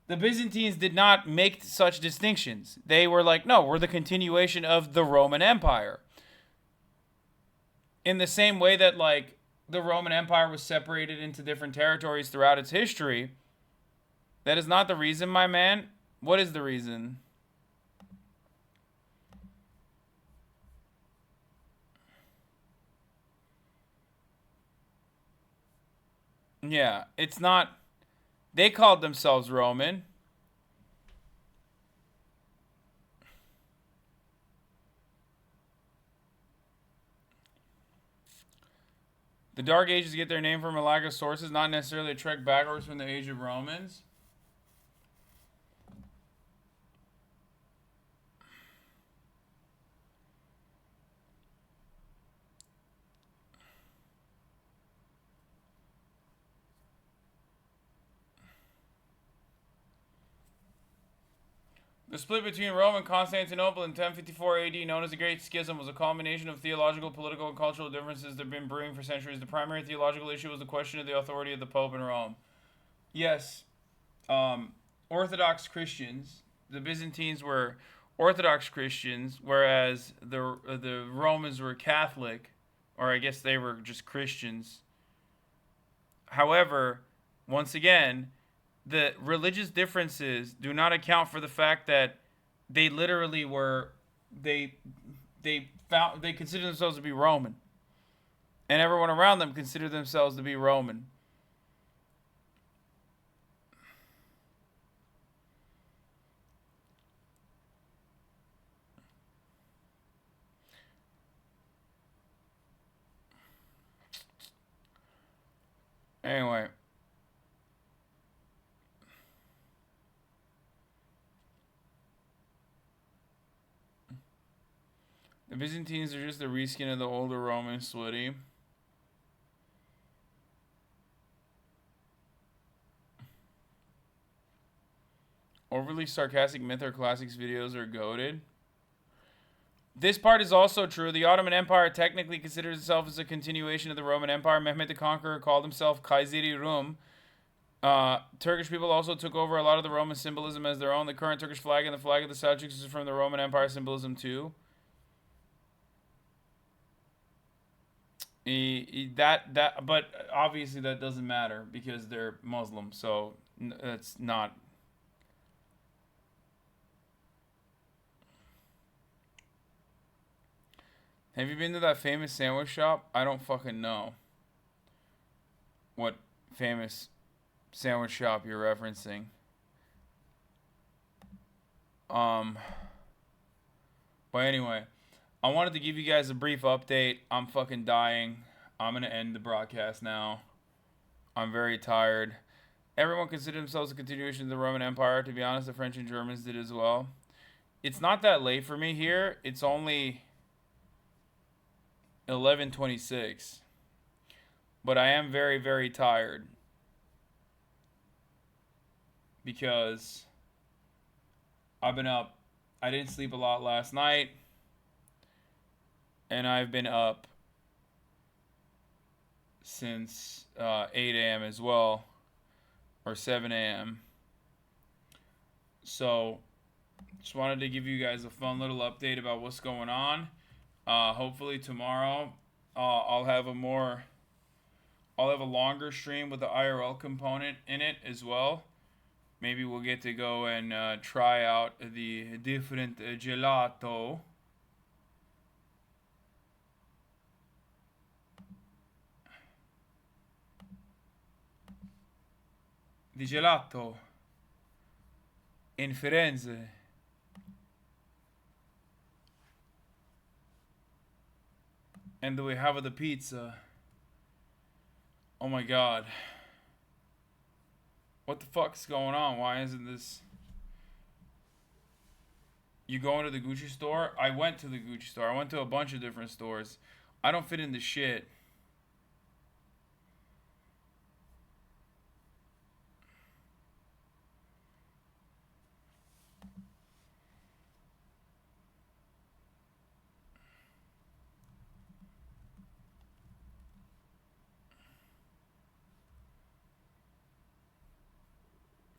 A: the Byzantines did not make such distinctions. They were like, no, we're the continuation of the Roman Empire. In the same way that, like, the Roman Empire was separated into different territories throughout its history, that is not the reason, my man. What is the reason? Yeah, it's not. They called themselves Roman. The Dark Ages get their name from a lack of sources, not necessarily a trek backwards from the age of Romans. The split between Rome and Constantinople in 1054 AD, known as the Great Schism, was a combination of theological, political, and cultural differences that have been brewing for centuries. The primary theological issue was the question of the authority of the Pope in Rome. Yes, Orthodox Christians, the Byzantines were Orthodox Christians, whereas the Romans were Catholic, or I guess they were just Christians. However, once again, the religious differences do not account for the fact that they literally were they consider themselves to be Roman, and everyone around them considered themselves to be Roman. Anyway. The Byzantines are just the reskin of the older Roman Switty. Overly sarcastic myth or classics videos are goated. This part is also true. The Ottoman Empire technically considers itself as a continuation of the Roman Empire. Mehmet the Conqueror called himself Kayseri Rum. Turkish people also took over a lot of the Roman symbolism as their own. The current Turkish flag and the flag of the Seljuks is from the Roman Empire symbolism too. But obviously that doesn't matter because they're Muslim, so that's not. Have you been to that famous sandwich shop? I don't fucking know what famous sandwich shop you're referencing. But anyway, I wanted to give you guys a brief update. I'm fucking dying. I'm going to end the broadcast now. I'm very tired. Everyone considered themselves a continuation of the Roman Empire. To be honest, the French and Germans did as well. It's not that late for me here. It's only 11:26. But I am very, very tired. Because I've been up. I didn't sleep a lot last night. And I've been up since 8 a.m. as well. Or 7 a.m. So, just wanted to give you guys a fun little update about what's going on. Hopefully tomorrow I'll have a longer stream with the IRL component in it as well. Maybe we'll get to go and try out the different gelato. The gelato in Firenze. And do we have the pizza? Oh my god. What the fuck's going on? Why isn't this... You going to the Gucci store? I went to the Gucci store. I went to a bunch of different stores. I don't fit in the shit.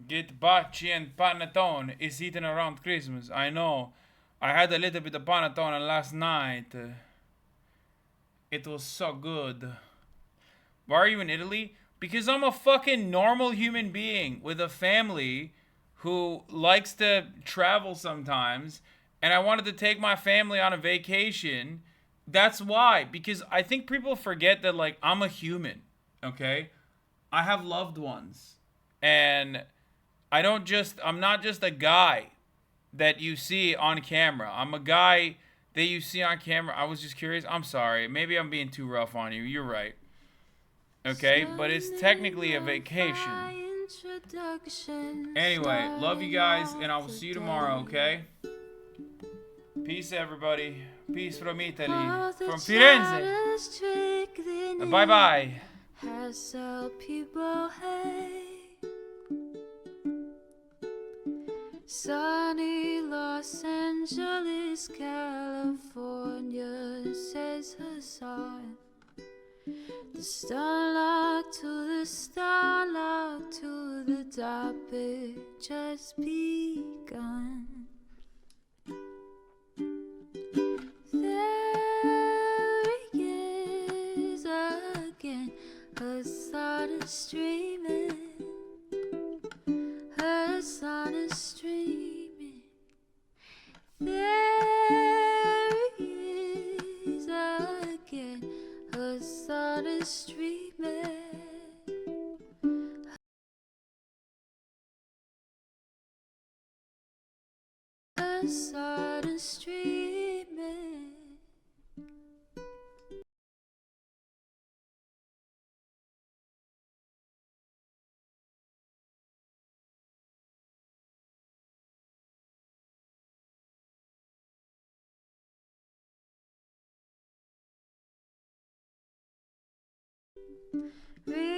A: Get bocce and panettone is eaten around Christmas. I know. I had a little bit of panettone last night. It was so good. Why are you in Italy? Because I'm a fucking normal human being with a family who likes to travel sometimes. And I wanted to take my family on a vacation. That's why. Because I think people forget that, like, I'm a human. Okay? I have loved ones. And... I'm not just a guy that you see on camera. I'm a guy that you see on camera. I was just curious. I'm sorry. Maybe I'm being too rough on you. You're right. Okay? But it's technically a vacation. Anyway, love you guys, and I will see you tomorrow, okay? Peace, everybody. Peace from Italy. From Firenze. Bye-bye.
K: Sunny Los Angeles, California, says Hasan. The starlock to the starlock to the topic just begun. There he is again, Hasan is streaming. Hasan is streaming. There he is again. Hasan is streaming. Hasan is streaming. Real